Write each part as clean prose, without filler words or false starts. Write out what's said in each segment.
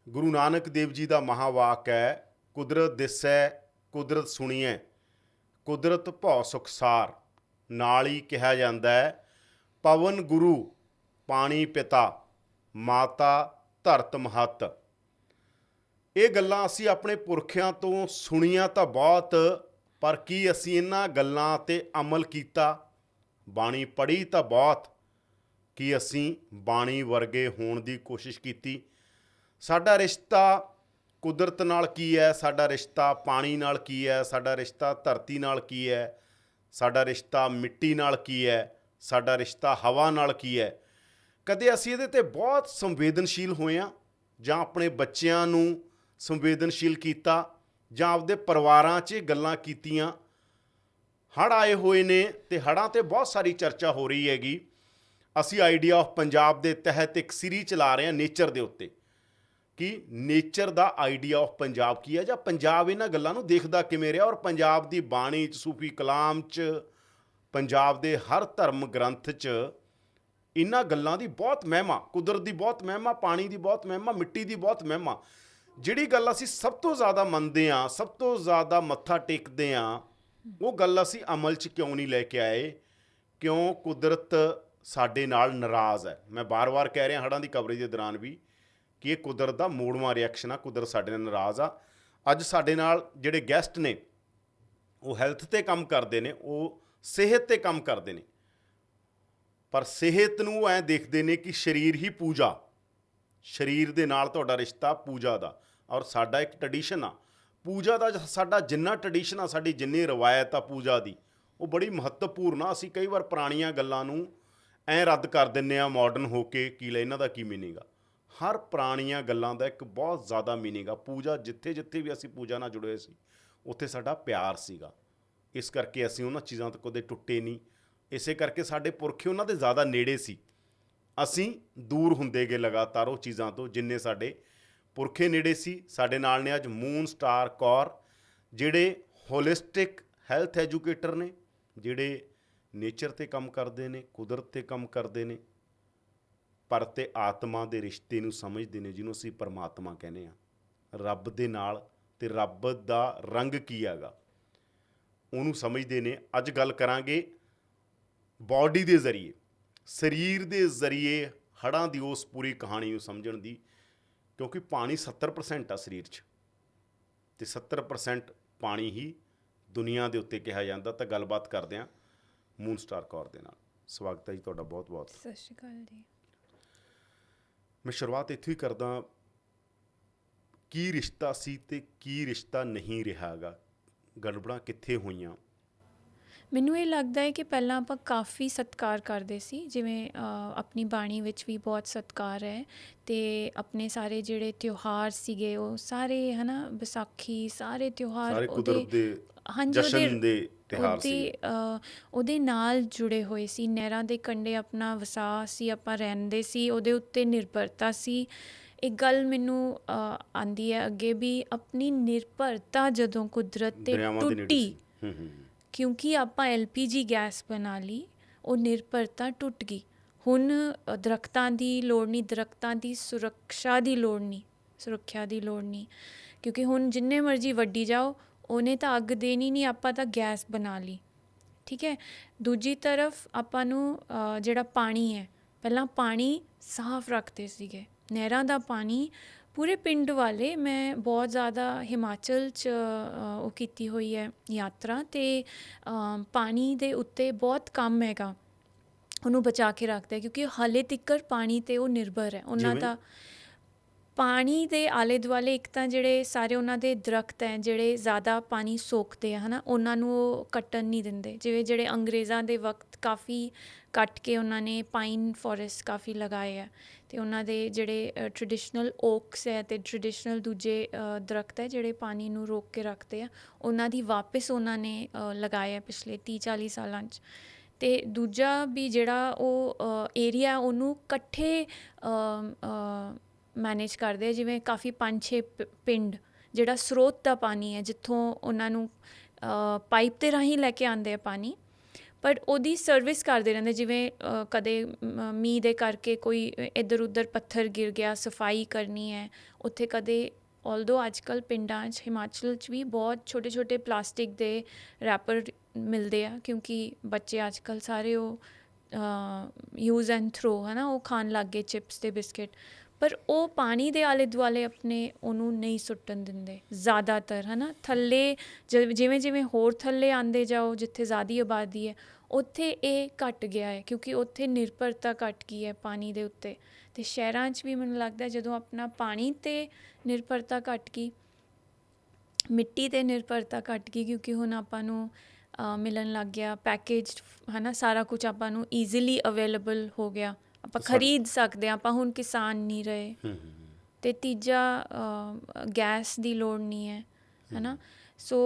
ਗੁਰੂ ਨਾਨਕ ਦੇਵ ਜੀ ਦਾ ਮਹਾਵਾਕ ਹੈ, ਕੁਦਰਤ ਦਿਸੈ ਕੁਦਰਤ ਸੁਣੀਐ, ਕੁਦਰਤ ਭਉ ਸੁਖਸਾਰ। ਨਾਲ ਹੀ ਕਿਹਾ ਜਾਂਦਾ ਹੈ, ਪਵਨ ਗੁਰੂ ਪਾਣੀ ਪਿਤਾ, ਮਾਤਾ ਧਰਤ ਮਹੱਤ। ਇਹ ਗੱਲਾਂ ਅਸੀਂ ਆਪਣੇ ਪੁਰਖਿਆਂ ਤੋਂ ਸੁਣੀਆਂ ਤਾਂ ਬਹੁਤ, ਪਰ ਕੀ ਅਸੀਂ ਇਹਨਾਂ ਗੱਲਾਂ 'ਤੇ ਅਮਲ ਕੀਤਾ? ਬਾਣੀ ਪੜ੍ਹੀ ਤਾਂ ਬਹੁਤ, ਕੀ ਅਸੀਂ ਬਾਣੀ ਵਰਗੇ ਹੋਣ ਦੀ ਕੋਸ਼ਿਸ਼ ਕੀਤੀ? ਸਾਡਾ ਰਿਸ਼ਤਾ ਕੁਦਰਤ ਨਾਲ ਕੀ ਹੈ? ਸਾਡਾ ਰਿਸ਼ਤਾ ਪਾਣੀ ਨਾਲ ਕੀ ਹੈ? ਸਾਡਾ ਰਿਸ਼ਤਾ ਧਰਤੀ ਨਾਲ ਕੀ ਹੈ? ਸਾਡਾ ਰਿਸ਼ਤਾ ਮਿੱਟੀ ਨਾਲ ਕੀ ਹੈ? ਸਾਡਾ ਰਿਸ਼ਤਾ ਹਵਾ ਨਾਲ ਕੀ ਹੈ? ਕਦੇ ਅਸੀਂ ਇਹਦੇ 'ਤੇ ਬਹੁਤ ਸੰਵੇਦਨਸ਼ੀਲ ਹੋਏ ਹਾਂ, ਜਾਂ ਆਪਣੇ ਬੱਚਿਆਂ ਨੂੰ ਸੰਵੇਦਨਸ਼ੀਲ ਕੀਤਾ, ਜਾਂ ਆਪਦੇ ਪਰਿਵਾਰਾਂ 'ਚ ਇਹ ਗੱਲਾਂ ਕੀਤੀਆਂ? ਹੜ੍ਹ ਆਏ ਹੋਏ ਨੇ ਅਤੇ ਹੜ੍ਹਾਂ 'ਤੇ ਬਹੁਤ ਸਾਰੀ ਚਰਚਾ ਹੋ ਰਹੀ ਹੈਗੀ। ਅਸੀਂ ਆਈਡੀਆ ਆਫ ਪੰਜਾਬ ਦੇ ਤਹਿਤ ਇੱਕ ਸੀਰੀਜ਼ ਚਲਾ ਰਹੇ ਹਾਂ ਨੇਚਰ ਦੇ ਉੱਤੇ, ਕਿ ਨੇਚਰ ਦਾ ਆਈਡੀਆ ਆਫ ਪੰਜਾਬ ਕੀ ਹੈ, ਜਾਂ ਪੰਜਾਬ ਇਹਨਾਂ ਗੱਲਾਂ ਨੂੰ ਦੇਖਦਾ ਕਿਵੇਂ ਰਿਹਾ। ਔਰ ਪੰਜਾਬ ਦੀ ਬਾਣੀ 'ਚ, ਸੂਫੀ ਕਲਾਮ 'ਚ, ਪੰਜਾਬ ਦੇ ਹਰ ਧਰਮ ਗ੍ਰੰਥ 'ਚ ਇਹਨਾਂ ਗੱਲਾਂ ਦੀ ਬਹੁਤ ਮਹਿਮਾ, ਕੁਦਰਤ ਦੀ ਬਹੁਤ ਮਹਿਮਾ, ਪਾਣੀ ਦੀ ਬਹੁਤ ਮਹਿਮਾ, ਮਿੱਟੀ ਦੀ ਬਹੁਤ ਮਹਿਮਾ। ਜਿਹੜੀ ਗੱਲ ਅਸੀਂ ਸਭ ਤੋਂ ਜ਼ਿਆਦਾ ਮੰਨਦੇ ਹਾਂ, ਸਭ ਤੋਂ ਜ਼ਿਆਦਾ ਮੱਥਾ ਟੇਕਦੇ ਹਾਂ, ਉਹ ਗੱਲ ਅਸੀਂ ਅਮਲ 'ਚ ਕਿਉਂ ਨਹੀਂ ਲੈ ਕੇ ਆਏ? ਕਿਉਂ ਕੁਦਰਤ ਸਾਡੇ ਨਾਲ ਨਾਰਾਜ਼ ਹੈ? ਮੈਂ ਵਾਰ-ਵਾਰ ਕਹਿ ਰਿਹਾ ਹੜ੍ਹਾਂ ਦੀ ਕਵਰੇਜ ਦੇ ਦੌਰਾਨ ਵੀ, ਕਿ ਇਹ ਕੁਦਰਤ ਦਾ ਮੋੜਵਾਂ ਰਿਐਕਸ਼ਨ ਆ, ਕੁਦਰਤ ਸਾਡੇ ਨਾਲ ਨਾਰਾਜ਼ ਆ। ਅੱਜ ਸਾਡੇ ਨਾਲ ਜਿਹੜੇ ਗੈਸਟ ਨੇ, ਉਹ ਹੈਲਥ 'ਤੇ ਕੰਮ ਕਰਦੇ ਨੇ, ਉਹ ਸਿਹਤ 'ਤੇ ਕੰਮ ਕਰਦੇ ਨੇ, ਪਰ ਸਿਹਤ ਨੂੰ ਐਂ ਦੇਖਦੇ ਨੇ ਕਿ ਸਰੀਰ ਹੀ ਪੂਜਾ, ਸਰੀਰ ਦੇ ਨਾਲ ਤੁਹਾਡਾ ਰਿਸ਼ਤਾ ਪੂਜਾ ਦਾ। ਔਰ ਸਾਡਾ ਇੱਕ ਟਰਡੀਸ਼ਨ ਆ ਪੂਜਾ ਦਾ, ਸਾਡਾ ਜਿੰਨਾ ਟਰਡੀਸ਼ਨ ਆ, ਸਾਡੀ ਜਿੰਨੀ ਰਵਾਇਤ ਆ ਪੂਜਾ ਦੀ, ਉਹ ਬੜੀ ਮਹੱਤਵਪੂਰਨ ਆ। ਅਸੀਂ ਕਈ ਵਾਰ ਪੁਰਾਣੀਆਂ ਗੱਲਾਂ ਨੂੰ ਐਂ ਰੱਦ ਕਰ ਦਿੰਦੇ ਹਾਂ ਮਾਡਰਨ ਹੋ ਕੇ, ਕੀ ਲੈ ਇਹਨਾਂ ਦਾ ਕੀ ਮੀਨਿੰਗ ਆ। ਹਰ ਪੁਰਾਣੀਆਂ ਗੱਲਾਂ ਦਾ ਇੱਕ ਬਹੁਤ ਜ਼ਿਆਦਾ ਮੀਨਿੰਗ ਆ। ਪੂਜਾ ਜਿੱਥੇ ਜਿੱਥੇ ਵੀ ਅਸੀਂ ਪੂਜਾ ਨਾਲ ਜੁੜੇ ਹੋਏ ਸੀ, ਉੱਥੇ ਸਾਡਾ ਪਿਆਰ ਸੀਗਾ। ਇਸ ਕਰਕੇ ਅਸੀਂ ਉਹਨਾਂ ਚੀਜ਼ਾਂ ਤੋਂ ਕਦੇ ਟੁੱਟੇ ਨਹੀਂ। ਇਸੇ ਕਰਕੇ ਸਾਡੇ ਪੁਰਖੇ ਉਹਨਾਂ ਦੇ ਜ਼ਿਆਦਾ ਨੇੜੇ ਸੀ, ਅਸੀਂ ਦੂਰ ਹੁੰਦੇ ਗਏ ਲਗਾਤਾਰ ਉਹ ਚੀਜ਼ਾਂ ਤੋਂ, ਜਿੰਨੇ ਸਾਡੇ ਪੁਰਖੇ ਨੇੜੇ ਸੀ। ਸਾਡੇ ਨਾਲ ਨੇ ਅੱਜ ਮੂਨ ਸਟਾਰ ਕੌਰ, ਜਿਹੜੇ ਹੋਲਿਸਟਿਕ ਹੈਲਥ ਐਜੂਕੇਟਰ ਨੇ, ਜਿਹੜੇ ਨੇਚਰ 'ਤੇ ਕੰਮ ਕਰਦੇ ਨੇ, ਕੁਦਰਤ 'ਤੇ ਕੰਮ ਕਰਦੇ ਨੇ, ਪਰ ਅਤੇ ਆਤਮਾ ਦੇ ਰਿਸ਼ਤੇ ਨੂੰ ਸਮਝਦੇ ਨੇ, ਜਿਹਨੂੰ ਅਸੀਂ ਪਰਮਾਤਮਾ ਕਹਿੰਦੇ ਹਾਂ। ਰੱਬ ਦੇ ਨਾਲ, ਅਤੇ ਰੱਬ ਦਾ ਰੰਗ ਕੀ ਹੈਗਾ ਉਹਨੂੰ ਸਮਝਦੇ ਨੇ। ਅੱਜ ਗੱਲ ਕਰਾਂਗੇ ਬਾਡੀ ਦੇ ਜ਼ਰੀਏ, ਸਰੀਰ ਦੇ ਜ਼ਰੀਏ ਹੜ੍ਹਾਂ ਦੀ ਉਸ ਪੂਰੀ ਕਹਾਣੀ ਨੂੰ ਸਮਝਣ ਦੀ, ਕਿਉਂਕਿ ਪਾਣੀ 70% ਆ ਸਰੀਰ 'ਚ, ਅਤੇ 70% ਪਾਣੀ ਹੀ ਦੁਨੀਆ ਦੇ ਉੱਤੇ ਕਿਹਾ ਜਾਂਦਾ। ਤਾਂ ਗੱਲਬਾਤ ਕਰਦੇ ਹਾਂ ਮੂਨ ਸਟਾਰ ਕੌਰ ਦੇ ਨਾਲ। ਸਵਾਗਤ ਹੈ ਜੀ ਤੁਹਾਡਾ ਬਹੁਤ ਬਹੁਤ। ਸਤਿ ਸ਼੍ਰੀ ਅਕਾਲ ਜੀ। ਮੈਂ ਸ਼ੁਰੂਆਤ ਇੱਥੋਂ ਹੀ ਕਰਦਾ, ਕੀ ਰਿਸ਼ਤਾ ਸੀ ਅਤੇ ਕੀ ਰਿਸ਼ਤਾ ਨਹੀਂ ਰਿਹਾ ਗਾ? ਗੜਬੜਾਂ ਕਿੱਥੇ ਹੋਈਆਂ? ਮੈਨੂੰ ਇਹ ਲੱਗਦਾ ਹੈ ਕਿ ਪਹਿਲਾਂ ਆਪਾਂ ਕਾਫੀ ਸਤਿਕਾਰ ਕਰਦੇ ਸੀ, ਜਿਵੇਂ ਆਪਣੀ ਬਾਣੀ ਵਿੱਚ ਵੀ ਬਹੁਤ ਸਤਿਕਾਰ ਹੈ, ਅਤੇ ਆਪਣੇ ਸਾਰੇ ਜਿਹੜੇ ਤਿਉਹਾਰ ਸੀਗੇ ਉਹ ਸਾਰੇ, ਹੈ ਨਾ, ਵਿਸਾਖੀ, ਸਾਰੇ ਤਿਉਹਾਰ ਸਾਰੇ ਕੁਦਰਤ ਦੇ ਹਾਂਜੀ ਜਸ਼ਨ ਦੇ ਤਿਉਹਾਰ ਸੀ, ਉਹਦੇ ਨਾਲ ਜੁੜੇ ਹੋਏ ਸੀ। ਨਹਿਰਾਂ ਦੇ ਕੰਢੇ ਆਪਣਾ ਵਸਾ ਸੀ, ਆਪਾਂ ਰਹਿੰਦੇ ਸੀ, ਉਹਦੇ ਉੱਤੇ ਨਿਰਭਰਤਾ ਸੀ। ਇੱਕ ਗੱਲ ਮੈਨੂੰ ਆਉਂਦੀ ਹੈ ਅੱਗੇ ਵੀ, ਆਪਣੀ ਨਿਰਭਰਤਾ ਜਦੋਂ ਕੁਦਰਤ 'ਤੇ ਟੁੱਟੀ, ਕਿਉਂਕਿ ਆਪਾਂ LPG ਗੈਸ ਬਣਾ ਲਈ, ਉਹ ਨਿਰਭਰਤਾ ਟੁੱਟ ਗਈ। ਹੁਣ ਦਰੱਖਤਾਂ ਦੀ ਲੋੜ ਨਹੀਂ, ਦਰੱਖਤਾਂ ਦੀ ਸੁਰੱਖਿਆ ਦੀ ਲੋੜ ਨਹੀਂ, ਕਿਉਂਕਿ ਹੁਣ ਜਿੰਨੇ ਮਰਜ਼ੀ ਵੱਢੀ ਜਾਓ, ਉਹਨੇ ਤਾਂ ਅੱਗ ਦੇਣੀ ਨਹੀਂ, ਆਪਾਂ ਤਾਂ ਗੈਸ ਬਣਾ ਲਈ। ਠੀਕ ਹੈ। ਦੂਜੀ ਤਰਫ ਆਪਾਂ ਨੂੰ ਜਿਹੜਾ ਪਾਣੀ ਹੈ, ਪਹਿਲਾਂ ਪਾਣੀ ਸਾਫ਼ ਰੱਖਦੇ ਸੀਗੇ, ਨਹਿਰਾਂ ਦਾ ਪਾਣੀ। ਪੂਰੇ ਪਿੰਡ ਵਾਲੇ, ਮੈਂ ਬਹੁਤ ਜ਼ਿਆਦਾ ਹਿਮਾਚਲ 'ਚ ਉਹ ਕੀਤੀ ਹੋਈ ਹੈ ਯਾਤਰਾ, ਅਤੇ ਪਾਣੀ ਦੇ ਉੱਤੇ ਬਹੁਤ ਕੰਮ ਹੈਗਾ, ਉਹਨੂੰ ਬਚਾ ਕੇ ਰੱਖਦੇ, ਕਿਉਂਕਿ ਹਾਲੇ ਤੀਕਰ ਪਾਣੀ 'ਤੇ ਉਹ ਨਿਰਭਰ ਹੈ। ਉਹਨਾਂ ਦਾ ਪਾਣੀ ਦੇ ਆਲੇ ਦੁਆਲੇ, ਇੱਕ ਤਾਂ ਜਿਹੜੇ ਸਾਰੇ ਉਹਨਾਂ ਦੇ ਦਰੱਖਤ ਹੈ ਜਿਹੜੇ ਜ਼ਿਆਦਾ ਪਾਣੀ ਸੋਖਦੇ ਆ, ਹੈ ਨਾ, ਉਹਨਾਂ ਨੂੰ ਉਹ ਕੱਟਣ ਨਹੀਂ ਦਿੰਦੇ। ਜਿਵੇਂ ਜਿਹੜੇ ਅੰਗਰੇਜ਼ਾਂ ਦੇ ਵਕਤ ਕਾਫੀ ਕੱਟ ਕੇ ਉਹਨਾਂ ਨੇ ਪਾਈਨ ਫੋਰੈਸਟ ਕਾਫੀ ਲਗਾਏ ਆ, ਅਤੇ ਉਹਨਾਂ ਦੇ ਜਿਹੜੇ ਟ੍ਰੈਡੀਸ਼ਨਲ ਓਕਸ ਹੈ ਅਤੇ ਟ੍ਰੈਡੀਸ਼ਨਲ ਦੂਜੇ ਦਰੱਖਤ ਹੈ ਜਿਹੜੇ ਪਾਣੀ ਨੂੰ ਰੋਕ ਕੇ ਰੱਖਦੇ ਆ, ਉਹਨਾਂ ਦੀ ਵਾਪਸ ਉਹਨਾਂ ਨੇ ਲਗਾਏ ਆ ਪਿਛਲੇ 30-40 ਸਾਲਾਂ 'ਚ। ਅਤੇ ਦੂਜਾ ਵੀ ਜਿਹੜਾ ਉਹ ਏਰੀਆ, ਉਹਨੂੰ ਇਕੱਠੇ ਮੈਨੇਜ ਕਰਦੇ ਆ, ਜਿਵੇਂ ਕਾਫੀ 5-6 ਪਿੰਡ, ਜਿਹੜਾ ਸਰੋਤ ਦਾ ਪਾਣੀ ਹੈ, ਜਿੱਥੋਂ ਉਹਨਾਂ ਨੂੰ ਪਾਈਪ ਦੇ ਰਾਹੀਂ ਲੈ ਕੇ ਆਉਂਦੇ ਆ ਪਾਣੀ, ਪਰ ਉਹਦੀ ਸਰਵਿਸ ਕਰਦੇ ਰਹਿੰਦੇ, ਜਿਵੇਂ ਕਦੇ ਮੀਂਹ ਦੇ ਕਰਕੇ ਕੋਈ ਇੱਧਰ ਉੱਧਰ ਪੱਥਰ ਗਿਰ ਗਿਆ, ਸਫਾਈ ਕਰਨੀ ਹੈ ਉੱਥੇ। ਕਦੇ ਆਲਦੋ ਅੱਜ ਕੱਲ੍ਹ ਪਿੰਡਾਂ 'ਚ, ਹਿਮਾਚਲ 'ਚ ਵੀ ਬਹੁਤ ਛੋਟੇ ਛੋਟੇ ਪਲਾਸਟਿਕ ਦੇ ਰੈਪਰ ਮਿਲਦੇ ਆ, ਕਿਉਂਕਿ ਬੱਚੇ ਅੱਜ ਕੱਲ੍ਹ ਸਾਰੇ ਉਹ ਯੂਜ਼ ਐਂਡ ਥਰੋ ਹੈ ਨਾ, ਉਹ ਖਾਣ ਲੱਗ ਗਏ ਚਿਪਸ ਅਤੇ ਬਿਸਕਿਟ। ਪਰ ਉਹ ਪਾਣੀ ਦੇ ਆਲੇ ਦੁਆਲੇ ਆਪਣੇ ਉਹਨੂੰ ਨਹੀਂ ਸੁੱਟਣ ਦਿੰਦੇ ਜ਼ਿਆਦਾਤਰ, ਹੈ ਨਾ। ਥੱਲੇ ਜਿਵੇਂ ਜਿਵੇਂ ਹੋਰ ਥੱਲੇ ਆਉਂਦੇ ਜਾਓ, ਜਿੱਥੇ ਜ਼ਿਆਦਾ ਆਬਾਦੀ ਹੈ, ਉੱਥੇ ਇਹ ਘੱਟ ਗਿਆ ਹੈ, ਕਿਉਂਕਿ ਉੱਥੇ ਨਿਰਭਰਤਾ ਘੱਟ ਗਈ ਹੈ ਪਾਣੀ ਦੇ ਉੱਤੇ। ਅਤੇ ਸ਼ਹਿਰਾਂ 'ਚ ਵੀ ਮੈਨੂੰ ਲੱਗਦਾ ਜਦੋਂ ਆਪਣਾ ਪਾਣੀ 'ਤੇ ਨਿਰਭਰਤਾ ਘੱਟ ਗਈ, ਮਿੱਟੀ 'ਤੇ ਨਿਰਭਰਤਾ ਘੱਟ ਗਈ, ਕਿਉਂਕਿ ਹੁਣ ਆਪਾਂ ਨੂੰ ਮਿਲਣ ਲੱਗ ਗਿਆ ਪੈਕੇਜਡ, ਹੈ ਨਾ, ਸਾਰਾ ਕੁਝ ਆਪਾਂ ਨੂੰ ਈਜ਼ੀਲੀ ਅਵੇਲੇਬਲ ਹੋ ਗਿਆ, ਆਪਾਂ ਖਰੀਦ ਸਕਦੇ ਹਾਂ, ਆਪਾਂ ਹੁਣ ਕਿਸਾਨ ਨਹੀਂ ਰਹੇ। ਅਤੇ ਤੀਜਾ, ਗੈਸ ਦੀ ਲੋੜ ਨਹੀਂ ਹੈ ਨਾ। ਸੋ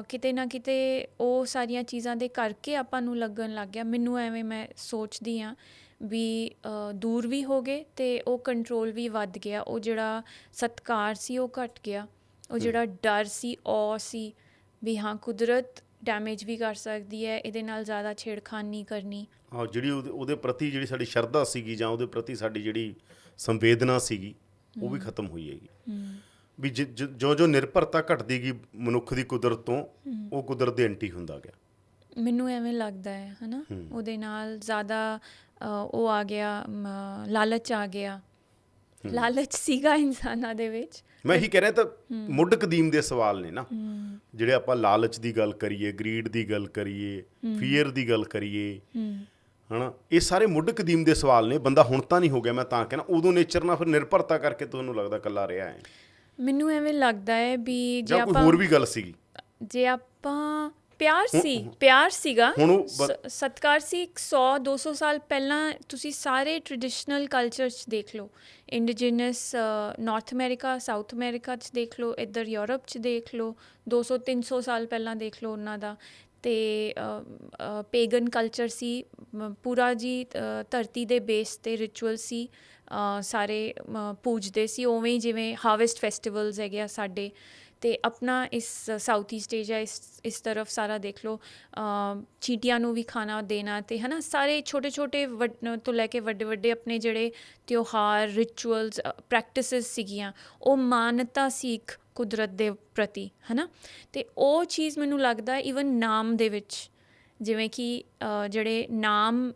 ਕਿਤੇ ਨਾ ਕਿਤੇ ਉਹ ਸਾਰੀਆਂ ਚੀਜ਼ਾਂ ਦੇ ਕਰਕੇ ਆਪਾਂ ਨੂੰ ਲੱਗਣ ਲੱਗ ਗਿਆ, ਮੈਨੂੰ ਐਵੇਂ ਮੈਂ ਸੋਚਦੀ ਹਾਂ ਵੀ ਦੂਰ ਵੀ ਹੋ ਗਏ ਅਤੇ ਉਹ ਕੰਟਰੋਲ ਵੀ ਵੱਧ ਗਿਆ। ਉਹ ਜਿਹੜਾ ਸਤਿਕਾਰ ਸੀ ਉਹ ਘੱਟ ਗਿਆ, ਉਹ ਜਿਹੜਾ ਡਰ ਸੀ, ਔ ਸੀ ਵੀ ਹਾਂ ਕੁਦਰਤ ਡੈਮੇਜ ਵੀ ਕਰ ਸਕਦੀ ਹੈ, ਇਹਦੇ ਨਾਲ ਜ਼ਿਆਦਾ ਛੇੜਖਾਨੀ ਨਹੀਂ ਕਰਨੀ। ਹਾਂ, ਜਿਹੜੀ ਉਹਦੇ ਪ੍ਰਤੀ ਜਿਹੜੀ ਸਾਡੀ ਸ਼ਰਧਾ ਸੀਗੀ, ਜਾਂ ਉਹਦੇ ਪ੍ਰਤੀ ਸਾਡੀ ਜਿਹੜੀ ਸੰਵੇਦਨਾ ਸੀਗੀ, ਉਹ ਵੀ ਖਤਮ ਹੋਈ ਹੈਗੀ। ਵੀ ਜੋ ਜੋ ਨਿਰਭਰਤਾ ਘਟਦੀ ਗਈ ਮਨੁੱਖ ਦੀ ਕੁਦਰਤ ਤੋਂ, ਉਹ ਕੁਦਰਤ ਦੇ ਐਂਟੀ ਹੁੰਦਾ ਗਿਆ, ਮੈਨੂੰ ਐਵੇਂ ਲੱਗਦਾ ਹੈ ਨਾ। ਉਹਦੇ ਨਾਲ ਜ਼ਿਆਦਾ ਉਹ ਆ ਗਿਆ, ਲਾਲਚ ਆ ਗਿਆ। ਲਾਲਚ ਸੀਗਾ ਇਨਸਾਨਾਂ ਦੇ ਵਿੱਚ। ਮੈਂ ਇਹੀ ਕਹਿ ਰਿਹਾ, ਤਾਂ ਮੁੱਢ ਕਦੀਮ ਦੇ ਸਵਾਲ ਨੇ ਨਾ, ਜਿਹੜੇ ਆਪਾਂ ਲਾਲਚ ਦੀ ਗੱਲ ਕਰੀਏ, ਗਰੀਡ ਦੀ ਗੱਲ ਕਰੀਏ, ਫੀਅਰ ਦੀ ਗੱਲ ਕਰੀਏ, ਹੈ ਨਾ, ਇਹ ਸਾਰੇ ਮੁੱਢ ਕਦੀਮ ਦੇ ਸਵਾਲ ਨੇ। ਬੰਦਾ ਹੁਣ ਤਾਂ ਨਹੀਂ ਹੋ ਗਿਆ, ਮੈਂ ਤਾਂ ਕਹਿਣਾ ਉਦੋਂ ਨੇਚਰ ਨਾਲ ਫਿਰ ਨਿਰਭਰਤਾ ਕਰਕੇ ਤੁਹਾਨੂੰ ਲੱਗਦਾ ਇਕੱਲਾ ਰਿਹਾ ਹੈ। ਮੈਨੂੰ ਐਵੇਂ ਲੱਗਦਾ ਹੈ ਵੀ ਜਾਂ ਕੋਈ ਹੋਰ ਵੀ ਗੱਲ ਸੀਗੀ, ਜੇ ਆਪਾਂ ਪਿਆਰ ਸੀਗਾ, ਸਤਿਕਾਰ ਸੀ। 100-200 ਸਾਲ ਪਹਿਲਾਂ ਤੁਸੀਂ ਸਾਰੇ ਟ੍ਰੈਡੀਸ਼ਨਲ ਕਲਚਰ 'ਚ ਦੇਖ ਲਓ, indigenous north America, south America 'ਚ ਦੇਖ ਲਓ, ਇੱਧਰ ਯੂਰਪ 'ਚ ਦੇਖ ਲਓ, 200-300 ਸਾਲ ਪਹਿਲਾਂ ਦੇਖ ਲਓ ਉਹਨਾਂ ਦਾ। ਅਤੇ ਪੇਗਨ ਕਲਚਰ ਸੀ ਪੂਰਾ ਜੀ, ਧਰਤੀ ਦੇ ਬੇਸ 'ਤੇ ਰਿਚੁਅਲ ਸੀ, ਸਾਰੇ ਪੂਜਦੇ ਸੀ ਉਵੇਂ ਹੀ ਜਿਵੇਂ ਹਾਰਵੈਸਟ ਫੈਸਟੀਵਲਸ ਹੈਗੇ ਆ ਸਾਡੇ। ਅਤੇ ਆਪਣਾ ਇਸ ਸਾਊਥ ਈਸਟ ਏਸ਼ੀਆ, ਇਸ ਤਰਫ ਸਾਰਾ ਦੇਖ ਲਓ, ਚੀਂਟੀਆਂ ਨੂੰ ਵੀ ਖਾਣਾ ਦੇਣਾ, ਅਤੇ ਹੈ ਨਾ, ਸਾਰੇ ਛੋਟੇ ਛੋਟੇ ਤੋਂ ਲੈ ਕੇ ਵੱਡੇ ਵੱਡੇ ਆਪਣੇ ਜਿਹੜੇ ਤਿਉਹਾਰ, ਰਿਚੁਅਲਸ, ਪ੍ਰੈਕਟਿਸਿਸ ਸੀਗੀਆਂ, ਉਹ ਮਾਨਤਾ ਸੀ ਇੱਕ ਕੁਦਰਤ ਦੇ ਪ੍ਰਤੀ, ਹੈ ਨਾ। ਅਤੇ ਉਹ ਚੀਜ਼ ਮੈਨੂੰ ਲੱਗਦਾ ਈਵਨ ਨਾਮ ਦੇ ਵਿੱਚ, ਜਿਵੇਂ ਕਿ ਜਿਹੜੇ ਨਾਮ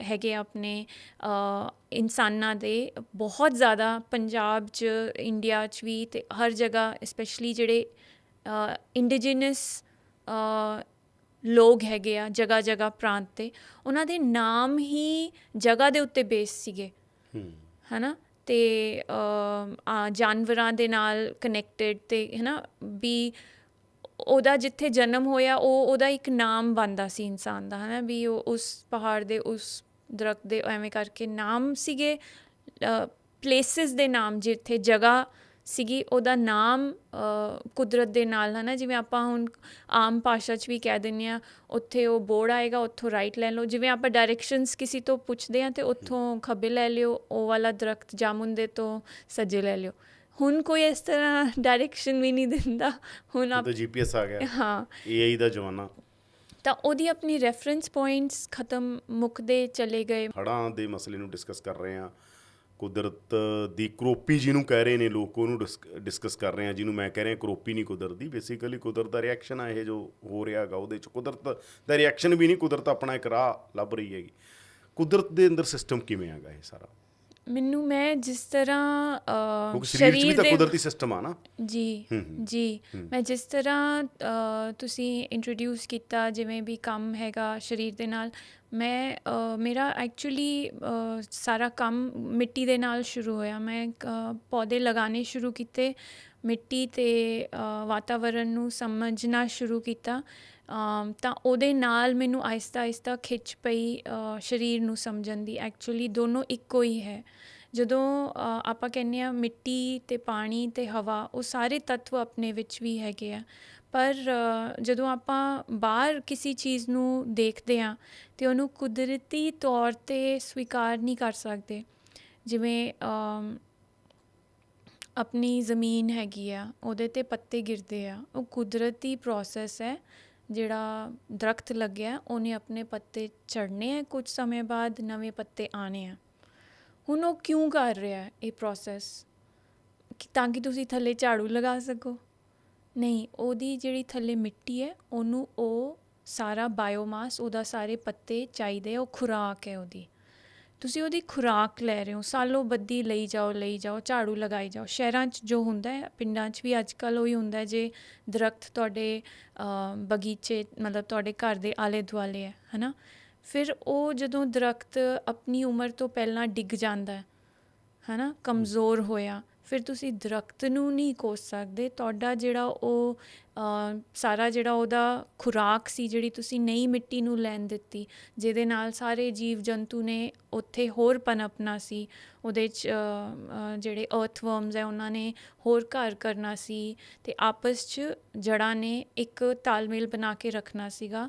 ਹੈਗੇ ਆਪਣੇ ਇਨਸਾਨਾਂ ਦੇ, ਬਹੁਤ ਜ਼ਿਆਦਾ ਪੰਜਾਬ 'ਚ, ਇੰਡੀਆ 'ਚ ਵੀ, ਅਤੇ ਹਰ ਜਗ੍ਹਾ, ਸਪੈਸ਼ਲੀ ਜਿਹੜੇ ਇੰਡੀਜੀਨਸ ਲੋਕ ਹੈਗੇ ਆ ਜਗ੍ਹਾ ਜਗ੍ਹਾ ਪ੍ਰਾਂਤ 'ਤੇ, ਉਹਨਾਂ ਦੇ ਨਾਮ ਹੀ ਜਗ੍ਹਾ ਦੇ ਉੱਤੇ ਬੇਸ ਸੀਗੇ, ਹੈ ਨਾ। ਅਤੇ ਜਾਨਵਰਾਂ ਦੇ ਨਾਲ ਕਨੈਕਟਡ, ਅਤੇ ਹੈ ਨਾ ਵੀ ਉਹਦਾ ਜਿੱਥੇ ਜਨਮ ਹੋਇਆ ਉਹਦਾ ਇੱਕ ਨਾਮ ਬਣਦਾ ਸੀ ਇਨਸਾਨ ਦਾ, ਹੈ ਨਾ, ਵੀ ਉਹ ਉਸ ਪਹਾੜ ਦੇ, ਉਸ ਦਰੱਖਤ ਦੇ, ਐਵੇਂ ਕਰਕੇ ਨਾਮ ਸੀਗੇ। ਪਲੇਸਿਸ ਦੇ ਨਾਮ, ਜਿੱਥੇ ਜਗ੍ਹਾ ਸੀਗੀ ਉਹਦਾ ਨਾਮ ਕੁਦਰਤ ਦੇ ਨਾਲ, ਹੈ ਨਾ। ਜਿਵੇਂ ਆਪਾਂ ਹੁਣ ਆਮ ਭਾਸ਼ਾ 'ਚ ਵੀ ਕਹਿ ਦਿੰਦੇ ਹਾਂ, ਉੱਥੇ ਉਹ ਬੋਰਡ ਆਏਗਾ, ਉੱਥੋਂ ਰਾਈਟ ਲੈ ਲਓ। ਜਿਵੇਂ ਆਪਾਂ ਡਾਇਰੈਕਸ਼ਨਸ ਕਿਸੇ ਤੋਂ ਪੁੱਛਦੇ ਹਾਂ, ਅਤੇ ਉੱਥੋਂ ਖੱਬੇ ਲੈ ਲਿਓ, ਉਹ ਵਾਲਾ ਦਰੱਖਤ ਜਾਮੁਨ ਦੇ ਤੋਂ ਸੱਜੇ ਲੈ ਲਿਓ। ਹੁਣ ਕੋਈ ਇਸ ਤਰ੍ਹਾਂ ਡਾਇਰੈਕਸ਼ਨ ਵੀ ਨਹੀਂ ਦਿੰਦਾ, ਹੁਣ GPS ਆ ਗਿਆ, ਹਾਂ, AI ਦਾ ਜ਼ਮਾਨਾ। ਤਾਂ ਉਹਦੀ ਆਪਣੀ ਰੈਫਰੈਂਸ ਪੁਆਇੰਟਸ ਖਤਮ, ਮੁੱਕਦੇ ਚਲੇ ਗਏ। ਹੜ੍ਹਾਂ ਦੇ ਮਸਲੇ ਨੂੰ ਡਿਸਕਸ ਕਰ ਰਹੇ ਹਾਂ, ਕੁਦਰਤ ਦੀ ਕਰੋਪੀ ਜਿਹਨੂੰ ਕਹਿ ਰਹੇ ਨੇ ਲੋਕ, ਉਹਨੂੰ ਡਿਸਕਸ ਕਰ ਰਹੇ ਹਾਂ, ਜਿਹਨੂੰ ਮੈਂ ਕਹਿ ਰਿਹਾ ਕਰੋਪੀ ਨਹੀਂ ਕੁਦਰਤ ਦੀ। ਬੇਸਿਕਲੀ ਕੁਦਰਤ ਦਾ ਰਿਐਕਸ਼ਨ ਆ ਇਹ ਜੋ ਹੋ ਰਿਹਾ ਹੈਗਾ, ਉਹਦੇ 'ਚ ਕੁਦਰਤ ਦਾ ਰਿਐਕਸ਼ਨ ਵੀ ਨਹੀਂ, ਕੁਦਰਤ ਆਪਣਾ ਇੱਕ ਰਾਹ ਲੱਭ ਰਹੀ ਹੈਗੀ। ਕੁਦਰਤ ਦੇ ਅੰਦਰ ਸਿਸਟਮ ਕਿਵੇਂ ਹੈਗਾ ਇਹ ਸਾਰਾ? ਮੈਂ ਜਿਸ ਤਰ੍ਹਾਂ ਸਰੀਰ 'ਚ ਵੀ ਤਾਂ ਕੁਦਰਤੀ ਸਿਸਟਮ ਆ ਨਾ। ਜੀ, ਮੈਂ ਜਿਸ ਤਰ੍ਹਾਂ ਤੁਸੀਂ ਇੰਟਰੋਡਿਊਸ ਕੀਤਾ, ਜਿਵੇਂ ਵੀ ਕੰਮ ਹੈਗਾ ਸਰੀਰ ਦੇ ਨਾਲ, ਮੇਰਾ ਐਕਚੁਅਲੀ ਸਾਰਾ ਕੰਮ ਮਿੱਟੀ ਦੇ ਨਾਲ ਸ਼ੁਰੂ ਹੋਇਆ। ਮੈਂ ਪੌਦੇ ਲਗਾਉਣੇ ਸ਼ੁਰੂ ਕੀਤੇ, ਮਿੱਟੀ ਅਤੇ ਵਾਤਾਵਰਨ ਨੂੰ ਸਮਝਣਾ ਸ਼ੁਰੂ ਕੀਤਾ, ਤਾਂ ਉਹਦੇ ਨਾਲ ਮੈਨੂੰ ਆਹਿਸਤਾ ਆਹਿਸਤਾ ਖਿੱਚ ਪਈ ਸਰੀਰ ਨੂੰ ਸਮਝਣ ਦੀ। ਐਕਚੁਅਲੀ ਦੋਨੋਂ ਇੱਕੋ ਹੀ ਹੈ। ਜਦੋਂ ਆਪਾਂ ਕਹਿੰਦੇ ਹਾਂ ਮਿੱਟੀ ਅਤੇ ਪਾਣੀ ਅਤੇ ਹਵਾ, ਉਹ ਸਾਰੇ ਤੱਤਵ ਆਪਣੇ ਵਿੱਚ ਵੀ ਹੈਗੇ ਆ, ਪਰ ਜਦੋਂ ਆਪਾਂ ਬਾਹਰ ਕਿਸੇ ਚੀਜ਼ ਨੂੰ ਦੇਖਦੇ ਹਾਂ ਅਤੇ ਉਹਨੂੰ ਕੁਦਰਤੀ ਤੌਰ 'ਤੇ ਸਵੀਕਾਰ ਨਹੀਂ ਕਰ ਸਕਦੇ। ਜਿਵੇਂ ਆਪਣੀ ਜ਼ਮੀਨ ਹੈਗੀ ਆ, ਉਹਦੇ 'ਤੇ ਪੱਤੇ ਗਿਰਦੇ ਆ, ਉਹ ਕੁਦਰਤੀ ਪ੍ਰੋਸੈਸ ਹੈ, ਜਿਹੜਾ ਦਰਖਤ ਲੱਗਿਆ ਉਹਨੇ ਆਪਣੇ ਪੱਤੇ ਝੜਨੇ ਹੈ, ਕੁਝ ਸਮੇਂ ਬਾਅਦ ਨਵੇਂ ਪੱਤੇ ਆਉਣੇ ਆ। ਹੁਣ ਉਹ ਕਿਉਂ ਕਰ ਰਿਹਾ ਹੈ ਇਹ ਪ੍ਰੋਸੈਸ? ਤਾਂ ਕਿ ਤੁਸੀਂ ਥੱਲੇ ਝਾੜੂ ਲਗਾ ਸਕੋ? ਨਹੀਂ, ਉਹਦੀ ਜਿਹੜੀ ਥੱਲੇ ਮਿੱਟੀ ਹੈ ਉਹਨੂੰ ਉਹ ਸਾਰਾ ਬਾਇਓਮਾਸ, ਉਹਦਾ ਸਾਰੇ ਪੱਤੇ ਚਾਹੀਦੇ, ਉਹ ਖੁਰਾਕ ਹੈ ਉਹਦੀ। ਤੁਸੀਂ ਉਹਦੀ ਖੁਰਾਕ ਲੈ ਰਹੇ ਹੋ, ਸਾਲੋਂ ਬੱਧੀ ਲਈ ਜਾਓ, ਝਾੜੂ ਲਗਾਈ ਜਾਓ। ਸ਼ਹਿਰਾਂ 'ਚ ਜੋ ਹੁੰਦਾ ਹੈ, ਪਿੰਡਾਂ 'ਚ ਵੀ ਅੱਜ ਕੱਲ੍ਹ ਉਹੀ ਹੁੰਦਾ ਹੈ। ਜੇ ਦਰਖਤ ਤੁਹਾਡੇ ਬਗੀਚੇ ਮਤਲਬ ਤੁਹਾਡੇ ਘਰ ਦੇ ਆਲੇ ਦੁਆਲੇ ਹੈ ਨਾ, ਫਿਰ ਉਹ ਜਦੋਂ ਦਰਖਤ ਆਪਣੀ ਉਮਰ ਤੋਂ ਪਹਿਲਾਂ ਡਿੱਗ ਜਾਂਦਾ ਹੈ ਨਾ, ਕਮਜ਼ੋਰ ਹੋਇਆ, ਫਿਰ ਤੁਸੀਂ ਦਰਖਤ ਨੂੰ ਨਹੀਂ ਕੋਸ ਸਕਦੇ। ਤੁਹਾਡਾ ਜਿਹੜਾ ਉਹ ਸਾਰਾ ਜਿਹੜਾ ਉਹਦਾ ਖੁਰਾਕ ਸੀ, ਜਿਹੜੀ ਤੁਸੀਂ ਨਈ ਮਿੱਟੀ ਨੂੰ ਲੈਣ ਦਿੱਤੀ, ਜਿਹਦੇ ਨਾਲ ਸਾਰੇ ਜੀਵ ਜੰਤੂ ਨੇ ਉੱਥੇ ਹੋਰ ਪਨਪਣਾ ਸੀ, ਉਹਦੇ 'ਚ ਜਿਹੜੇ ਅਰਥਵਰਮਸ ਹੈ ਉਹਨਾਂ ਨੇ ਹੋਰ ਘਰ ਕਰਨਾ ਸੀ, ਅਤੇ ਆਪਸ 'ਚ ਜੜ੍ਹਾਂ ਨੇ ਇੱਕ ਤਾਲਮੇਲ ਬਣਾ ਕੇ ਰੱਖਣਾ ਸੀਗਾ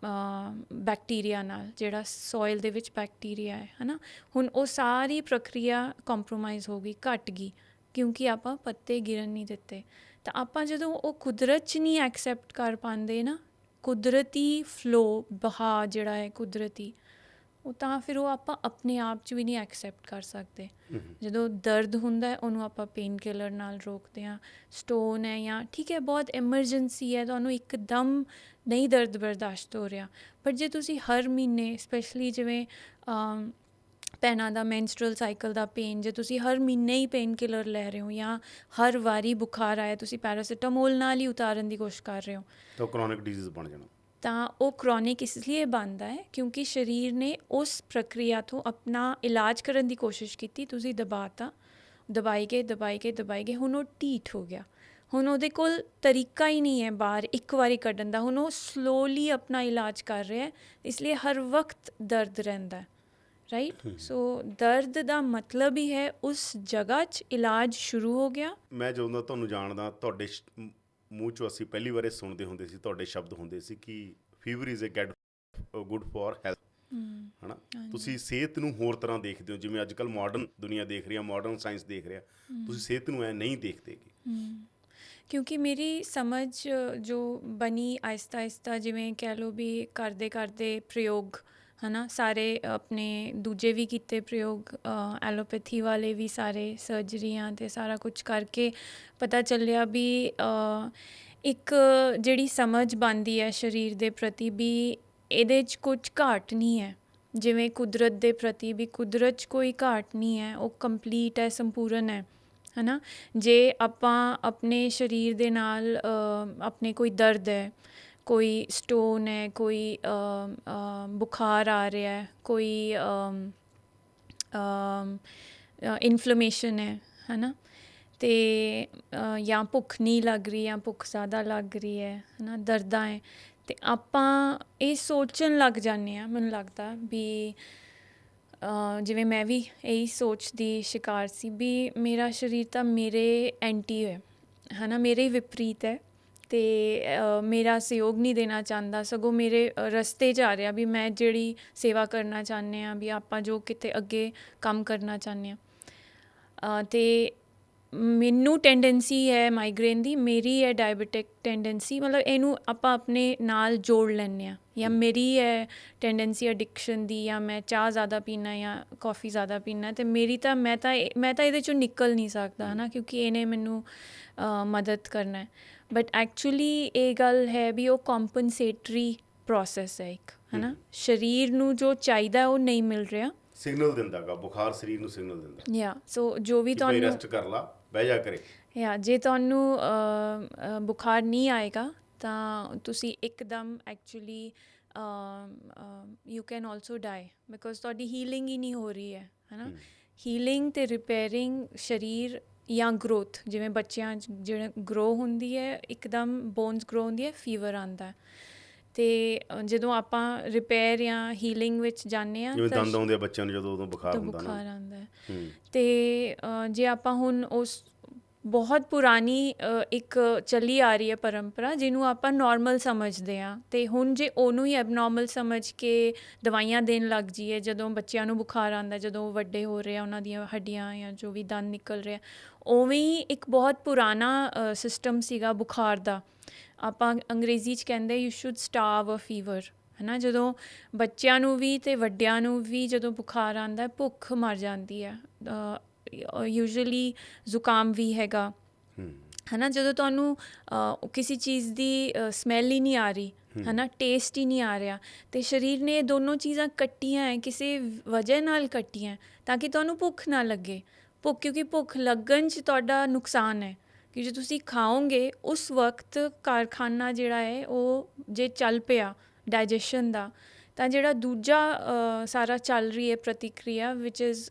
ਬੈਕਟੀਰੀਆ ਨਾਲ, ਜਿਹੜਾ ਸੋਇਲ ਦੇ ਵਿੱਚ ਬੈਕਟੀਰੀਆ ਹੈ ਨਾ। ਹੁਣ ਉਹ ਸਾਰੀ ਪ੍ਰਕਿਰਿਆ ਕੰਪਰੋਮਾਈਜ਼ ਹੋ ਗਈ, ਘੱਟ ਗਈ, ਕਿਉਂਕਿ ਆਪਾਂ ਪੱਤੇ ਗਿਰਨ ਨਹੀਂ ਦਿੱਤੇ। ਤਾਂ ਆਪਾਂ ਜਦੋਂ ਉਹ ਕੁਦਰਤ 'ਚ ਨਹੀਂ ਐਕਸੈਪਟ ਕਰ ਪਾਉਂਦੇ ਨਾ, ਕੁਦਰਤੀ ਫਲੋ, ਬਹਾ ਜਿਹੜਾ ਹੈ ਕੁਦਰਤੀ, ਉਹ ਤਾਂ ਫਿਰ ਉਹ ਆਪਾਂ ਆਪਣੇ ਆਪ 'ਚ ਵੀ ਨਹੀਂ ਐਕਸੈਪਟ ਕਰ ਸਕਦੇ। ਜਦੋਂ ਦਰਦ ਹੁੰਦਾ ਹੈ ਉਹਨੂੰ ਆਪਾਂ ਪੇਨ ਕਿਲਰ ਨਾਲ ਰੋਕਦੇ ਹਾਂ। ਸਟੋਨ ਹੈ ਜਾਂ ਠੀਕ ਹੈ ਬਹੁਤ ਐਮਰਜੈਂਸੀ ਹੈ, ਤੁਹਾਨੂੰ ਇੱਕਦਮ ਨਹੀਂ ਦਰਦ ਬਰਦਾਸ਼ਤ ਹੋ ਰਿਹਾ, ਪਰ ਜੇ ਤੁਸੀਂ ਹਰ ਮਹੀਨੇ ਸਪੈਸ਼ਲੀ ਜਿਵੇਂ ਭੈਣਾਂ ਦਾ ਮੈਂਸਟਰਲ ਸਾਈਕਲ ਦਾ ਪੇਨ, ਜੇ ਤੁਸੀਂ ਹਰ ਮਹੀਨੇ ਹੀ ਪੇਨ ਕਿਲਰ ਲੈ ਰਹੇ ਹੋ ਜਾਂ ਹਰ ਵਾਰੀ ਬੁਖਾਰ ਆਇਆ ਤੁਸੀਂ ਪੈਰਾਸੀਟਾਮੋਲ ਨਾਲ ਹੀ ਉਤਾਰਨ ਦੀ ਕੋਸ਼ਿਸ਼ ਕਰ ਰਹੇ ਹੋ, ਤਾਂ ਕ੍ਰੋਨਿਕ ਡਿਜ਼ੀਜ਼ ਬਣ ਜਾਣਾ। ਤਾਂ ਉਹ ਕ੍ਰੋਨਿਕ ਇਸ ਲਈ ਬਣਦਾ ਹੈ ਕਿਉਂਕਿ ਸਰੀਰ ਨੇ ਉਸ ਪ੍ਰਕਿਰਿਆ ਤੋਂ ਆਪਣਾ ਇਲਾਜ ਕਰਨ ਦੀ ਕੋਸ਼ਿਸ਼ ਕੀਤੀ, ਤੁਸੀਂ ਦਬਾਤਾ, ਦਬਾਈ ਗਏ, ਹੁਣ ਉਹ ਢੀਠ ਹੋ ਗਿਆ। ਹੁਣ ਉਹਦੇ ਕੋਲ ਤਰੀਕਾ ਹੀ ਨਹੀਂ ਹੈ ਬਾਹਰ ਇੱਕ ਵਾਰੀ ਕੱਢਣ ਦਾ, ਹੁਣ ਉਹ ਸਲੋਲੀ ਆਪਣਾ ਇਲਾਜ ਕਰ ਰਿਹਾ ਹੈ, ਇਸ ਲਈ ਹਰ ਵਕਤ ਦਰਦ ਰਹਿੰਦਾ ਹੈ, ਰਾਈਟ। ਸੋ ਦਰਦ ਦਾ ਮਤਲਬ ਹੀ ਹੈ ਉਸ ਜਗ੍ਹਾ 'ਚ ਇਲਾਜ ਸ਼ੁਰੂ ਹੋ ਗਿਆ। ਮੈਂ ਜਦੋਂ ਦਾ ਤੁਹਾਨੂੰ ਜਾਣਦਾ, ਤੁਹਾਡੇ ਮੂੰਹ 'ਚੋਂ ਅਸੀਂ ਪਹਿਲੀ ਵਾਰ ਸੁਣਦੇ ਹੁੰਦੇ ਸੀ, ਤੁਹਾਡੇ ਸ਼ਬਦ ਹੁੰਦੇ ਸੀ ਕਿ fever is a good for health, ਹੈ ਨਾ। ਤੁਸੀਂ ਸਿਹਤ ਨੂੰ ਹੋਰ ਤਰ੍ਹਾਂ ਦੇਖਦੇ ਹੋ, ਜਿਵੇਂ ਅੱਜ ਕੱਲ੍ਹ ਮਾਡਰਨ ਦੁਨੀਆ ਦੇਖ ਰਹੀ ਆ, ਮਾਡਰਨ ਸਾਇੰਸ ਦੇਖ ਰਿਹਾ, ਤੁਸੀਂ ਸਿਹਤ ਨੂੰ ਐ ਨਹੀਂ ਦੇਖਦੇ ਗੇ। ਕਿਉਂਕਿ ਮੇਰੀ ਸਮਝ ਜੋ ਬਣੀ ਆਹਿਸਤਾ ਆਹਿਸਤਾ, ਜਿਵੇਂ ਕਹਿ ਲਓ ਵੀ ਕਰਦੇ ਕਰਦੇ ਪ੍ਰਯੋਗ ਹੈ ਨਾ, ਸਾਰੇ ਆਪਣੇ ਦੂਜੇ ਵੀ ਕੀਤੇ ਪ੍ਰਯੋਗ, ਐਲੋਪੈਥੀ ਵਾਲੇ ਵੀ, ਸਾਰੇ ਸਰਜਰੀਆਂ ਅਤੇ ਸਾਰਾ ਕੁਝ ਕਰਕੇ ਪਤਾ ਚੱਲਿਆ ਵੀ ਇੱਕ ਜਿਹੜੀ ਸਮਝ ਬਣਦੀ ਹੈ ਸਰੀਰ ਦੇ ਪ੍ਰਤੀ ਵੀ ਇਹਦੇ 'ਚ ਕੁਝ ਘਾਟ ਨਹੀਂ ਹੈ। ਜਿਵੇਂ ਕੁਦਰਤ ਦੇ ਪ੍ਰਤੀ ਵੀ, ਕੁਦਰਤ 'ਚ ਕੋਈ ਘਾਟ ਨਹੀਂ ਹੈ, ਉਹ ਕੰਪਲੀਟ ਹੈ, ਸੰਪੂਰਨ ਹੈ ਨਾ। ਜੇ ਆਪਾਂ ਆਪਣੇ ਸਰੀਰ ਦੇ ਨਾਲ ਆਪਣੇ ਕੋਈ ਦਰਦ ਹੈ, ਕੋਈ ਸਟੋਨ ਹੈ, ਕੋਈ ਬੁਖਾਰ ਆ ਰਿਹਾ ਹੈ, ਕੋਈ ਇਨਫਲੇਮੇਸ਼ਨ ਹੈ ਨਾ, ਅਤੇ ਜਾਂ ਭੁੱਖ ਨਹੀਂ ਲੱਗ ਰਹੀ ਜਾਂ ਭੁੱਖ ਜ਼ਿਆਦਾ ਲੱਗ ਰਹੀ ਹੈ ਨਾ, ਦਰਦਾਂ ਹੈ, ਅਤੇ ਆਪਾਂ ਇਹ ਸੋਚਣ ਲੱਗ ਜਾਂਦੇ ਹਾਂ, ਮੈਨੂੰ ਲੱਗਦਾ ਵੀ ਜਿਵੇਂ ਮੈਂ ਵੀ ਇਹੀ ਸੋਚ ਦੀ ਸ਼ਿਕਾਰ ਸੀ ਵੀ ਮੇਰਾ ਸਰੀਰ ਤਾਂ ਮੇਰੇ ਐਂਟੀ ਹੈ ਨਾ, ਮੇਰੇ ਹੀ ਵਿਪਰੀਤ ਹੈ, ਅਤੇ ਮੇਰਾ ਸਹਿਯੋਗ ਨਹੀਂ ਦੇਣਾ ਚਾਹੁੰਦਾ, ਸਗੋਂ ਮੇਰੇ ਰਸਤੇ 'ਚ ਆ ਰਿਹਾ ਵੀ ਮੈਂ ਜਿਹੜੀ ਸੇਵਾ ਕਰਨਾ ਚਾਹੁੰਦੇ ਹਾਂ, ਵੀ ਆਪਾਂ ਜੋ ਕਿਤੇ ਅੱਗੇ ਕੰਮ ਕਰਨਾ ਚਾਹੁੰਦੇ ਹਾਂ। ਅਤੇ ਮੈਨੂੰ ਟੈਂਡੈਂਸੀ ਹੈ ਮਾਈਗ੍ਰੇਨ ਦੀ, ਮੇਰੀ ਹੈ ਡਾਇਬਟਿਕ ਟੈਂਡੈਂਸੀ, ਮਤਲਬ ਇਹਨੂੰ ਆਪਾਂ ਆਪਣੇ ਨਾਲ ਜੋੜ ਲੈਂਦੇ ਹਾਂ। ਜਾਂ ਮੇਰੀ ਹੈ ਟੈਂਡੈਂਸੀ ਐਡਿਕਸ਼ਨ ਦੀ, ਜਾਂ ਮੈਂ ਚਾਹ ਜ਼ਿਆਦਾ ਪੀਨਾ ਜਾਂ ਕੌਫੀ ਜ਼ਿਆਦਾ ਪੀਨਾ, ਅਤੇ ਮੇਰੀ ਤਾਂ ਮੈਂ ਤਾਂ ਇਹਦੇ 'ਚੋਂ ਨਿਕਲ ਨਹੀਂ ਸਕਦਾ ਹੈ ਨਾ, ਕਿਉਂਕਿ ਇਹਨੇ ਮੈਨੂੰ ਮਦਦ ਕਰਨਾ ਹੈ। ਬਟ ਐਕਚੁਅਲੀ ਇਹ ਗੱਲ ਹੈ ਵੀ ਉਹ ਕੰਪਨਸੇਟਰੀ ਪ੍ਰੋਸੈਸ ਹੈ ਇੱਕ, ਹੈ ਨਾ। ਸਰੀਰ ਨੂੰ ਜੋ ਚਾਹੀਦਾ ਉਹ ਨਹੀਂ ਮਿਲ ਰਿਹਾ, ਸਿਗਨਲ ਦਿੰਦਾ ਗਾ, ਬੁਖਾਰ ਸਰੀਰ ਨੂੰ ਸਿਗਨਲ ਦਿੰਦਾ, ਯਾ ਸੋ ਜੋ ਵੀ ਤੁਹਾਨੂੰ ਰੈਸਟ ਕਰ ਲਾ, ਬਹਿ ਜਾ ਕਰੇ, ਯਾ ਜੇ ਤੁਹਾਨੂੰ ਬੁਖਾਰ ਨਹੀਂ ਆਏਗਾ ਤਾਂ ਤੁਸੀਂ ਇੱਕਦਮ actually you can also die, because ਤੁਹਾਡੀ ਹੀਲਿੰਗ ਹੀ ਨਹੀਂ ਹੋ ਰਹੀ ਹੈ ਨਾ। ਹੀਲਿੰਗ ਅਤੇ ਰਿਪੇਅਰਿੰਗ ਸਰੀਰ ਜਾਂ ਗਰੋਥ, ਜਿਵੇਂ ਬੱਚਿਆਂ 'ਚ ਜਿਹੜੇ ਗਰੋ ਹੁੰਦੀ ਹੈ, ਇੱਕਦਮ ਬੋਨਸ ਗਰੋ ਹੁੰਦੀ ਹੈ, ਫੀਵਰ ਆਉਂਦਾ, ਅਤੇ ਜਦੋਂ ਆਪਾਂ ਰਿਪੇਅਰ ਜਾਂ ਹੀਲਿੰਗ ਵਿੱਚ ਜਾਂਦੇ ਹਾਂ, ਜਿਵੇਂ ਦੰਦ ਆਉਂਦੇ ਆ ਬੱਚਿਆਂ ਨੂੰ ਜਦੋਂ ਉਦੋਂ ਬੁਖਾਰ ਹੁੰਦਾ ਆਉਂਦਾ ਹੈ। ਅਤੇ ਜੇ ਆਪਾਂ ਹੁਣ ਉਸ ਬਹੁਤ ਪੁਰਾਣੀ ਇੱਕ ਚੱਲੀ ਆ ਰਹੀ ਹੈ ਪਰੰਪਰਾ, ਜਿਹਨੂੰ ਆਪਾਂ ਨਾਰਮਲ ਸਮਝਦੇ ਹਾਂ, ਅਤੇ ਹੁਣ ਜੇ ਉਹਨੂੰ ਹੀ ਐਬਨੋਰਮਲ ਸਮਝ ਕੇ ਦਵਾਈਆਂ ਦੇਣ ਲੱਗ ਜਾਈਏ, ਜਦੋਂ ਬੱਚਿਆਂ ਨੂੰ ਬੁਖਾਰ ਆਉਂਦਾ, ਜਦੋਂ ਉਹ ਵੱਡੇ ਹੋ ਰਹੇ ਆ, ਉਹਨਾਂ ਦੀਆਂ ਹੱਡੀਆਂ ਜਾਂ ਜੋ ਵੀ ਦੰਦ ਨਿਕਲ ਰਿਹਾ, ਉਵੇਂ ਹੀ ਇੱਕ ਬਹੁਤ ਪੁਰਾਣਾ ਸਿਸਟਮ ਸੀਗਾ ਬੁਖਾਰ ਦਾ। ਆਪਾਂ ਅੰਗਰੇਜ਼ੀ 'ਚ ਕਹਿੰਦੇ ਯੂ ਸ਼ੁੱਡ ਸਟਾਰਵ ਅ ਫੀਵਰ, ਹੈ ਨਾ। ਜਦੋਂ ਬੱਚਿਆਂ ਨੂੰ ਵੀ ਅਤੇ ਵੱਡਿਆਂ ਨੂੰ ਵੀ ਜਦੋਂ ਬੁਖਾਰ ਆਉਂਦਾ, ਭੁੱਖ ਮਰ ਜਾਂਦੀ ਹੈ। ਯੂਜੂਅਲੀ ਜ਼ੁਕਾਮ ਵੀ ਹੈਗਾ, ਹੈ ਨਾ। ਜਦੋਂ ਤੁਹਾਨੂੰ ਕਿਸੇ ਚੀਜ਼ ਦੀ ਸਮੈਲ ਹੀ ਨਹੀਂ ਆ ਰਹੀ, ਹੈ ਨਾ, ਟੇਸਟ ਹੀ ਨਹੀਂ ਆ ਰਿਹਾ, ਅਤੇ ਸਰੀਰ ਨੇ ਇਹ ਦੋਨੋਂ ਚੀਜ਼ਾਂ ਕੱਟੀਆਂ ਹੈ, ਕਿਸੇ ਵਜ੍ਹਾ ਨਾਲ ਕੱਟੀਆਂ, ਤਾਂ ਕਿ ਤੁਹਾਨੂੰ ਭੁੱਖ ਨਾ ਲੱਗੇ। ਕਿਉਂਕਿ ਭੁੱਖ ਲੱਗਣ 'ਚ ਤੁਹਾਡਾ ਨੁਕਸਾਨ ਹੈ, ਕਿ ਜੇ ਤੁਸੀਂ ਖਾਓਗੇ ਉਸ ਵਕਤ ਕਾਰਖਾਨਾ ਜਿਹੜਾ ਹੈ ਉਹ ਜੇ ਚੱਲ ਪਿਆ ਡਾਈਜੈਸ਼ਨ ਦਾ, ਤਾਂ ਜਿਹੜਾ ਦੂਜਾ ਸਾਰਾ ਚੱਲ ਰਹੀ ਹੈ ਪ੍ਰਤੀਕਿਰਿਆ ਵਿਚ ਇਜ਼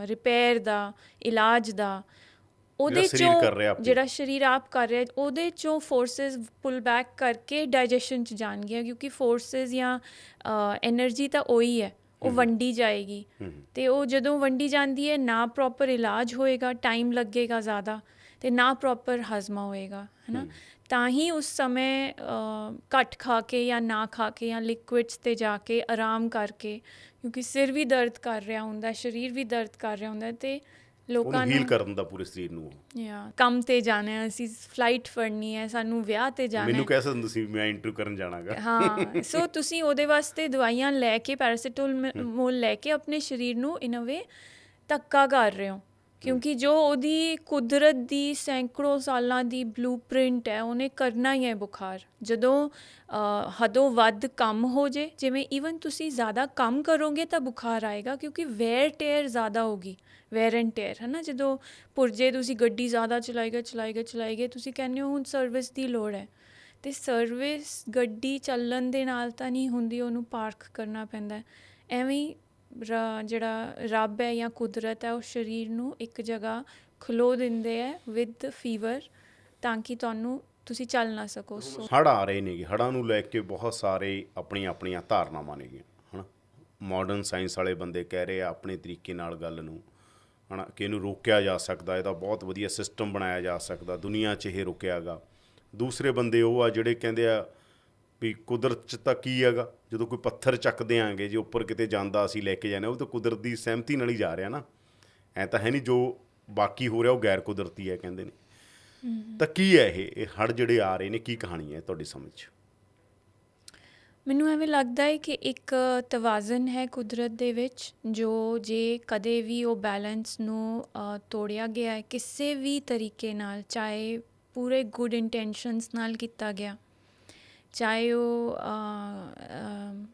ਰਿਪੇਅਰ ਦਾ, ਇਲਾਜ ਦਾ, ਉਹਦੇ ਚੋਂ ਜਿਹੜਾ ਸਰੀਰ ਆਪ ਕਰ ਰਿਹਾ, ਉਹਦੇ ਚੋਂ ਫੋਰਸਿਸ ਪੁੱਲ ਬੈਕ ਕਰਕੇ ਡਾਈਜੈਸ਼ਨ 'ਚ ਜਾਣਗੀਆਂ, ਕਿਉਂਕਿ ਫੋਰਸਿਸ ਜਾਂ ਐਨਰਜੀ ਤਾਂ ਉਹੀ ਹੈ, ਉਹ ਵੰਡੀ ਜਾਏਗੀ, ਅਤੇ ਉਹ ਜਦੋਂ ਵੰਡੀ ਜਾਂਦੀ ਹੈ, ਨਾ ਪ੍ਰੋਪਰ ਇਲਾਜ ਹੋਏਗਾ, ਟਾਈਮ ਲੱਗੇਗਾ ਜ਼ਿਆਦਾ, ਅਤੇ ਨਾ ਪ੍ਰੋਪਰ ਹਜ਼ਮਾ ਹੋਏਗਾ, ਹੈ ਨਾ। ਤਾਂ ਹੀ ਉਸ ਸਮੇਂ ਘੱਟ ਖਾ ਕੇ ਜਾਂ ਨਾ ਖਾ ਕੇ ਜਾਂ ਲਿਕੁਇਡਸ 'ਤੇ ਜਾ ਕੇ ਆਰਾਮ ਕਰਕੇ, ਕਿਉਂਕਿ ਸਿਰ ਵੀ ਦਰਦ ਕਰ ਰਿਹਾ ਹੁੰਦਾ, ਸਰੀਰ ਵੀ ਦਰਦ ਕਰ ਰਿਹਾ ਹੁੰਦਾ, ਅਤੇ ਲੋਕਾਂ ਨੂੰ ਹੀਲ ਕਰਨ ਦਾ ਪੂਰੇ ਸਰੀਰ ਨੂੰ, ਕੰਮ 'ਤੇ ਜਾਣਾ, ਅਸੀਂ ਫਲਾਈਟ ਫੜਨੀ ਹੈ, ਸਾਨੂੰ ਵਿਆਹ 'ਤੇ ਜਾਣਾ, ਮੈਨੂੰ ਕਹਿ ਸਕਦੇ ਤੁਸੀਂ ਮੈਂ ਇੰਟਰਵਿਊ ਕਰਨ ਜਾਣਾਗਾ। ਹਾਂ, ਸੋ ਤੁਸੀਂ ਉਹਦੇ ਵਾਸਤੇ ਦਵਾਈਆਂ ਲੈ ਕੇ, ਪੈਰਾਸੀਟਾਮੋਲ ਲੈ ਕੇ ਆਪਣੇ ਸਰੀਰ ਨੂੰ ਇਨ ਅ ਵੇ ਧੱਕਾ ਕਰ ਰਹੇ ਹੋ, ਕਿਉਂਕਿ ਜੋ ਉਹਦੀ ਕੁਦਰਤ ਦੀ ਸੈਂਕੜੋਂ ਸਾਲਾਂ ਦੀ ਬਲੂਪ੍ਰਿੰਟ ਹੈ, ਉਹਨੇ ਕਰਨਾ ਹੀ ਹੈ ਬੁਖਾਰ। ਜਦੋਂ ਹੱਦੋਂ ਵੱਧ ਕੰਮ ਹੋ ਜੇ, ਜਿਵੇਂ ਈਵਨ ਤੁਸੀਂ ਜ਼ਿਆਦਾ ਕੰਮ ਕਰੋਗੇ ਤਾਂ ਬੁਖਾਰ ਆਏਗਾ, ਕਿਉਂਕਿ ਵੇਅਰ ਟੇਅਰ ਜ਼ਿਆਦਾ ਹੋਗੀ, ਵੇਅਰ ਐਂਡ ਟੇਅਰ, ਹੈ ਨਾ। ਜਦੋਂ ਪੁਰਜੇ ਤੁਸੀਂ ਗੱਡੀ ਜ਼ਿਆਦਾ ਚਲਾਏਗੇ, ਤੁਸੀਂ ਕਹਿੰਦੇ ਹੋ ਹੁਣ ਸਰਵਿਸ ਦੀ ਲੋੜ ਹੈ, ਅਤੇ ਸਰਵਿਸ ਗੱਡੀ ਚੱਲਣ ਦੇ ਨਾਲ ਤਾਂ ਨਹੀਂ ਹੁੰਦੀ, ਉਹਨੂੰ ਪਾਰਕ ਕਰਨਾ ਪੈਂਦਾ। ਐਵੇਂ ਜਿਹੜਾ ਰੱਬ ਹੈ ਜਾਂ ਕੁਦਰਤ ਹੈ, ਉਹ ਸਰੀਰ ਨੂੰ ਇੱਕ ਜਗ੍ਹਾ ਖਲੋ ਦਿੰਦੇ ਹੈ ਵਿਦ ਫੀਵਰ, ਤਾਂ ਕਿ ਤੁਸੀਂ ਚੱਲ ਨਾ ਸਕੋ। ਹੜ੍ਹ ਆ ਰਹੇ ਨੇਗੇ, ਹੜ੍ਹਾਂ ਨੂੰ ਲੈ ਕੇ ਬਹੁਤ ਸਾਰੇ ਆਪਣੀਆਂ ਧਾਰਨਾਵਾਂ ਨੇਗੀਆਂ, ਹੈ ਨਾ। ਮਾਡਰਨ ਸਾਇੰਸ ਵਾਲੇ ਬੰਦੇ ਕਹਿ ਰਹੇ ਆ ਆਪਣੇ ਤਰੀਕੇ ਨਾਲ ਗੱਲ ਨੂੰ, ਹੈ ਨਾ, ਕਿ ਇਹਨੂੰ ਰੋਕਿਆ ਜਾ ਸਕਦਾ, ਇਹਦਾ ਬਹੁਤ ਵਧੀਆ ਸਿਸਟਮ ਬਣਾਇਆ ਜਾ ਸਕਦਾ, ਦੁਨੀਆ 'ਚ ਇਹ ਰੁਕਿਆ ਗਾ। ਦੂਸਰੇ ਬੰਦੇ ਉਹ ਆ ਜਿਹੜੇ ਕਹਿੰਦੇ ਆ ਵੀ ਕੁਦਰਤ 'ਚ ਤਾਂ ਕੀ ਹੈਗਾ, ਜਦੋਂ ਕੋਈ ਪੱਥਰ ਚੱਕ ਦਿਆਂਗੇ, ਜੇ ਉੱਪਰ ਕਿਤੇ ਜਾਂਦਾ ਅਸੀਂ ਲੈ ਕੇ ਜਾਂਦੇ, ਉਹ ਤਾਂ ਕੁਦਰਤ ਦੀ ਸਹਿਮਤੀ ਨਾਲ ਹੀ ਜਾ ਰਿਹਾ ਨਾ, ਐਂ ਤਾਂ ਹੈ ਨਹੀਂ ਜੋ ਬਾਕੀ ਹੋ ਰਿਹਾ ਉਹ ਗੈਰ ਕੁਦਰਤੀ ਹੈ ਕਹਿੰਦੇ ਨੇ। ਤਾਂ ਕੀ ਹੈ ਇਹ ਹੜ੍ਹ ਜਿਹੜੇ ਆ ਰਹੇ ਨੇ, ਕੀ ਕਹਾਣੀ ਹੈ ਤੁਹਾਡੀ ਸਮਝ 'ਚ? ਮੈਨੂੰ ਐਵੇਂ ਲੱਗਦਾ ਹੈ ਕਿ ਇੱਕ ਤਵਾਜ਼ਨ ਹੈ ਕੁਦਰਤ ਦੇ ਵਿੱਚ, ਜੋ ਜੇ ਕਦੇ ਵੀ ਉਹ ਬੈਲੈਂਸ ਨੂੰ ਤੋੜਿਆ ਗਿਆ ਹੈ ਕਿਸੇ ਵੀ ਤਰੀਕੇ ਨਾਲ, ਚਾਹੇ ਪੂਰੇ ਗੁੱਡ ਇੰਟੈਂਸ਼ਨਸ ਨਾਲ ਕੀਤਾ ਗਿਆ, ਚਾਹੇ ਉਹ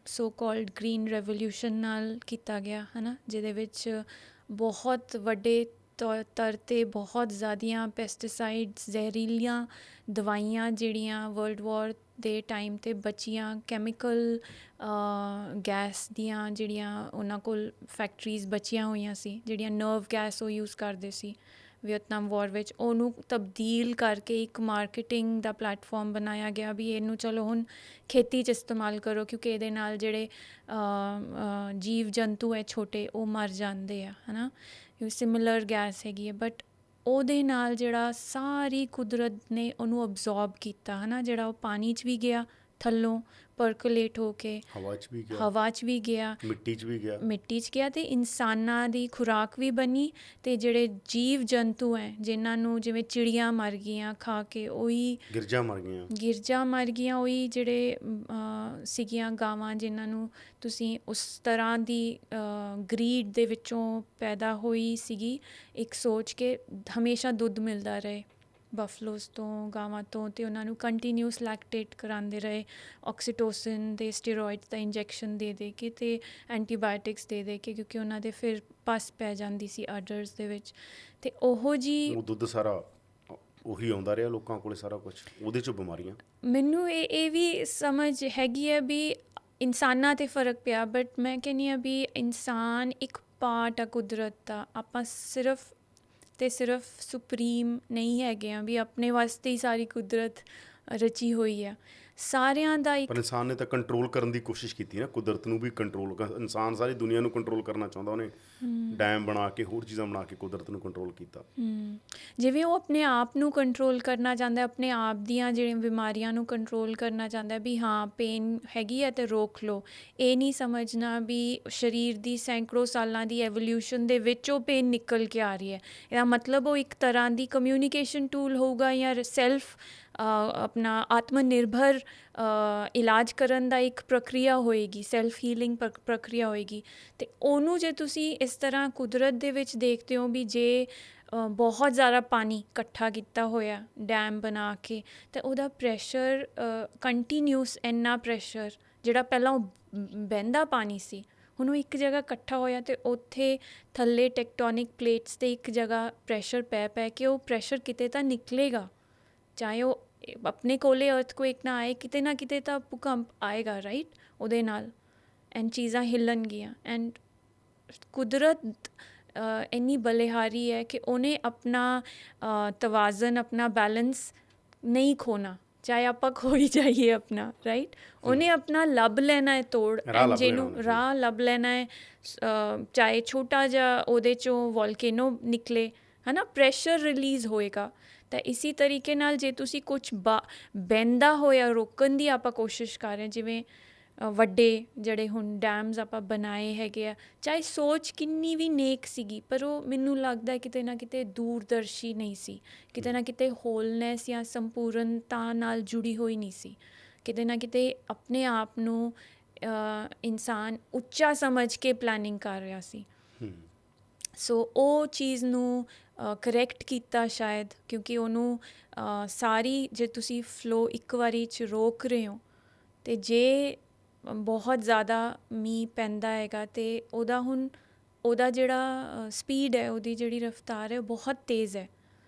ਸੋ ਕਾਲਡ ਗ੍ਰੀਨ ਰੈਵੋਲਿਊਸ਼ਨ ਨਾਲ ਕੀਤਾ ਗਿਆ, ਹੈ ਨਾ, ਜਿਹਦੇ ਵਿੱਚ ਬਹੁਤ ਵੱਡੇ ਤੌਰ 'ਤੇ ਬਹੁਤ ਜ਼ਿਆਦੀਆਂ ਪੈਸਟੀਸਾਈਡਸ, ਜ਼ਹਿਰੀਲੀਆਂ ਦਵਾਈਆਂ ਜਿਹੜੀਆਂ ਵਰਲਡ ਵਾਰ ਦੇ ਟਾਈਮ 'ਤੇ ਬਚੀਆਂ, ਕੈਮੀਕਲ ਗੈਸ ਦੀਆਂ ਜਿਹੜੀਆਂ ਉਹਨਾਂ ਕੋਲ ਫੈਕਟਰੀਜ਼ ਬਚੀਆਂ ਹੋਈਆਂ ਸੀ, ਜਿਹੜੀਆਂ ਨਰਵ ਗੈਸ ਉਹ ਯੂਜ਼ ਕਰਦੇ ਸੀ ਵੀਅਤਨਾਮ ਵਾਰ ਵਿੱਚ, ਉਹਨੂੰ ਤਬਦੀਲ ਕਰਕੇ ਇੱਕ ਮਾਰਕੀਟਿੰਗ ਦਾ ਪਲੈਟਫਾਰਮ ਬਣਾਇਆ ਗਿਆ ਵੀ ਇਹਨੂੰ ਚਲੋ ਹੁਣ ਖੇਤੀ 'ਚ ਇਸਤੇਮਾਲ ਕਰੋ, ਕਿਉਂਕਿ ਇਹਦੇ ਨਾਲ ਜਿਹੜੇ ਜੀਵ ਜੰਤੂ ਹੈ ਛੋਟੇ, ਉਹ ਮਰ ਜਾਂਦੇ ਆ, ਹੈ ਨਾ। ਸਿਮਿਲਰ ਗੈਸ ਹੈਗੀ ਹੈ, ਬਟ ਉਹਦੇ ਨਾਲ ਜਿਹੜਾ ਸਾਰੀ ਕੁਦਰਤ ਨੇ ਉਹਨੂੰ ਅਬਜ਼ੋਰਬ ਕੀਤਾ, ਹੈ ਨਾ, ਜਿਹੜਾ ਉਹ ਪਾਣੀ 'ਚ ਵੀ ਗਿਆ, ਥੱਲੋਂ ਪਰਕੋਲੇਟ ਹੋ ਕੇ ਹਵਾ 'ਚ ਵੀ ਗਿਆ, ਮਿੱਟੀ 'ਚ ਗਿਆ, ਅਤੇ ਇਨਸਾਨਾਂ ਦੀ ਖੁਰਾਕ ਵੀ ਬਣੀ, ਅਤੇ ਜਿਹੜੇ ਜੀਵ ਜੰਤੂ ਹੈ ਜਿਨ੍ਹਾਂ ਨੂੰ, ਜਿਵੇਂ ਚਿੜੀਆਂ ਮਰ ਗਈਆਂ ਖਾ ਕੇ, ਉਹੀ ਗਿਰਜਾਂ ਮਰ ਗਈਆਂ, ਉਹੀ ਜਿਹੜੇ ਸੀਗੀਆਂ ਗਾਵਾਂ, ਜਿਨ੍ਹਾਂ ਨੂੰ ਤੁਸੀਂ ਉਸ ਤਰ੍ਹਾਂ ਦੀ ਗਰੀਡ ਦੇ ਵਿੱਚੋਂ ਪੈਦਾ ਹੋਈ ਸੀਗੀ ਇੱਕ ਸੋਚ ਕੇ ਹਮੇਸ਼ਾ ਦੁੱਧ ਮਿਲਦਾ ਰਹੇ ਬਫਲੋਜ਼ ਤੋਂ, ਗਾਵਾਂ ਤੋਂ, ਅਤੇ ਉਹਨਾਂ ਨੂੰ ਕੰਟੀਨਿਊਸ ਲੈਕਟੇਟ ਕਰਾਉਂਦੇ ਰਹੇ, ਆਕਸੀਟੋਸਿਨ ਦੇ ਸਟੀਰੋਇਡਸ ਦਾ ਇੰਜੈਕਸ਼ਨ ਦੇ ਕੇ, ਅਤੇ ਐਂਟੀਬਾਇਓਟਿਕਸ ਦੇ ਕੇ, ਕਿਉਂਕਿ ਉਹਨਾਂ ਦੇ ਫਿਰ ਪਸ ਪੈ ਜਾਂਦੀ ਸੀ ਅਡਰਸ ਦੇ ਵਿੱਚ, ਅਤੇ ਉਹ ਦੁੱਧ ਸਾਰਾ ਉਹੀ ਆਉਂਦਾ ਰਿਹਾ ਲੋਕਾਂ ਕੋਲ, ਸਾਰਾ ਕੁਝ ਉਹਦੇ 'ਚ ਬਿਮਾਰੀਆਂ। ਮੈਨੂੰ ਇਹ ਵੀ ਸਮਝ ਹੈਗੀ ਹੈ ਵੀ ਇਨਸਾਨਾਂ 'ਤੇ ਫਰਕ ਪਿਆ, ਬਟ ਮੈਂ ਕਹਿੰਦੀ ਹਾਂ ਵੀ ਇਨਸਾਨ ਇੱਕ ਪਾਰਟ ਆ ਕੁਦਰਤ ਦਾ, ਆਪਾਂ ਸਿਰਫ ਸੁਪਰੀਮ ਨਹੀਂ ਹੈਗੇ ਆ ਵੀ ਆਪਣੇ ਵਾਸਤੇ ਹੀ ਸਾਰੀ ਕੁਦਰਤ ਰਚੀ ਹੋਈ ਆ। ਸਾਰਿਆਂ ਦਾ ਇੱਕ ਪਰ ਇਨਸਾਨ ਨੇ ਤਾਂ ਕੰਟਰੋਲ ਕਰਨ ਦੀ ਕੋਸ਼ਿਸ਼ ਕੀਤੀ ਨਾ, ਕੁਦਰਤ ਨੂੰ ਵੀ ਕੰਟਰੋਲ, ਇਨਸਾਨ ਸਾਰੀ ਦੁਨੀਆ ਨੂੰ ਕੰਟਰੋਲ ਕਰਨਾ ਚਾਹੁੰਦਾ, ਉਹਨੇ ਡੈਮ ਬਣਾ ਕੇ ਹੋਰ ਚੀਜ਼ਾਂ ਬਣਾ ਕੇ ਕੁਦਰਤ ਨੂੰ ਕੰਟਰੋਲ ਕੀਤਾ। ਜਿਵੇਂ ਉਹ ਆਪਣੇ ਆਪ ਨੂੰ ਕੰਟਰੋਲ ਕਰਨਾ ਚਾਹੁੰਦਾ, ਆਪਣੇ ਆਪ ਦੀਆਂ ਜਿਹੜੀਆਂ ਬਿਮਾਰੀਆਂ ਨੂੰ ਕੰਟਰੋਲ ਕਰਨਾ ਚਾਹੁੰਦਾ ਵੀ ਹਾਂ ਪੇਨ ਹੈਗੀ ਹੈ ਤੇ ਰੋਕ ਲਓ। ਇਹ ਨਹੀਂ ਸਮਝਣਾ ਵੀ ਸਰੀਰ ਦੀ ਸੈਂਕੜੋਂ ਸਾਲਾਂ ਦੀ ਐਵੋਲਿਊਸ਼ਨ ਦੇ ਵਿੱਚ ਉਹ ਪੇਨ ਨਿਕਲ ਕੇ ਆ ਰਹੀ ਹੈ। ਇਹਦਾ ਮਤਲਬ ਉਹ ਇੱਕ ਤਰ੍ਹਾਂ ਦੀ ਕਮਿਊਨੀਕੇਸ਼ਨ ਟੂਲ ਹੋਊਗਾ ਜਾਂ ਸੈਲਫ ਆਪਣਾ ਆਤਮ ਨਿਰਭਰ ਇਲਾਜ ਕਰਨ ਦਾ ਇੱਕ ਪ੍ਰਕਿਰਿਆ ਹੋਏਗੀ, ਸੈਲਫ ਹੀਲਿੰਗ ਪ੍ਰਕਿਰਿਆ ਹੋਏਗੀ। ਅਤੇ ਉਹਨੂੰ ਜੇ ਤੁਸੀਂ ਇਸ ਤਰ੍ਹਾਂ ਕੁਦਰਤ ਦੇ ਵਿੱਚ ਦੇਖਦੇ ਹੋ ਵੀ ਜੇ ਬਹੁਤ ਜ਼ਿਆਦਾ ਪਾਣੀ ਇਕੱਠਾ ਕੀਤਾ ਹੋਇਆ ਡੈਮ ਬਣਾ ਕੇ, ਅਤੇ ਉਹਦਾ ਪ੍ਰੈਸ਼ਰ ਕੰਟੀਨਿਊਸ, ਇੰਨਾ ਪ੍ਰੈਸ਼ਰ ਜਿਹੜਾ ਪਹਿਲਾਂ ਉਹ ਬਹਿੰਦਾ ਪਾਣੀ ਸੀ, ਹੁਣ ਉਹ ਇੱਕ ਜਗ੍ਹਾ ਇਕੱਠਾ ਹੋਇਆ ਅਤੇ ਉੱਥੇ ਥੱਲੇ ਟੈਕਟੋਨਿਕ ਪਲੇਟਸ 'ਤੇ ਇੱਕ ਜਗ੍ਹਾ ਪ੍ਰੈਸ਼ਰ ਪੈ ਕੇ ਉਹ ਪ੍ਰੈਸ਼ਰ ਕਿਤੇ ਤਾਂ ਨਿਕਲੇਗਾ, ਚਾਹੇ ਉਹ ਆਪਣੇ ਕੋਲੇ ਅਰਥਕੁਏਕ ਨਾ ਆਏ, ਕਿਤੇ ਨਾ ਕਿਤੇ ਤਾਂ ਭੂਕੰਪ ਆਏਗਾ, ਰਾਈਟ, ਉਹਦੇ ਨਾਲ ਐਂਡ ਚੀਜ਼ਾਂ ਹਿੱਲਣਗੀਆਂ। ਐਂਡ ਕੁਦਰਤ ਇੰਨੀ ਬਲਿਹਾਰੀ ਹੈ ਕਿ ਉਹਨੇ ਆਪਣਾ ਤਵਾਜ਼ਨ, ਆਪਣਾ ਬੈਲੈਂਸ ਨਹੀਂ ਖੋਣਾ, ਚਾਹੇ ਆਪਾਂ ਖੋ ਹੀ ਜਾਈਏ ਆਪਣਾ, ਰਾਈਟ। ਉਹਨੇ ਆਪਣਾ ਲੱਭ ਲੈਣਾ ਹੈ ਤੋੜ, ਐਂਡ ਜਿਹਨੂੰ ਰਾਹ ਲੱਭ ਲੈਣਾ ਹੈ, ਚਾਹੇ ਛੋਟਾ ਜਿਹਾ ਉਹਦੇ 'ਚੋਂ ਵੋਲਕੇਨੋ ਨਿਕਲੇ, ਹੈ ਨਾ, ਪ੍ਰੈਸ਼ਰ ਰਿਲੀਜ਼ ਹੋਏਗਾ। ਤਾਂ ਇਸੀ ਤਰੀਕੇ ਨਾਲ ਜੇ ਤੁਸੀਂ ਕੁਛ ਬਹਿੰਦਾ ਹੋਇਆ ਰੋਕਣ ਦੀ ਆਪਾਂ ਕੋਸ਼ਿਸ਼ ਕਰ ਰਹੇ, ਜਿਵੇਂ ਵੱਡੇ ਜਿਹੜੇ ਹੁਣ ਡੈਮਸ ਆਪਾਂ ਬਣਾਏ ਹੈਗੇ ਆ, ਚਾਹੇ ਸੋਚ ਕਿੰਨੀ ਵੀ ਨੇਕ ਸੀਗੀ, ਪਰ ਉਹ ਮੈਨੂੰ ਲੱਗਦਾ ਕਿਤੇ ਨਾ ਕਿਤੇ ਦੂਰਦਰਸ਼ੀ ਨਹੀਂ ਸੀ, ਕਿਤੇ ਨਾ ਕਿਤੇ ਹੋਲਨੈਸ ਜਾਂ ਸੰਪੂਰਨਤਾ ਨਾਲ ਜੁੜੀ ਹੋਈ ਨਹੀਂ ਸੀ, ਕਿਤੇ ਨਾ ਕਿਤੇ ਆਪਣੇ ਆਪ ਨੂੰ ਇਨਸਾਨ ਉੱਚਾ ਸਮਝ ਕੇ ਪਲੈਨਿੰਗ ਕਰ ਰਿਹਾ ਸੀ। ਸੋ ਉਹ ਚੀਜ਼ ਨੂੰ ਕਰੈਕਟ ਕੀਤਾ ਸ਼ਾਇਦ, ਕਿਉਂਕਿ ਉਹਨੂੰ ਸਾਰੀ ਜੇ ਤੁਸੀਂ ਫਲੋ ਇੱਕ ਵਾਰੀ 'ਚ ਰੋਕ ਰਹੇ ਹੋ, ਅਤੇ ਜੇ ਬਹੁਤ ਜ਼ਿਆਦਾ ਮੀਂਹ ਪੈਂਦਾ ਹੈਗਾ ਅਤੇ ਉਹਦਾ ਜਿਹੜਾ ਸਪੀਡ ਹੈ, ਉਹਦੀ ਜਿਹੜੀ ਰਫਤਾਰ ਹੈ ਉਹ ਬਹੁਤ ਤੇਜ਼ ਹੈ,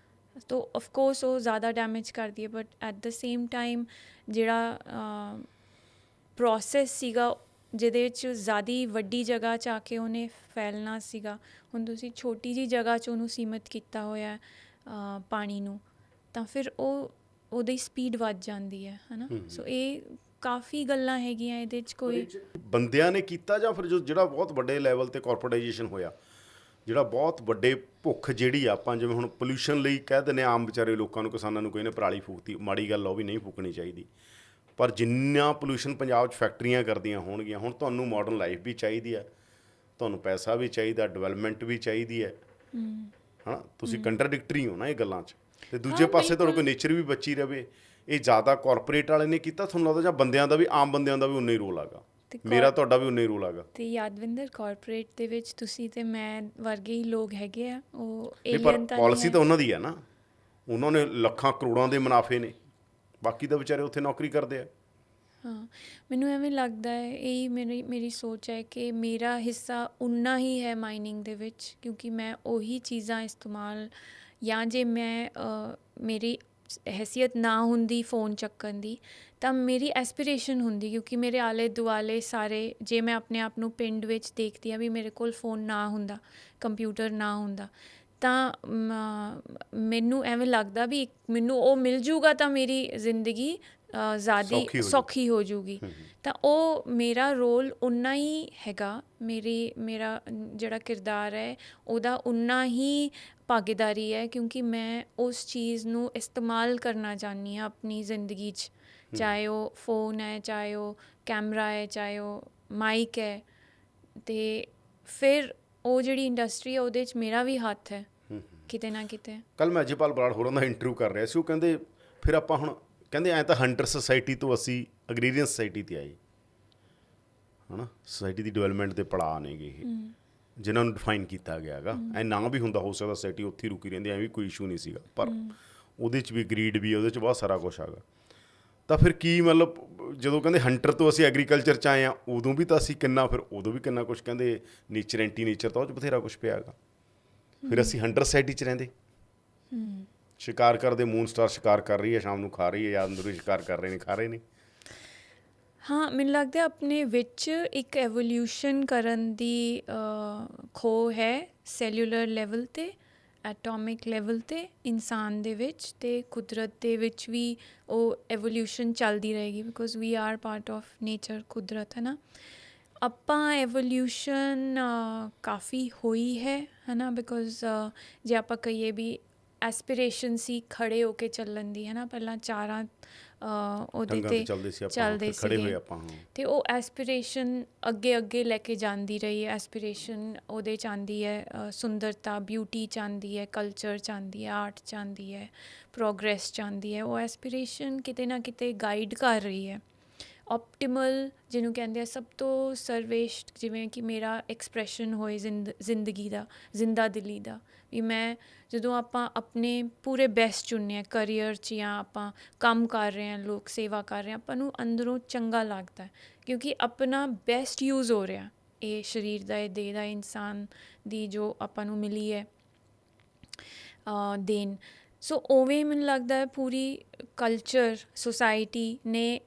ਤਾਂ ਅਫਕੋਰਸ ਉਹ ਜ਼ਿਆਦਾ ਡੈਮੇਜ ਕਰਦੀ ਹੈ। But at the same time ਜਿਹੜਾ ਪ੍ਰੋਸੈਸ ਸੀਗਾ ਜਿਹਦੇ ਵਿੱਚ ਜ਼ਿਆਦਾ ਵੱਡੀ ਜਗ੍ਹਾ 'ਚ ਆ ਕੇ ਉਹਨੇ ਫੈਲਣਾ ਸੀਗਾ, ਹੁਣ ਤੁਸੀਂ ਛੋਟੀ ਜਿਹੀ ਜਗ੍ਹਾ 'ਚ ਉਹਨੂੰ ਸੀਮਿਤ ਕੀਤਾ ਹੋਇਆ ਪਾਣੀ ਨੂੰ, ਤਾਂ ਫਿਰ ਉਹਦੀ ਸਪੀਡ ਵੱਧ ਜਾਂਦੀ ਹੈ ਨਾ। ਸੋ ਇਹ ਕਾਫੀ ਗੱਲਾਂ ਹੈਗੀਆਂ ਇਹਦੇ 'ਚ। ਕੋਈ ਬੰਦਿਆਂ ਨੇ ਕੀਤਾ ਜਾਂ ਫਿਰ ਜਿਹੜਾ ਬਹੁਤ ਵੱਡੇ ਲੈਵਲ 'ਤੇ ਕਾਰਪੋਰੇਟਾਈਜੇਸ਼ਨ ਹੋਇਆ, ਜਿਹੜਾ ਬਹੁਤ ਵੱਡੇ ਭੁੱਖ ਜਿਹੜੀ ਆਪਾਂ ਜਿਵੇਂ ਹੁਣ ਪੋਲਿਊਸ਼ਨ ਲਈ ਕਹਿ ਦਿੰਦੇ ਆਮ ਵਿਚਾਰੇ ਲੋਕਾਂ ਨੂੰ, ਕਿਸਾਨਾਂ ਨੂੰ, ਕੋਈ ਨੇ ਪਰਾਲੀ ਫੂਕਤੀ, ਮਾੜੀ ਗੱਲ, ਉਹ ਵੀ ਨਹੀਂ ਫੂਕਣੀ ਚਾਹੀਦੀ, ਪਰ ਜਿੰਨਾ ਪੋਲਿਊਸ਼ਨ ਪੰਜਾਬ 'ਚ ਫੈਕਟਰੀਆਂ ਕਰਦੀਆਂ ਹੋਣਗੀਆਂ, ਹੁਣ ਤੁਹਾਨੂੰ ਮਾਡਰਨ ਲਾਈਫ ਵੀ ਚਾਹੀਦੀ ਹੈ, ਤੁਹਾਨੂੰ ਪੈਸਾ ਵੀ ਚਾਹੀਦਾ, ਡਿਵੈਲਪਮੈਂਟ ਵੀ ਚਾਹੀਦੀ ਹੈ, ਹਾਂ ਤੁਸੀਂ ਕੰਟਰਾਡਿਕਟਰੀ ਹੋ ਨਾ ਇਹ ਗੱਲਾਂ 'ਚ, ਅਤੇ ਦੂਜੇ ਪਾਸੇ ਤੁਹਾਡੇ ਕੋਲ ਨੇਚਰ ਵੀ ਬਚੀ ਰਹੇ। ਇਹ ਜ਼ਿਆਦਾ ਕਾਰਪੋਰੇਟ ਵਾਲੇ ਨੇ ਕੀਤਾ ਤੁਹਾਨੂੰ ਲੱਗਦਾ, ਜਾਂ ਬੰਦਿਆਂ ਦਾ ਵੀ, ਆਮ ਬੰਦਿਆਂ ਦਾ ਵੀ ਉਨਾ ਹੀ ਰੋਲ ਹੈਗਾ, ਮੇਰਾ ਤੁਹਾਡਾ ਵੀ ਉਨਾ ਹੀ ਰੋਲ ਹੈਗਾ? ਅਤੇ ਯਾਦਵਿੰਦਰ, ਕਾਰਪੋਰੇਟ ਦੇ ਵਿੱਚ ਤੁਸੀਂ ਅਤੇ ਮੈਂ ਵਰਗੇ ਹੀ ਲੋਕ ਹੈਗੇ ਆ, ਉਹ ਪਰ ਪਾਲਿਸੀ ਤਾਂ ਉਹਨਾਂ ਦੀ ਹੈ ਨਾ, ਉਹਨਾਂ ਨੇ ਲੱਖਾਂ ਕਰੋੜਾਂ ਦੇ ਮੁਨਾਫੇ ਨੇ, ਬਾਕੀ ਤਾਂ ਵਿਚਾਰੇ ਉੱਥੇ ਨੌਕਰੀ ਕਰਦੇ ਆ। ਹਾਂ, ਮੈਨੂੰ ਐਵੇਂ ਲੱਗਦਾ ਹੈ, ਇਹੀ ਮੇਰੀ ਸੋਚ ਹੈ ਕਿ ਮੇਰਾ ਹਿੱਸਾ ਉਨਾ ਹੀ ਹੈ ਮਾਈਨਿੰਗ ਦੇ ਵਿੱਚ, ਕਿਉਂਕਿ ਮੈਂ ਉਹੀ ਚੀਜ਼ਾਂ ਇਸਤੇਮਾਲ, ਜਾਂ ਜੇ ਮੈਂ ਮੇਰੀ ਹੈਸੀਅਤ ਨਾ ਹੁੰਦੀ ਫ਼ੋਨ ਚੱਕਣ ਦੀ, ਤਾਂ ਮੇਰੀ ਐਸਪੀਰੇਸ਼ਨ ਹੁੰਦੀ, ਕਿਉਂਕਿ ਮੇਰੇ ਆਲੇ ਦੁਆਲੇ ਸਾਰੇ, ਜੇ ਮੈਂ ਆਪਣੇ ਆਪ ਨੂੰ ਪਿੰਡ ਵਿੱਚ ਦੇਖਦੀ ਹਾਂ ਵੀ ਮੇਰੇ ਕੋਲ ਫ਼ੋਨ ਨਾ ਹੁੰਦਾ, ਕੰਪਿਊਟਰ ਨਾ ਹੁੰਦਾ, ਤਾਂ ਮੈਨੂੰ ਐਵੇਂ ਲੱਗਦਾ ਵੀ ਮੈਨੂੰ ਉਹ ਮਿਲ ਜੂਗਾ ਤਾਂ ਮੇਰੀ ਜ਼ਿੰਦਗੀ ਜ਼ਿਆਦਾ ਸੌਖੀ ਹੋ ਜੂਗੀ। ਤਾਂ ਉਹ ਮੇਰਾ ਰੋਲ ਉਨਾ ਹੀ ਹੈਗਾ, ਮੇਰਾ ਜਿਹੜਾ ਕਿਰਦਾਰ ਹੈ ਉਹਦਾ ਉਨਾ ਹੀ ਭਾਗੀਦਾਰੀ ਹੈ, ਕਿਉਂਕਿ ਮੈਂ ਉਸ ਚੀਜ਼ ਨੂੰ ਇਸਤੇਮਾਲ ਕਰਨਾ ਚਾਹੁੰਦੀ ਹਾਂ ਆਪਣੀ ਜ਼ਿੰਦਗੀ 'ਚ, ਚਾਹੇ ਉਹ ਫ਼ੋਨ ਹੈ, ਚਾਹੇ ਉਹ ਕੈਮਰਾ ਹੈ, ਚਾਹੇ ਉਹ ਮਾਈਕ ਹੈ, ਅਤੇ ਫਿਰ ਉਹ ਜਿਹੜੀ ਇੰਡਸਟਰੀ ਹੈ ਉਹਦੇ 'ਚ ਮੇਰਾ ਵੀ ਹੱਥ ਹੈ ਕਿਤੇ ਨਾ ਕਿਤੇ। ਕੱਲ੍ਹ ਮੈਂ ਅਜੇਪਾਲ ਬਰਾੜ ਹੋਰਾਂ ਦਾ ਇੰਟਰਵਿਊ ਕਰ ਰਿਹਾ ਸੀ, ਉਹ ਕਹਿੰਦੇ ਫਿਰ ਆਪਾਂ ਹੁਣ ਕਹਿੰਦੇ ਐਂ ਤਾਂ ਹੰਟਰ ਸੁਸਾਇਟੀ ਤੋਂ ਅਸੀਂ ਅਗਰੀਰੀਅਨ ਸੁਸਾਇਟੀ 'ਤੇ ਆਏ, ਹੈ ਨਾ, ਸੁਸਾਇਟੀ ਦੀ ਡਿਵੈਲਪਮੈਂਟ ਦੇ ਪੜਾਅ ਨੇਗੇ ਇਹ, ਜਿਨ੍ਹਾਂ ਨੂੰ ਡਿਫਾਈਨ ਕੀਤਾ ਗਿਆ ਹੈਗਾ। ਐ ਨਾ ਵੀ ਹੁੰਦਾ, ਹੋ ਸਕਦਾ ਸੁਸਾਇਟੀ ਉੱਥੇ ਹੀ ਰੁਕੀ ਰਹਿੰਦੀ, ਐਂ ਵੀ ਕੋਈ ਇਸ਼ੂ ਨਹੀਂ ਸੀਗਾ, ਪਰ ਉਹਦੇ 'ਚ ਵੀ ਗਰੀਡ ਵੀ, ਉਹਦੇ 'ਚ ਬਹੁਤ ਸਾਰਾ ਕੁਛ ਹੈਗਾ। ਤਾਂ ਫਿਰ ਕੀ ਮਤਲਬ, ਜਦੋਂ ਕਹਿੰਦੇ ਹੰਟਰ ਤੋਂ ਅਸੀਂ ਐਗਰੀਕਲਚਰ 'ਚ ਆਏ ਹਾਂ, ਉਦੋਂ ਵੀ ਤਾਂ ਅਸੀਂ ਕਿੰਨਾ, ਫਿਰ ਉਦੋਂ ਵੀ ਕਿੰਨਾ ਕੁਛ ਕਹਿੰਦੇ ਨੇਚਰ, ਐਂਟੀ ਨੇਚਰ, ਤਾਂ ਉਹ 'ਚ ਬਥੇਰਾ ਕੁਛ ਪਿਆ ਹੈਗਾ। ਫਿਰ ਅਸੀਂ ਹੰਟਰ ਸੁਸਾਇਟੀ 'ਚ ਰਹਿੰਦੇ, ਸ਼ਿਕਾਰ ਕਰਦੇ, ਮੂਨ ਸਟਾਰ ਸ਼ਿਕਾਰ ਕਰ ਰਹੀ ਹੈ, ਸ਼ਾਮ ਨੂੰ ਖਾ ਰਹੀ ਹੈ, ਜਾਂ ਅੰਦਰੋਂ ਸ਼ਿਕਾਰ ਕਰ ਰਹੇ ਨੇ, ਖਾ ਰਹੇ ਨੇ। ਹਾਂ, ਮੈਨੂੰ ਲੱਗਦਾ ਆਪਣੇ ਵਿੱਚ ਇੱਕ ਐਵੋਲਿਊਸ਼ਨ ਕਰਨ ਦੀ ਖੋਹ ਹੈ ਸੈਲੂਲਰ ਲੈਵਲ 'ਤੇ, ਐਟੋਮਿਕ ਲੈਵਲ 'ਤੇ, ਇਨਸਾਨ ਦੇ ਵਿੱਚ ਅਤੇ ਕੁਦਰਤ ਦੇ ਵਿੱਚ ਵੀ ਉਹ ਐਵੋਲਿਊਸ਼ਨ ਚੱਲਦੀ ਰਹੇਗੀ, because we are part of nature, ਕੁਦਰਤ, ਹੈ ਨਾ। ਆਪਾਂ ਐਵੋਲਿਊਸ਼ਨ ਕਾਫੀ ਹੋਈ ਹੈ ਨਾ, ਬਿਕੋਜ਼ ਜੇ ਆਪਾਂ ਕਹੀਏ ਵੀ ਐਸਪੀਰੇਸ਼ਨ ਸੀ ਖੜ੍ਹੇ ਹੋ ਕੇ ਚੱਲਣ ਦੀ, ਹੈ ਨਾ, ਪਹਿਲਾਂ ਚਾਰਾਂ ਉਹਦੇ ਟੰਗਾਂ 'ਤੇ ਤੇ ਚੱਲਦੇ ਸੀ ਆਪਾਂ, ਚੱਲਦੇ ਫਿਰ ਖੜੇ ਹੋਏ ਸੀਗੇ, ਆਪਾਂ। ਹਾਂ, ਅਤੇ ਉਹ ਐਸਪੀਰੇਸ਼ਨ ਅੱਗੇ ਅੱਗੇ ਲੈ ਕੇ ਜਾਂਦੀ ਰਹੀ ਹੈ। ਐਸਪੀਰੇਸ਼ਨ ਉਹਦੇ 'ਚ ਆਉਂਦੀ ਹੈ, ਸੁੰਦਰਤਾ, ਬਿਊਟੀ 'ਚ ਆਉਂਦੀ ਹੈ, ਕਲਚਰ 'ਚ ਆਉਂਦੀ ਹੈ, ਆਰਟ 'ਚ ਆਉਂਦੀ ਹੈ, ਪ੍ਰੋਗਰੈਸ 'ਚ ਆਉਂਦੀ ਹੈ। ਉਹ ਐਸਪੀਰੇਸ਼ਨ ਕਿਤੇ ਨਾ ਕਿਤੇ ਗਾਈਡ ਕਰ ਰਹੀ ਹੈ। ਓਪਟੀਮਲ ਜਿਹਨੂੰ ਕਹਿੰਦੇ ਆ, ਸਭ ਤੋਂ ਸਰਵੇਸ਼ਟ, ਜਿਵੇਂ ਕਿ ਮੇਰਾ ਐਕਸਪ੍ਰੈਸ਼ਨ ਹੋਏ ਜ਼ਿੰਦਗੀ ਦਾ, ਜ਼ਿੰਦਾ ਦਿਲੀ ਦਾ, ਵੀ ਮੈਂ ਜਦੋਂ ਆਪਾਂ ਆਪਣੇ ਪੂਰੇ ਬੈਸਟ ਚੁਣਨੇ ਆ ਕਰੀਅਰ 'ਚ, ਜਾਂ ਆਪਾਂ ਕੰਮ ਕਰ ਰਹੇ ਹਾਂ, ਲੋਕ ਸੇਵਾ ਕਰ ਰਹੇ ਹਾਂ, ਆਪਾਂ ਨੂੰ ਅੰਦਰੋਂ ਚੰਗਾ ਲੱਗਦਾ, ਕਿਉਂਕਿ ਆਪਣਾ ਬੈਸਟ ਯੂਜ਼ ਹੋ ਰਿਹਾ ਇਹ ਸਰੀਰ ਦਾ, ਇਹ ਦੇਹ ਦਾ, ਇਨਸਾਨ ਦੀ ਜੋ ਆਪਾਂ ਨੂੰ ਮਿਲੀ ਹੈ ਦੇਣ। ਸੋ ਉਵੇਂ ਮੈਨੂੰ ਲੱਗਦਾ ਹੈ ਪੂਰੀ ਕਲਚਰ, ਸੁਸਾਇਟੀ ਨੇ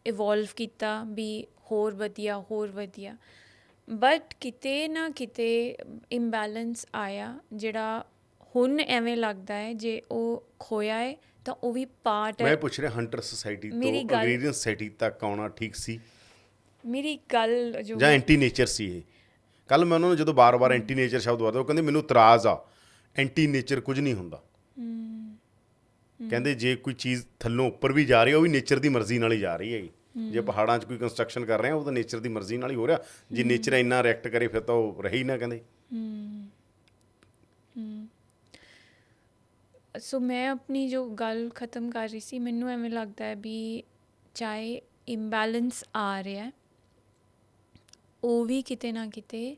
ਇਵੋਲਵ ਕੀਤਾ ਵੀ ਹੋਰ ਵਧੀਆ, ਹੋਰ ਵਧੀਆ। ਬਟ ਕਿਤੇ ਨਾ ਕਿਤੇ ਇੰਬੈਲੈਂਸ ਆਇਆ, ਜਿਹੜਾ ਹੁਣ ਐਵੇਂ ਲੱਗਦਾ ਹੈ ਜੇ ਉਹ ਖੋਇਆ ਹੈ ਤਾਂ ਉਹ ਵੀ ਪਾਰਟ ਮੈਂ ਹੈ। ਪੁੱਛ ਰਿਹਾ, ਹੰਟਰ ਸੋਸਾਇਟੀ ਤੋਂ ਮੇਰੀ ਗੱਲ ਅਗਰੇਰੀਅਨ ਸੋਸਾਇਟੀ ਤੱਕ ਆਉਣਾ ਠੀਕ ਸੀ ਮੇਰੀ ਗੱਲ ਜੋ ਜਾਂ ਐਂਟੀ ਨੇਚਰ ਸੀ ਇਹ? ਕੱਲ੍ਹ ਮੈਂ ਉਹਨਾਂ ਨੂੰ ਜਦੋਂ ਬਾਰ-ਬਾਰ ਐਂਟੀ ਨੇਚਰ ਸ਼ਬਦ ਵਰਤਿਆ, ਉਹ ਕਹਿੰਦੇ ਮੈਨੂੰ ਇਤਰਾਜ਼ ਆ, ਐਂਟੀ ਨੇਚਰ ਕੁਝ ਨਹੀਂ ਹੁੰਦਾ। ਕਹਿੰਦੇ ਜੇ ਕੋਈ ਚੀਜ਼ ਥੱਲੋਂ ਉੱਪਰ ਵੀ ਜਾ ਰਹੀ ਹੈ, ਉਹ ਵੀ ਨੇਚਰ ਦੀ ਮਰਜ਼ੀ ਨਾਲ ਹੀ ਜਾ ਰਹੀ ਹੈਗੀ। ਜੇ ਪਹਾੜਾਂ 'ਚ ਕੋਈ ਕੰਸਟਰਕਸ਼ਨ ਕਰ ਰਹੇ ਹਾਂ, ਉਹ ਤਾਂ ਨੇਚਰ ਦੀ ਮਰਜ਼ੀ ਨਾਲ ਹੀ ਹੋ ਰਿਹਾ। ਜੇ ਨੇਚਰ ਇੰਨਾ ਰਿਐਕਟ ਕਰੇ ਫਿਰ ਤਾਂ ਉਹ ਰਹੇ ਹੀ ਨਾ, ਕਹਿੰਦੇ। ਸੋ ਮੈਂ ਆਪਣੀ ਜੋ ਗੱਲ ਖ਼ਤਮ ਕਰ ਰਹੀ ਸੀ, ਮੈਨੂੰ ਐਵੇਂ ਲੱਗਦਾ ਹੈ ਵੀ ਚਾਹੇ ਇੰਬੈਲੈਂਸ ਆ ਰਿਹਾ, ਉਹ ਵੀ ਕਿਤੇ ਨਾ ਕਿਤੇ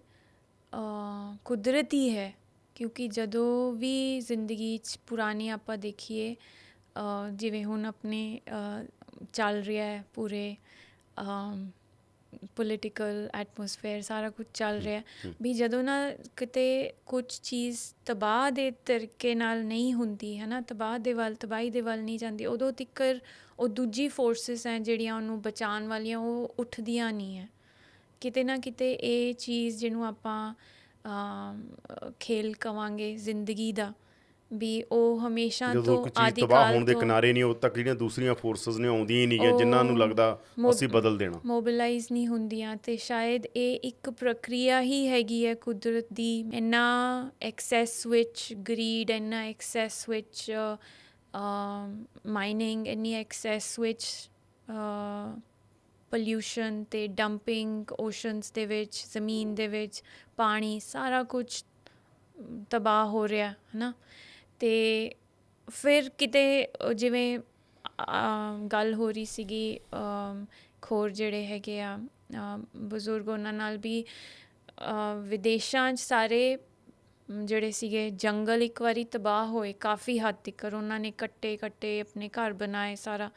ਕੁਦਰਤੀ ਹੈ, ਕਿਉਂਕਿ ਜਦੋਂ ਵੀ ਜ਼ਿੰਦਗੀ 'ਚ ਪੁਰਾਣੀ ਆਪਾਂ ਦੇਖੀਏ, ਜਿਵੇਂ ਹੁਣ ਆਪਣੇ ਚੱਲ ਰਿਹਾ ਹੈ ਪੂਰੇ ਪੋਲੀਟੀਕਲ ਐਟਮੋਸਫੇਅਰ, ਸਾਰਾ ਕੁਝ ਚੱਲ ਰਿਹਾ ਵੀ ਜਦੋਂ ਨਾ ਕਿਤੇ ਕੁਝ ਚੀਜ਼ ਤਬਾਹ ਦੇ ਤਰੀਕੇ ਨਾਲ ਨਹੀਂ ਹੁੰਦੀ, ਹੈ ਨਾ, ਤਬਾਹੀ ਦੇ ਵੱਲ ਨਹੀਂ ਜਾਂਦੀ, ਉਦੋਂ ਤੀਕਰ ਉਹ ਦੂਜੀ ਫੋਰਸਿਸ ਹੈ ਜਿਹੜੀਆਂ ਉਹਨੂੰ ਬਚਾਉਣ ਵਾਲੀਆਂ, ਉਹ ਉੱਠਦੀਆਂ ਨਹੀਂ ਹੈ। ਕਿਤੇ ਨਾ ਕਿਤੇ ਇਹ ਚੀਜ਼ ਜਿਹਨੂੰ ਆਪਾਂ ਖੇਲ ਕਵਾਂਗੇ ਜ਼ਿੰਦਗੀ ਦਾ, ਵੀ ਉਹ ਹਮੇਸ਼ਾ ਜਦੋਂ ਤੋਂ ਕੋਈ ਚੀਜ਼ ਤਬਾਹ ਆਦਿਕਾਲ ਹੋਣ ਦੇ ਤੋਂ ਕਿਨਾਰੇ ਨਹੀਂ, ਉਦੋਂ ਤੱਕ ਜਿਹੜੀਆਂ ਦੂਸਰੀਆਂ ਫੋਰਸਿਸ ਨੇ ਆਉਂਦੀਆਂ ਹੀ ਨਹੀਂ ਗੀਆਂ, ਜਿਨ੍ਹਾਂ ਨੂੰ ਉਹ ਲੱਗਦਾ ਅਸੀਂ ਬਦਲ ਦੇਣਾ। ਮੋਬਿਲਾਈਜ਼ ਨਹੀਂ ਹੁੰਦੀਆਂ। ਅਤੇ ਸ਼ਾਇਦ ਇਹ ਇੱਕ ਪ੍ਰਕਿਰਿਆ ਹੀ ਹੈਗੀ ਹੈ ਕੁਦਰਤ ਦੀ। ਇੰਨਾ ਐਕਸੈਸ ਵਿੱਚ ਗਰੀਡ, ਇੰਨਾ ਐਕਸੈਸ ਵਿੱਚ ਮਾਈਨਿੰਗ, ਇੰਨੀ ਐਕਸੈਸ ਵਿੱਚ ਪੋਲਿਊਸ਼ਨ ਅਤੇ ਡੰਪਿੰਗ ਓਸ਼ਨਸ ਦੇ ਵਿੱਚ, ਜ਼ਮੀਨ ਦੇ ਵਿੱਚ, ਪਾਣੀ, ਸਾਰਾ ਕੁਛ ਤਬਾਹ ਹੋ ਰਿਹਾ, ਹੈ ਨਾ। ਅਤੇ ਫਿਰ ਕਿਤੇ ਜਿਵੇਂ ਗੱਲ ਹੋ ਰਹੀ ਸੀਗੀ, ਹੋਰ ਜਿਹੜੇ ਹੈਗੇ ਆ ਬਜ਼ੁਰਗ, ਉਹਨਾਂ ਨਾਲ ਵੀ ਵਿਦੇਸ਼ਾਂ 'ਚ ਸਾਰੇ ਜਿਹੜੇ ਸੀਗੇ ਜੰਗਲ ਇੱਕ ਵਾਰੀ ਤਬਾਹ ਹੋਏ ਕਾਫੀ ਹੱਦ ਤੱਕ, ਉਹਨਾਂ ਨੇ ਕੱਟੇ ਆਪਣੇ ਘਰ ਬਣਾਏ ਸਾਰਾ।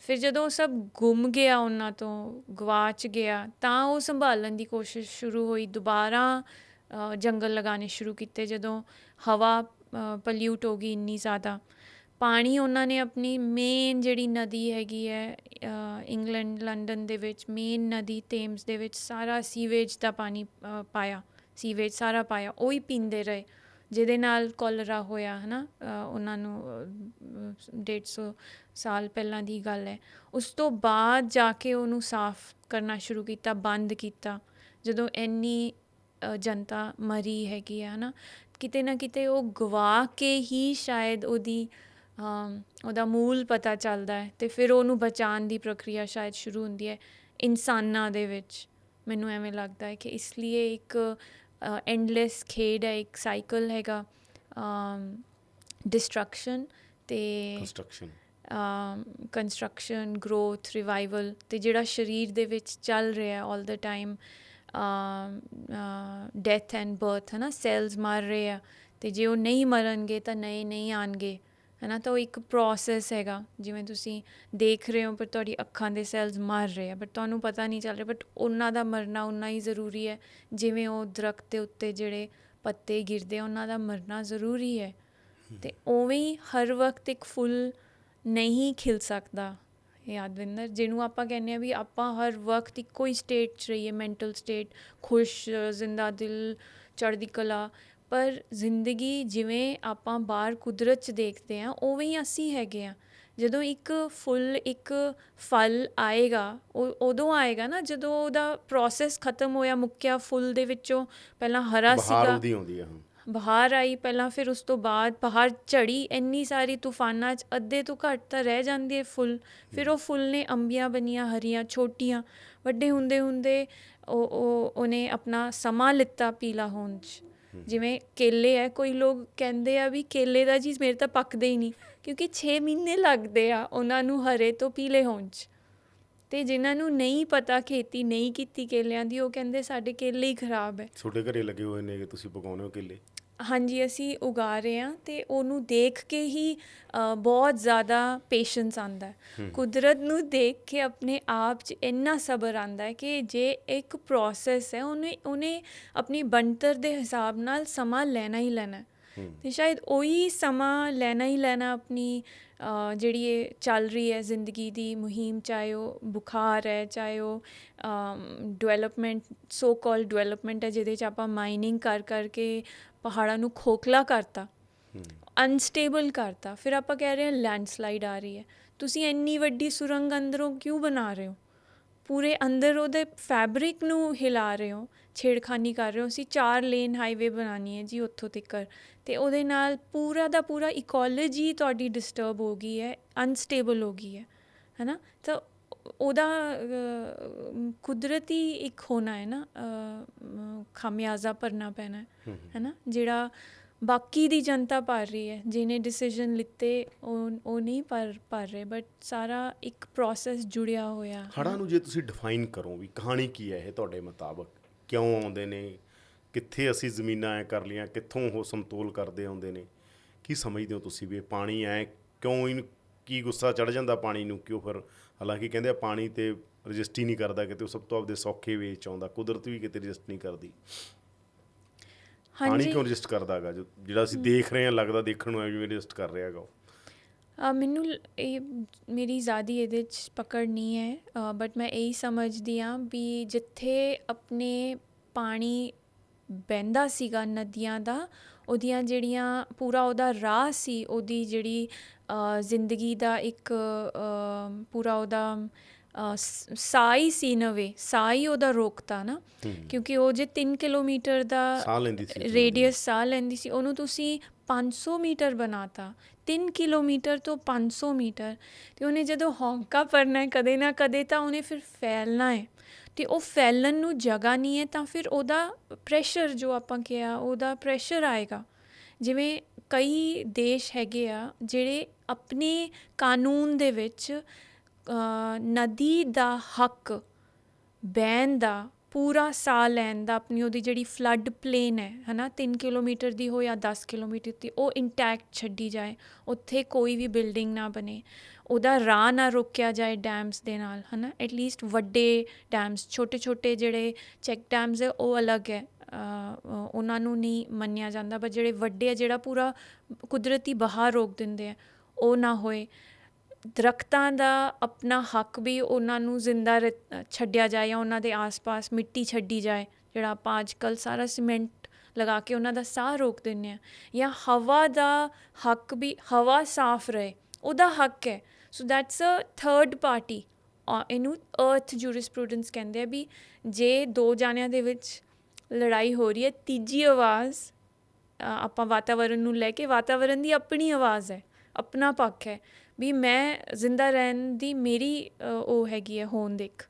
ਫਿਰ ਜਦੋਂ ਉਹ ਸਭ ਗੁੰਮ ਗਿਆ, ਉਹਨਾਂ ਤੋਂ ਗਵਾਚ ਗਿਆ, ਤਾਂ ਉਹ ਸੰਭਾਲਣ ਦੀ ਕੋਸ਼ਿਸ਼ ਸ਼ੁਰੂ ਹੋਈ, ਦੁਬਾਰਾ ਜੰਗਲ ਲਗਾਉਣੇ ਸ਼ੁਰੂ ਕੀਤੇ। ਜਦੋਂ ਹਵਾ ਪਲਿਊਟ ਹੋ ਗਈ ਇੰਨੀ ਜ਼ਿਆਦਾ, ਪਾਣੀ ਉਹਨਾਂ ਨੇ ਆਪਣੀ ਮੇਨ ਜਿਹੜੀ ਨਦੀ ਹੈਗੀ ਹੈ ਇੰਗਲੈਂਡ, ਲੰਡਨ ਦੇ ਵਿੱਚ ਮੇਨ ਨਦੀ ਥੇਮਸ ਦੇ ਵਿੱਚ ਸਾਰਾ ਸੀਵੇਜ ਦਾ ਪਾਣੀ ਪਾਇਆ, ਸੀਵੇਜ ਸਾਰਾ ਪਾਇਆ, ਉਹ ਹੀ ਪੀਂਦੇ ਰਹੇ, ਜਿਹਦੇ ਨਾਲ ਕੋਲਰਾ ਹੋਇਆ, ਹੈ ਨਾ। ਉਹਨਾਂ ਨੂੰ 150 ਸਾਲ ਪਹਿਲਾਂ ਦੀ ਗੱਲ ਹੈ। ਉਸ ਤੋਂ ਬਾਅਦ ਜਾ ਕੇ ਉਹਨੂੰ ਸਾਫ਼ ਕਰਨਾ ਸ਼ੁਰੂ ਕੀਤਾ, ਬੰਦ ਕੀਤਾ, ਜਦੋਂ ਇੰਨੀ ਜਨਤਾ ਮਰੀ ਹੈਗੀ ਆ, ਹੈ ਨਾ। ਕਿਤੇ ਨਾ ਕਿਤੇ ਉਹ ਗਵਾ ਕੇ ਹੀ ਸ਼ਾਇਦ ਉਹਦਾ ਮੂਲ ਪਤਾ ਚੱਲਦਾ ਹੈ, ਅਤੇ ਫਿਰ ਉਹਨੂੰ ਬਚਾਉਣ ਦੀ ਪ੍ਰਕਿਰਿਆ ਸ਼ਾਇਦ ਸ਼ੁਰੂ ਹੁੰਦੀ ਹੈ ਇਨਸਾਨਾਂ ਦੇ ਵਿੱਚ। ਮੈਨੂੰ ਐਵੇਂ ਲੱਗਦਾ ਹੈ ਕਿ ਇਸ ਲਈ ਇੱਕ ਐਂਡਲੈਸ ਖੇਡ ਹੈ, ਇੱਕ ਸਾਈਕਲ ਹੈਗਾ, ਡਿਸਟਰਕਸ਼ਨ ਅਤੇ ਕੰਸਟਰਕਸ਼ਨ, ਗਰੋਥ, ਰਿਵਾਈਵਲ, ਅਤੇ ਜਿਹੜਾ ਸਰੀਰ ਦੇ ਵਿੱਚ ਚੱਲ ਰਿਹਾ ਆਲ ਦਾ ਟਾਈਮ, ਡੈਥ ਐਂਡ ਬਰਥ, ਹੈ ਨਾ। ਸੈਲਸ ਮਰ ਰਹੇ ਆ, ਅਤੇ ਜੇ ਉਹ ਨਹੀਂ ਮਰਨਗੇ ਤਾਂ ਨਏ ਨਹੀਂ ਆਉਣਗੇ, ਹੈ ਨਾ। ਤਾਂ ਉਹ ਇੱਕ ਪ੍ਰੋਸੈਸ ਹੈਗਾ, ਜਿਵੇਂ ਤੁਸੀਂ ਦੇਖ ਰਹੇ ਹੋ, ਪਰ ਤੁਹਾਡੀ ਅੱਖਾਂ ਦੇ ਸੈਲਸ ਮਰ ਰਹੇ ਆ, ਬਟ ਤੁਹਾਨੂੰ ਪਤਾ ਨਹੀਂ ਚੱਲ ਰਿਹਾ, ਬਟ ਉਹਨਾਂ ਦਾ ਮਰਨਾ ਉਨਾ ਹੀ ਜ਼ਰੂਰੀ ਹੈ, ਜਿਵੇਂ ਉਹ ਦਰੱਖਤ ਦੇ ਉੱਤੇ ਜਿਹੜੇ ਪੱਤੇ ਗਿਰਦੇ, ਉਹਨਾਂ ਦਾ ਮਰਨਾ ਜ਼ਰੂਰੀ ਹੈ। ਅਤੇ ਉਵੇਂ ਹੀ ਹਰ ਵਕਤ ਇੱਕ ਫੁੱਲ ਨਹੀਂ ਖਿਲ ਸਕਦਾ ਯਾਦਵਿੰਦਰ, ਜਿਹਨੂੰ ਆਪਾਂ ਕਹਿੰਦੇ ਹਾਂ ਵੀ ਆਪਾਂ ਹਰ ਵਕਤ ਇੱਕੋ ਹੀ ਸਟੇਟ 'ਚ ਰਹੀਏ, ਮੈਂਟਲ ਸਟੇਟ, ਖੁਸ਼, ਜ਼ਿੰਦਾ ਦਿਲ, ਚੜ੍ਹਦੀ ਕਲਾ, ਪਰ ਜ਼ਿੰਦਗੀ ਜਿਵੇਂ ਆਪਾਂ ਬਾਹਰ ਕੁਦਰਤ 'ਚ ਦੇਖਦੇ ਹਾਂ ਉਵੇਂ ਹੀ ਅਸੀਂ ਹੈਗੇ ਹਾਂ। ਜਦੋਂ ਇੱਕ ਫੁੱਲ ਇੱਕ ਫਲ ਆਏਗਾ ਉਹ ਉਦੋਂ ਆਏਗਾ ਨਾ ਜਦੋਂ ਉਹਦਾ ਪ੍ਰੋਸੈਸ ਖਤਮ ਹੋਇਆ, ਮੁੱਕਿਆ ਫੁੱਲ ਦੇ ਵਿੱਚੋਂ। ਪਹਿਲਾਂ ਹਰਾ ਬਹਾਰ ਸੀਗਾ, ਉਹਦੀ ਆਉਂਦੀ ਆ। ਹਾਂ। ਬਹਾਰ ਆਈ ਪਹਿਲਾਂ, ਫਿਰ ਉਸ ਤੋਂ ਬਾਅਦ ਬਹਾਰ ਝੜੀ ਇੰਨੀ ਸਾਰੀ ਤੂਫਾਨਾਂ 'ਚ, ਅੱਧੇ ਤੋਂ ਘੱਟ ਤਾਂ ਰਹਿ ਜਾਂਦੀ ਹੈ ਫੁੱਲ। ਫਿਰ ਉਹ ਫੁੱਲ ਨੇ ਅੰਬੀਆਂ ਬਣੀਆਂ ਹਰੀਆਂ ਛੋਟੀਆਂ, ਵੱਡੇ ਹੁੰਦੇ ਹੁੰਦੇ ਉਹਨੇ ਆਪਣਾ ਸਮਾਂ ਲਿੱਤਾ ਪੀਲਾ ਹੋਣ 'ਚ। ਜਿਵੇਂ ਕੇਲੇ ਹੈ, ਕੋਈ ਲੋਕ ਕਹਿੰਦੇ ਆ ਵੀ ਕੇਲੇ ਦਾ ਜੀ ਮੇਰੇ ਤਾਂ ਪੱਕਦੇ ਹੀ ਨਹੀਂ, ਕਿਉਂਕਿ 6 ਮਹੀਨੇ ਲੱਗਦੇ ਆ ਉਹਨਾਂ ਨੂੰ ਹਰੇ ਤੋਂ ਪੀਲੇ ਹੋਣ 'ਚ। ਅਤੇ ਜਿਨ੍ਹਾਂ ਨੂੰ ਨਹੀਂ ਪਤਾ, ਖੇਤੀ ਨਹੀਂ ਕੀਤੀ ਕੇਲਿਆਂ ਦੀ, ਉਹ ਕਹਿੰਦੇ ਸਾਡੇ ਕੇਲੇ ਹੀ ਖਰਾਬ ਹੈ। ਤੁਹਾਡੇ ਘਰੇ ਲੱਗੇ ਹੋਏ ਨੇ ਕਿ ਤੁਸੀਂ ਪਕਾਉਂਦੇ ਹੋ ਕੇਲੇ? ਹਾਂਜੀ, ਅਸੀਂ ਉਗਾ ਰਹੇ ਹਾਂ ਅਤੇ ਉਹਨੂੰ ਦੇਖ ਕੇ ਹੀ ਬਹੁਤ ਜ਼ਿਆਦਾ ਪੇਸ਼ੈਂਸ ਆਉਂਦਾ ਹੈ। ਕੁਦਰਤ ਨੂੰ ਦੇਖ ਕੇ ਆਪਣੇ ਆਪ 'ਚ ਇੰਨਾ ਸਬਰ ਆਉਂਦਾ ਹੈ ਕਿ ਜੇ ਇੱਕ ਪ੍ਰੋਸੈਸ ਹੈ, ਉਹਨੇ ਆਪਣੀ ਬਣਤਰ ਦੇ ਹਿਸਾਬ ਨਾਲ ਸਮਾਂ ਲੈਣਾ ਹੀ ਲੈਣਾ। ਅਤੇ ਸ਼ਾਇਦ ਉਹੀ ਸਮਾਂ ਲੈਣਾ ਹੀ ਲੈਣਾ ਆਪਣੀ ਜਿਹੜੀ ਇਹ ਚੱਲ ਰਹੀ ਹੈ ਜ਼ਿੰਦਗੀ ਦੀ ਮੁਹਿੰਮ, ਚਾਹੇ ਉਹ ਬੁਖਾਰ ਹੈ, ਚਾਹੇ ਉਹ ਡਿਵੈਲਪਮੈਂਟ, ਸੋ ਕਾਲ ਡਿਵੈਲਪਮੈਂਟ ਹੈ, ਜਿਹਦੇ 'ਚ ਆਪਾਂ ਮਾਈਨਿੰਗ ਕਰ ਕਰਕੇ ਪਹਾੜਾਂ ਨੂੰ ਖੋਖਲਾ ਕਰਤਾ, ਅਨਸਟੇਬਲ ਕਰਤਾ। ਫਿਰ ਆਪਾਂ ਕਹਿ ਰਹੇ ਹਾਂ ਲੈਂਡਸਲਾਈਡ ਆ ਰਹੀ ਹੈ। ਤੁਸੀਂ ਇੰਨੀ ਵੱਡੀ ਸੁਰੰਗ ਅੰਦਰੋਂ ਕਿਉਂ ਬਣਾ ਰਹੇ ਹੋ? ਪੂਰੇ ਅੰਦਰ ਉਹਦੇ ਫੈਬਰਿਕ ਨੂੰ ਹਿਲਾ ਰਹੇ ਹੋ, ਛੇੜਖਾਨੀ ਕਰ ਰਹੇ ਹੋ। ਅਸੀਂ 4 ਲੇਨ ਹਾਈਵੇ ਬਣਾਉਣੀ ਹੈ ਜੀ ਉੱਥੋਂ ਤੱਕ, ਅਤੇ ਉਹਦੇ ਨਾਲ ਪੂਰਾ ਦਾ ਪੂਰਾ ਇਕੋਲੋਜੀ ਤੁਹਾਡੀ ਡਿਸਟਰਬ ਹੋ ਗਈ ਹੈ, ਅਨਸਟੇਬਲ ਹੋ ਗਈ ਹੈ ਨਾ। ਤਾਂ ਉਹਦਾ ਕੁਦਰਤੀ ਇੱਕ ਹੋਣਾ ਹੈ ਨਾ, ਖਾਮਿਆਜ਼ਾ ਭਰਨਾ ਪੈਣਾ ਹੈ ਨਾ, ਜਿਹੜਾ ਬਾਕੀ ਦੀ ਜਨਤਾ ਭਰ ਰਹੀ ਹੈ। ਜਿਹਨੇ ਡਿਸੀਜ਼ਨ ਲਿੱਤੇ ਉਹ ਨਹੀਂ ਭਰ ਰਹੇ, ਬਟ ਸਾਰਾ ਇੱਕ ਪ੍ਰੋਸੈਸ ਜੁੜਿਆ ਹੋਇਆ। ਹੜ੍ਹਾਂ ਨੂੰ ਜੇ ਤੁਸੀਂ ਡਿਫਾਈਨ ਕਰੋ ਵੀ ਕਹਾਣੀ ਕੀ ਹੈ ਇਹ ਤੁਹਾਡੇ ਮੁਤਾਬਕ, ਕਿਉਂ ਆਉਂਦੇ ਨੇ, ਕਿੱਥੇ ਅਸੀਂ ਜ਼ਮੀਨਾਂ ਐ ਕਰ ਲਈਆਂ, ਕਿੱਥੋਂ ਉਹ ਸਮਤੋਲ ਕਰਦੇ ਆਉਂਦੇ ਨੇ, ਕੀ ਸਮਝਦੇ ਹੋ ਤੁਸੀਂ ਵੀ ਇਹ ਪਾਣੀ ਐ ਕਿਉਂ, ਇਹਨੂੰ ਕੀ ਗੁੱਸਾ ਚੜ੍ਹ ਜਾਂਦਾ ਪਾਣੀ ਨੂੰ, ਕਿਉਂ ਫਿਰ, ਹਾਲਾਂਕਿ ਕਹਿੰਦੇ ਆ ਪਾਣੀ ਤੇ ਰਜਿਸਟ ਹੀ ਨਹੀਂ ਕਰਦਾ ਕਿਤੇ, ਉਹ ਸਭ ਤੋਂ ਆਪਦੇ ਸੌਖੇ ਵੇ 'ਚ ਆਉਂਦਾ, ਕੁਦਰਤ ਵੀ ਕਿਤੇ ਰਜਿਸਟ ਨਹੀਂ ਕਰਦੀ। ਪਾਣੀ ਕਿਉਂ ਰਜਿਸਟ ਕਰਦਾ ਹੈਗਾ, ਜਿਹੜਾ ਅਸੀਂ ਦੇਖ ਰਹੇ ਹਾਂ, ਲੱਗਦਾ ਦੇਖਣ ਨੂੰ ਜਿਵੇਂ ਰਜਿਸਟ ਕਰ ਰਿਹਾ ਹੈਗਾ ਉਹ। ਮੈਨੂੰ ਇਹ ਮੇਰੀ ਜ਼ਿਆਦੀ ਇਹਦੇ 'ਚ ਪਕੜ ਨਹੀਂ ਹੈ, ਬਟ ਮੈਂ ਇਹੀ ਸਮਝਦੀ ਹਾਂ ਵੀ ਜਿੱਥੇ ਆਪਣੇ ਪਾਣੀ ਵਹਿੰਦਾ ਸੀਗਾ ਨਦੀਆਂ ਦਾ, ਉਹਦੀਆਂ ਜਿਹੜੀਆਂ ਪੂਰਾ ਉਹਦਾ ਰਾਹ ਸੀ, ਉਹਦੀ ਜਿਹੜੀ ਜ਼ਿੰਦਗੀ ਦਾ ਇੱਕ ਪੂਰਾ ਉਹਦਾ ਸਾਹ ਹੀ ਸੀ, ਨਵੇਂ ਸਾਹ ਹੀ ਉਹਦਾ ਰੋਕਤਾ ਨਾ। ਕਿਉਂਕਿ ਉਹ ਜੇ 3 ਕਿਲੋਮੀਟਰ ਦਾ ਸਾਹ ਲੈਂਦੀ ਸੀ, ਰੇਡੀਅਸ ਸਾਹ ਲੈਂਦੀ ਸੀ, ਉਹਨੂੰ ਤੁਸੀਂ 500 ਮੀਟਰ ਬਣਾਤਾ, 3 ਕਿਲੋਮੀਟਰ ਤੋਂ 500 ਮੀਟਰ। ਅਤੇ ਉਹਨੇ ਜਦੋਂ ਹੌਂਕਾ ਭਰਨਾ ਹੈ ਕਦੇ ਨਾ ਕਦੇ, ਤਾਂ ਉਹਨੇ ਫਿਰ ਫੈਲਣਾ ਹੈ, ਅਤੇ ਉਹ ਫੈਲਣ ਨੂੰ ਜਗ੍ਹਾ ਨਹੀਂ ਹੈ, ਤਾਂ ਫਿਰ ਉਹਦਾ ਪ੍ਰੈਸ਼ਰ, ਜੋ ਆਪਾਂ ਕਿਹਾ, ਉਹਦਾ ਪ੍ਰੈਸ਼ਰ ਆਏਗਾ। ਜਿਵੇਂ ਕਈ ਦੇਸ਼ ਹੈਗੇ ਆ ਜਿਹੜੇ ਆਪਣੇ ਕਾਨੂੰਨ ਦੇ ਵਿੱਚ ਨਦੀ ਦਾ ਹੱਕ, ਬਹਿਣ ਦਾ, ਪੂਰਾ ਸਾਹ ਲੈਣ ਦਾ, ਆਪਣੀ ਉਹਦੀ ਜਿਹੜੀ ਫਲੱਡ ਪਲੇਨ ਹੈ ਨਾ, 3 ਕਿਲੋਮੀਟਰ ਦੀ ਹੋ ਜਾਂ 10 ਕਿਲੋਮੀਟਰ ਦੀ, ਉਹ ਇੰਟੈਕਟ ਛੱਡੀ ਜਾਏ, ਉੱਥੇ ਕੋਈ ਵੀ ਬਿਲਡਿੰਗ ਨਾ ਬਣੇ, ਉਹਦਾ ਰਾਹ ਨਾ ਰੋਕਿਆ ਜਾਏ ਡੈਮਸ ਦੇ ਨਾਲ, ਹੈ ਨਾ। ਐਟਲੀਸਟ ਵੱਡੇ ਡੈਮਸ, ਛੋਟੇ ਛੋਟੇ ਜਿਹੜੇ ਚੈੱਕ ਡੈਮਸ ਹੈ ਉਹ ਅਲੱਗ ਹੈ, ਉਹਨਾਂ ਨੂੰ ਨਹੀਂ ਮੰਨਿਆ ਜਾਂਦਾ, ਪਰ ਜਿਹੜੇ ਵੱਡੇ ਆ, ਜਿਹੜਾ ਪੂਰਾ ਕੁਦਰਤੀ ਬਹਾਅ ਰੋਕ ਦਿੰਦੇ ਆ, ਉਹ ਨਾ ਹੋਏ। ਦਰੱਖਤਾਂ ਦਾ ਆਪਣਾ ਹੱਕ ਵੀ ਉਹਨਾਂ ਨੂੰ ਜ਼ਿੰਦਾ ਛੱਡਿਆ ਜਾਏ, ਜਾਂ ਉਹਨਾਂ ਦੇ ਆਸ ਪਾਸ ਮਿੱਟੀ ਛੱਡੀ ਜਾਏ, ਜਿਹੜਾ ਆਪਾਂ ਅੱਜ ਕੱਲ੍ਹ ਸਾਰਾ ਸੀਮੈਂਟ ਲਗਾ ਕੇ ਉਹਨਾਂ ਦਾ ਸਾਹ ਰੋਕ ਦਿੰਦੇ ਹਾਂ। ਜਾਂ ਹਵਾ ਦਾ ਹੱਕ ਵੀ, ਹਵਾ ਸਾਫ਼ ਰਹੇ, ਉਹਦਾ ਹੱਕ ਹੈ। So that's a third party, ਇਹਨੂੰ ਅਰਥ ਜੂਰਿਸਪ੍ਰੂਡੈਂਸ ਕਹਿੰਦੇ ਆ ਵੀ ਜੇ 2 ਜਾਣਿਆਂ ਦੇ ਵਿੱਚ ਲੜਾਈ ਹੋ ਰਹੀ ਹੈ, ਤੀਜੀ ਆਵਾਜ਼ ਆਪਾਂ ਵਾਤਾਵਰਨ ਨੂੰ ਲੈ ਕੇ, ਵਾਤਾਵਰਨ ਦੀ ਆਪਣੀ ਆਵਾਜ਼ ਹੈ, ਆਪਣਾ ਪੱਖ ਹੈ ਵੀ ਮੈਂ ਜ਼ਿੰਦਾ ਰਹਿਣ ਦੀ ਮੇਰੀ ਉਹ ਹੈਗੀ ਹੈ ਹੋਂਦ ਇੱਕ।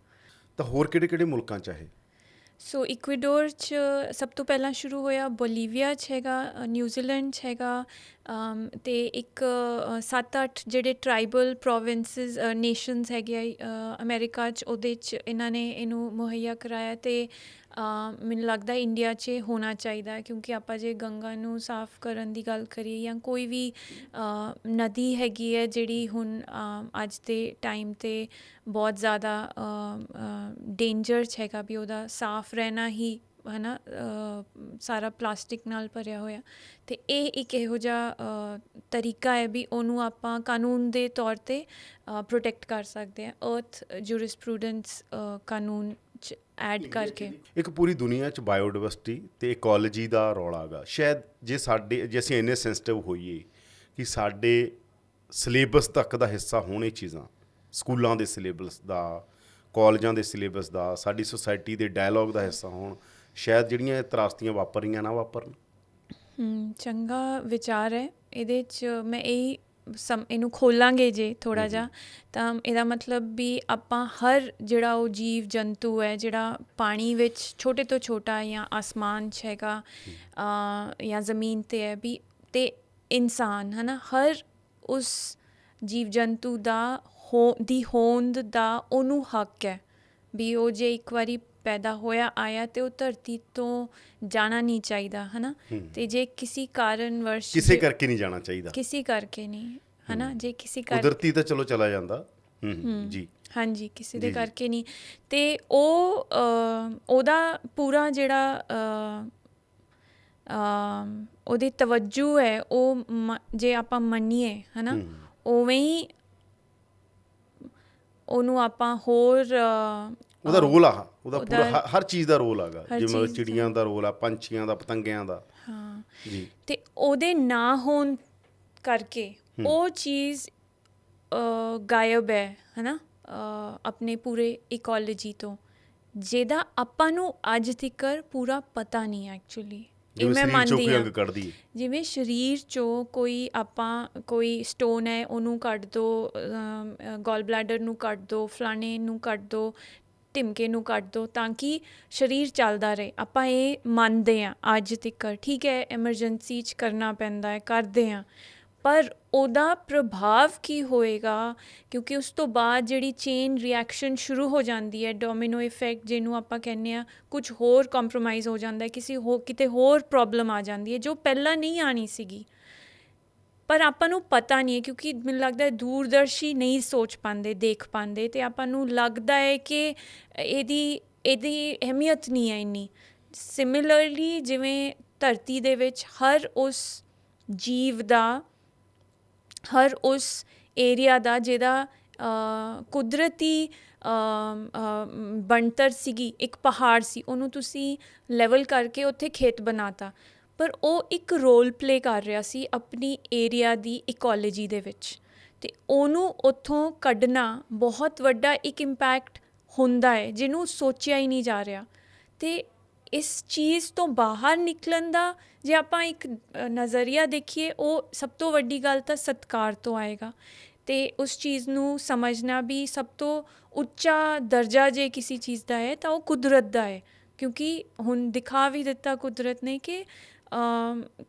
ਤਾਂ ਹੋਰ ਕਿਹੜੇ ਕਿਹੜੇ ਮੁਲਕਾਂ 'ਚ ਹੈ? ਸੋ ਇਕੁਏਡੋਰ 'ਚ ਸਭ ਤੋਂ ਪਹਿਲਾਂ ਸ਼ੁਰੂ ਹੋਇਆ, ਬੋਲੀਵੀਆ 'ਚ ਹੈਗਾ, ਨਿਊਜ਼ੀਲੈਂਡ 'ਚ ਹੈਗਾ, ਅਤੇ ਇੱਕ 7-8 ਜਿਹੜੇ ਟਰਾਈਬਲ ਪ੍ਰੋਵਿੰਸਿਸ, ਨੇਸ਼ਨਸ ਹੈਗੇ ਆ ਅਮੈਰੀਕਾ 'ਚ, ਉਹਦੇ 'ਚ ਇਹਨਾਂ ਨੇ ਇਹਨੂੰ ਮੁਹੱਈਆ ਕਰਾਇਆ। ਅਤੇ ਮੈਨੂੰ ਲੱਗਦਾ ਇੰਡੀਆ 'ਚ ਹੋਣਾ ਚਾਹੀਦਾ, ਕਿਉਂਕਿ ਆਪਾਂ ਜੇ ਗੰਗਾ ਨੂੰ ਸਾਫ਼ ਕਰਨ ਦੀ ਗੱਲ ਕਰੀਏ, ਜਾਂ ਕੋਈ ਵੀ ਨਦੀ ਹੈਗੀ ਹੈ ਜਿਹੜੀ ਹੁਣ ਅੱਜ ਦੇ ਟਾਈਮ 'ਤੇ ਬਹੁਤ ਜ਼ਿਆਦਾ ਡੇਂਜਰ 'ਚ ਹੈਗਾ ਵੀ ਉਹਦਾ ਸਾਫ਼ ਰਹਿਣਾ ਹੀ, ਹੈ ਨਾ, ਸਾਰਾ ਪਲਾਸਟਿਕ ਨਾਲ ਭਰਿਆ ਹੋਇਆ। ਅਤੇ ਇਹ ਇੱਕ ਇਹੋ ਜਿਹਾ ਤਰੀਕਾ ਹੈ ਵੀ ਉਹਨੂੰ ਆਪਾਂ ਕਾਨੂੰਨ ਦੇ ਤੌਰ 'ਤੇ ਪ੍ਰੋਟੈਕਟ ਕਰ ਸਕਦੇ ਹਾਂ, ਅਰਥ ਜੂਰਿਸਪ੍ਰੂਡੈਂਸ ਕਾਨੂੰਨ 'ਚ ਐਡ ਕਰਕੇ। ਇੱਕ ਪੂਰੀ ਦੁਨੀਆ 'ਚ ਬਾਇਓਡਾਇਵਰਸਿਟੀ ਤੇ ਇਕੋਲੋਜੀ ਦਾ ਰੌਲਾ ਹੈਗਾ। ਸ਼ਾਇਦ ਜੇ ਅਸੀਂ ਇੰਨੇ ਸੈਂਸਿਟਿਵ ਹੋਈਏ ਕਿ ਸਾਡੇ ਸਿਲੇਬਸ ਤੱਕ ਦਾ ਹਿੱਸਾ ਹੋਣ ਇਹ ਚੀਜ਼ਾਂ, ਸਕੂਲਾਂ ਦੇ ਸਿਲੇਬਸ ਦਾ, ਕਾਲਜਾਂ ਦੇ ਸਿਲੇਬਸ ਦਾ, ਸਾਡੀ ਸੁਸਾਇਟੀ ਦੇ ਡਾਇਲੋਗ ਦਾ ਹਿੱਸਾ ਹੋਣ, ਸ਼ਾਇਦ ਜਿਹੜੀਆਂ ਇਹ ਤਰਾਸਦੀਆਂ ਵਾਪਰ ਰਹੀਆਂ ਨਾ ਵਾਪਰਨ। ਚੰਗਾ ਵਿਚਾਰ ਹੈ। ਇਹਦੇ 'ਚ ਮੈਂ ਇਹਨੂੰ ਖੋਲਾਂਗੇ ਜੇ ਥੋੜ੍ਹਾ ਜਿਹਾ, ਤਾਂ ਇਹਦਾ ਮਤਲਬ ਵੀ ਆਪਾਂ ਹਰ ਜਿਹੜਾ ਉਹ ਜੀਵ ਜੰਤੂ ਹੈ ਜਿਹੜਾ ਪਾਣੀ ਵਿੱਚ ਛੋਟੇ ਤੋਂ ਛੋਟਾ ਜਾਂ ਆਸਮਾਨ 'ਚ ਹੈਗਾ ਜਾਂ ਜ਼ਮੀਨ 'ਤੇ ਹੈ ਵੀ, ਅਤੇ ਇਨਸਾਨ ਹੈ ਨਾ, ਹਰ ਉਸ ਜੀਵ ਜੰਤੂ ਦੀ ਹੋਂਦ ਦਾ ਉਹਨੂੰ ਹੱਕ ਹੈ ਵੀ ਉਹ ਜੇ ਇੱਕ ਵਾਰੀ ਪੈਦਾ ਹੋਇਆ ਆਇਆ ਤੇ ਉਹ ਧਰਤੀ ਤੋਂ ਜਾਣਾ ਨਹੀਂ ਚਾਹੀਦਾ ਹੈ ਨਾ। ਤੇ ਜੇ ਕਿਸੇ ਕਾਰਨ ਵਰਸ਼ ਕਿਸੇ ਕਰਕੇ ਨਹੀਂ ਜਾਣਾ ਚਾਹੀਦਾ, ਕਿਸੇ ਕਰਕੇ ਨਹੀਂ ਹੈ ਨਾ, ਜੇ ਕਿਸੇ ਕੁਦਰਤੀ ਤਾਂ ਚਲੋ ਚਲਾ ਜਾਂਦਾ ਜੀ, ਹਾਂਜੀ, ਕਿਸੇ ਦੇ ਕਰਕੇ ਨਹੀਂ। ਤੇ ਉਹਦਾ ਪੂਰਾ ਜਿਹੜਾ ਉਹਦੀ ਤਵੱਜੂ ਹੈ ਉਹ ਜੇ ਆਪਾਂ ਮੰਨੀਏ ਹੈ ਨਾ, ਉਵੇਂ ਹੀ ਉਹਨੂੰ ਆਪਾਂ ਹੋਰ ਉਹਦਾ ਰੋਲ ਆ, ਉਹਦਾ ਪੂਰਾ ਹਰ ਚੀਜ਼ ਦਾ ਰੋਲ ਹੈਗਾ, ਜਿਵੇਂ ਚਿੜੀਆਂ ਦਾ ਰੋਲ ਆ, ਪੰਛੀਆਂ ਦਾ, ਪਤੰਗਿਆਂ ਦਾ। ਹਾਂ ਜੀ, ਤੇ ਉਹਦੇ ਨਾ ਹੋਣ ਕਰਕੇ ਉਹ ਚੀਜ਼ ਗਾਇਬ ਹੈ ਨਾ ਆਪਣੇ ਪੂਰੇ ਇਕੋਲੋਜੀ ਤੋਂ, ਜਿਹਦਾ ਆਪਾਂ ਨੂੰ ਅੱਜ ਤੱਕ ਪੂਰਾ ਪਤਾ ਨਹੀਂ ਐਕਚੁਅਲੀ। ਇਹ ਮੈਂ ਮੰਨਦੀ ਹਾਂ, ਜਿਵੇਂ ਸਰੀਰ 'ਚੋਂ ਕੋਈ ਸਟੋਨ ਹੈ ਉਹਨੂੰ ਕੱਢ ਦਿਓ, ਗੋਲ ਬਲੈਡਰ ਨੂੰ ਕੱਢ ਦਿਓ, ਫਲਾਣੇ ਨੂੰ ਕੱਢ ਦਿਓ, ਢਿਮਕੇ ਨੂੰ ਕੱਢ ਦਿਓ, ਤਾਂ ਕਿ ਸਰੀਰ ਚੱਲਦਾ ਰਹੇ। ਆਪਾਂ ਇਹ ਮੰਨਦੇ ਹਾਂ ਅੱਜ ਤੱਕ, ਠੀਕ ਹੈ, ਐਮਰਜੈਂਸੀ 'ਚ ਕਰਨਾ ਪੈਂਦਾ ਹੈ, ਕਰਦੇ ਹਾਂ, ਪਰ ਉਹਦਾ ਪ੍ਰਭਾਵ ਕੀ ਹੋਏਗਾ, ਕਿਉਂਕਿ ਉਸ ਤੋਂ ਬਾਅਦ ਜਿਹੜੀ ਚੇਨ ਰਿਐਕਸ਼ਨ ਸ਼ੁਰੂ ਹੋ ਜਾਂਦੀ ਹੈ, ਡੋਮੀਨੋ ਇਫੈਕਟ ਜਿਹਨੂੰ ਆਪਾਂ ਕਹਿੰਦੇ ਹਾਂ, ਕੁਝ ਹੋਰ ਕੰਪਰੋਮਾਈਜ਼ ਹੋ ਜਾਂਦਾ, ਕਿਤੇ ਹੋਰ ਪ੍ਰੋਬਲਮ ਆ ਜਾਂਦੀ ਹੈ ਜੋ ਪਹਿਲਾਂ ਨਹੀਂ ਆਉਣੀ ਸੀਗੀ, ਪਰ ਆਪਾਂ ਨੂੰ ਪਤਾ ਨਹੀਂ ਹੈ ਕਿਉਂਕਿ ਮੈਨੂੰ ਲੱਗਦਾ ਦੂਰਦਰਸ਼ੀ ਨਹੀਂ ਸੋਚ ਪਾਉਂਦੇ, ਦੇਖ ਪਾਉਂਦੇ, ਅਤੇ ਆਪਾਂ ਨੂੰ ਲੱਗਦਾ ਹੈ ਕਿ ਇਹਦੀ ਅਹਿਮੀਅਤ ਨਹੀਂ ਹੈ ਇੰਨੀ। ਸਿਮਿਲਰਲੀ ਜਿਵੇਂ ਧਰਤੀ ਦੇ ਵਿੱਚ ਹਰ ਉਸ ਜੀਵ ਦਾ, ਹਰ ਉਸ ਏਰੀਆ ਦਾ ਜਿਹਦਾ ਕੁਦਰਤੀ ਬਣਤਰ ਸੀਗੀ, ਇੱਕ ਪਹਾੜ ਸੀ, ਉਹਨੂੰ ਤੁਸੀਂ ਲੈਵਲ ਕਰਕੇ ਉੱਥੇ ਖੇਤ ਬਣਾਤਾ, ਪਰ ਉਹ ਇੱਕ ਰੋਲ ਪਲੇ ਕਰ ਰਿਹਾ ਸੀ ਆਪਣੀ ਏਰੀਆ ਦੀ ਇਕੋਲੋਜੀ ਦੇ ਵਿੱਚ, ਅਤੇ ਉਹਨੂੰ ਉੱਥੋਂ ਕੱਢਣਾ ਬਹੁਤ ਵੱਡਾ ਇੱਕ ਇੰਪੈਕਟ ਹੁੰਦਾ ਹੈ ਜਿਹਨੂੰ ਸੋਚਿਆ ਹੀ ਨਹੀਂ ਜਾ ਰਿਹਾ। ਅਤੇ ਇਸ ਚੀਜ਼ ਤੋਂ ਬਾਹਰ ਨਿਕਲਣ ਦਾ ਜੇ ਆਪਾਂ ਇੱਕ ਨਜ਼ਰੀਆ ਦੇਖੀਏ, ਉਹ ਸਭ ਤੋਂ ਵੱਡੀ ਗੱਲ ਤਾਂ ਸਤਿਕਾਰ ਤੋਂ ਆਏਗਾ, ਅਤੇ ਉਸ ਚੀਜ਼ ਨੂੰ ਸਮਝਣਾ ਵੀ ਸਭ ਤੋਂ ਉੱਚਾ ਦਰਜਾ ਜੇ ਕਿਸੇ ਚੀਜ਼ ਦਾ ਹੈ ਤਾਂ ਉਹ ਕੁਦਰਤ ਦਾ ਹੈ, ਕਿਉਂਕਿ ਹੁਣ ਦਿਖਾ ਵੀ ਦਿੱਤਾ ਕੁਦਰਤ ਨੇ ਕਿ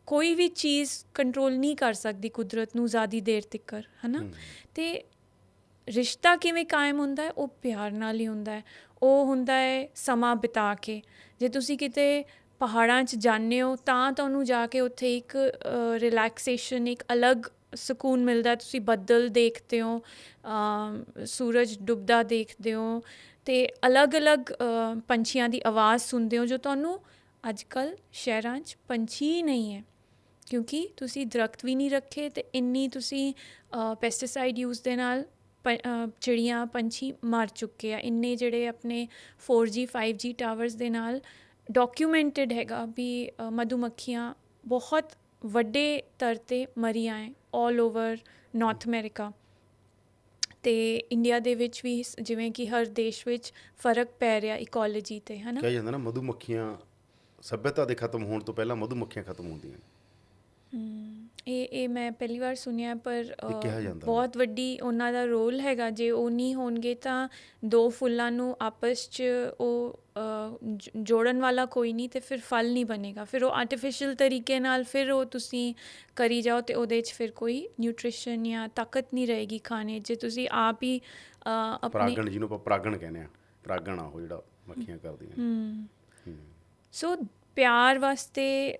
ਕੋਈ ਵੀ ਚੀਜ਼ ਕੰਟਰੋਲ ਨਹੀਂ ਕਰ ਸਕਦੀ ਕੁਦਰਤ ਨੂੰ ਜ਼ਿਆਦਾ ਦੇਰ ਤੱਕ, ਹੈ ਨਾ। ਅਤੇ ਰਿਸ਼ਤਾ ਕਿਵੇਂ ਕਾਇਮ ਹੁੰਦਾ ਹੈ, ਉਹ ਪਿਆਰ ਨਾਲ ਹੀ ਹੁੰਦਾ ਹੈ, ਉਹ ਹੁੰਦਾ ਹੈ ਸਮਾਂ ਬਿਤਾ ਕੇ। ਜੇ ਤੁਸੀਂ ਕਿਤੇ ਪਹਾੜਾਂ 'ਚ ਜਾਂਦੇ ਹੋ ਤਾਂ ਤੁਹਾਨੂੰ ਜਾ ਕੇ ਉੱਥੇ ਇੱਕ ਰਿਲੈਕਸੇਸ਼ਨ, ਇੱਕ ਅਲੱਗ ਸਕੂਨ ਮਿਲਦਾ, ਤੁਸੀਂ ਬੱਦਲ ਦੇਖਦੇ ਹੋ, ਸੂਰਜ ਡੁੱਬਦਾ ਦੇਖਦੇ ਹੋ, ਅਤੇ ਅਲੱਗ-ਅਲੱਗ ਪੰਛੀਆਂ ਦੀ ਆਵਾਜ਼ ਸੁਣਦੇ ਹੋ, ਜੋ ਤੁਹਾਨੂੰ ਅੱਜ ਕੱਲ੍ਹ ਸ਼ਹਿਰਾਂ 'ਚ ਪੰਛੀ ਹੀ ਨਹੀਂ ਹੈ, ਕਿਉਂਕਿ ਤੁਸੀਂ ਦਰੱਖਤ ਵੀ ਨਹੀਂ ਰੱਖੇ, ਅਤੇ ਇੰਨੀ ਤੁਸੀਂ ਪੈਸਟੀਸਾਈਡ ਯੂਜ਼ ਦੇ ਨਾਲ ਚਿੜੀਆਂ ਪੰਛੀ ਮਰ ਚੁੱਕੇ ਆ। ਇੰਨੇ ਜਿਹੜੇ ਆਪਣੇ 4G 5G ਟਾਵਰਸ ਦੇ ਨਾਲ ਡਾਕੂਮੈਂਟਡ ਹੈਗਾ ਵੀ ਮਧੂਮੱਖੀਆਂ ਬਹੁਤ ਵੱਡੇ ਤੌਰ 'ਤੇ ਮਰੀਆਂ ਹੈ ਆਲ ਓਵਰ ਨਾਰਥ ਅਮਰੀਕਾ, ਅਤੇ ਇੰਡੀਆ ਦੇ ਵਿੱਚ ਵੀ, ਜਿਵੇਂ ਕਿ ਹਰ ਦੇਸ਼ ਵਿੱਚ ਫਰਕ ਪੈ ਰਿਹਾ ਇਕੋਲੋਜੀ 'ਤੇ, ਹੈ ਨਾ। ਕਿਹਾ ਜਾਂਦਾ ਨਾ ਮਧੂਮੱਖੀਆਂ ਸੱਭਿਅਤਾ ਦੇ ਖਤਮ ਹੋਣ ਤੋਂ ਪਹਿਲਾਂ ਮਧੂਮੱਖੀਆਂ ਖਤਮ ਹੁੰਦੀਆਂ ਨੇ। ਇਹ ਮੈਂ ਪਹਿਲੀ ਵਾਰ ਸੁਣਿਆ, ਪਰ ਬਹੁਤ ਵੱਡੀ ਉਹਨਾਂ ਦਾ ਰੋਲ ਹੈਗਾ। ਜੇ ਉਹ ਨਹੀਂ ਹੋਣਗੇ ਤਾਂ ਦੋ ਫੁੱਲਾਂ ਨੂੰ ਆਪਸ 'ਚ ਉਹ ਜੋੜਨ ਵਾਲਾ ਕੋਈ ਨਹੀਂ, ਅਤੇ ਫਿਰ ਫਲ ਨਹੀਂ ਬਣੇਗਾ, ਫਿਰ ਉਹ ਆਰਟੀਫਿਸ਼ੀਅਲ ਤਰੀਕੇ ਨਾਲ ਫਿਰ ਉਹ ਤੁਸੀਂ ਕਰੀ ਜਾਓ, ਅਤੇ ਉਹਦੇ 'ਚ ਫਿਰ ਕੋਈ ਨਿਊਟ੍ਰੀਸ਼ਨ ਜਾਂ ਤਾਕਤ ਨਹੀਂ ਰਹੇਗੀ ਖਾਣੇ 'ਚ। ਜੇ ਤੁਸੀਂ ਆਪ ਹੀ ਪਰਾਗਣ, ਜਿਹਨੂੰ ਆਪਾਂ ਪਰਾਗਣ ਕਹਿੰਦੇ ਹਾਂ, ਪਰਾਗਣ ਆ ਉਹ ਜਿਹੜਾ ਮੱਖੀਆਂ ਕਰਦੀਆਂ। ਸੋ ਪਿਆਰ ਵਾਸਤੇ,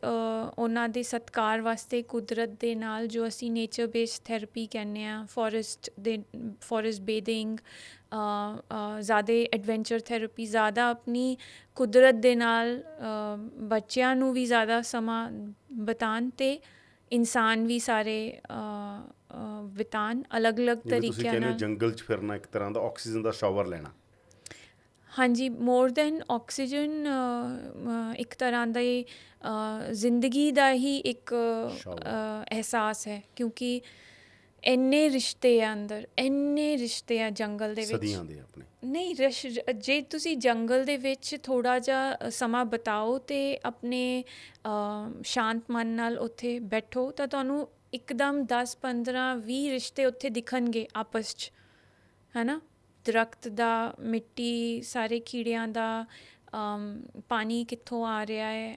ਉਹਨਾਂ ਦੇ ਸਤਿਕਾਰ ਵਾਸਤੇ ਕੁਦਰਤ ਦੇ ਨਾਲ, ਜੋ ਅਸੀਂ ਨੇਚਰ ਬੇਸਡ ਥੈਰੇਪੀ ਕਹਿੰਦੇ ਹਾਂ, ਫੋਰੈਸਟ ਬੇਦਿੰਗ, ਜ਼ਿਆਦਾ ਐਡਵੈਂਚਰ ਥੈਰੇਪੀ, ਜ਼ਿਆਦਾ ਆਪਣੀ ਕੁਦਰਤ ਦੇ ਨਾਲ ਬੱਚਿਆਂ ਨੂੰ ਵੀ ਜ਼ਿਆਦਾ ਸਮਾਂ ਬਿਤਾਉਣ, ਅਤੇ ਇਨਸਾਨ ਵੀ ਸਾਰੇ ਬਿਤਾਉਣ ਅਲੱਗ-ਅਲੱਗ ਤਰੀਕਿਆਂ ਨਾਲ। ਜੰਗਲ 'ਚ ਫਿਰਨਾ, ਇੱਕ ਤਰ੍ਹਾਂ ਦਾ ਆਕਸੀਜਨ ਦਾ ਸ਼ਾਵਰ ਲੈਣਾ। ਹਾਂਜੀ, ਮੋਰ ਦੈਨ ਆਕਸੀਜਨ ਇੱਕ ਤਰ੍ਹਾਂ ਦੀ ਜ਼ਿੰਦਗੀ ਦਾ ਹੀ ਇੱਕ ਸ਼ਾਬਾਸ਼। ਅਹਿਸਾਸ ਹੈ, ਕਿਉਂਕਿ ਇੰਨੇ ਰਿਸ਼ਤੇ ਆ ਅੰਦਰ, ਇੰਨੇ ਰਿਸ਼ਤੇ ਆ ਜੰਗਲ ਦੇ ਵਿੱਚ। ਸਦੀਆਂ ਦੇ ਆਪਣੇ। ਨਹੀਂ, ਜੇ ਤੁਸੀਂ ਜੰਗਲ ਦੇ ਵਿੱਚ ਥੋੜ੍ਹਾ ਜਿਹਾ ਸਮਾਂ ਬਿਤਾਓ ਅਤੇ ਆਪਣੇ ਸ਼ਾਂਤ ਮਨ ਨਾਲ ਉੱਥੇ ਬੈਠੋ, ਤਾਂ ਤੁਹਾਨੂੰ ਇੱਕਦਮ 10 15 20 ਰਿਸ਼ਤੇ ਉੱਥੇ ਦਿਖਣਗੇ ਆਪਸ 'ਚ, ਹੈ ਨਾ। ਦਰਖਤ ਦਾ, ਮਿੱਟੀ, ਸਾਰੇ ਕੀੜਿਆਂ ਦਾ, ਪਾਣੀ ਕਿੱਥੋਂ ਆ ਰਿਹਾ ਹੈ,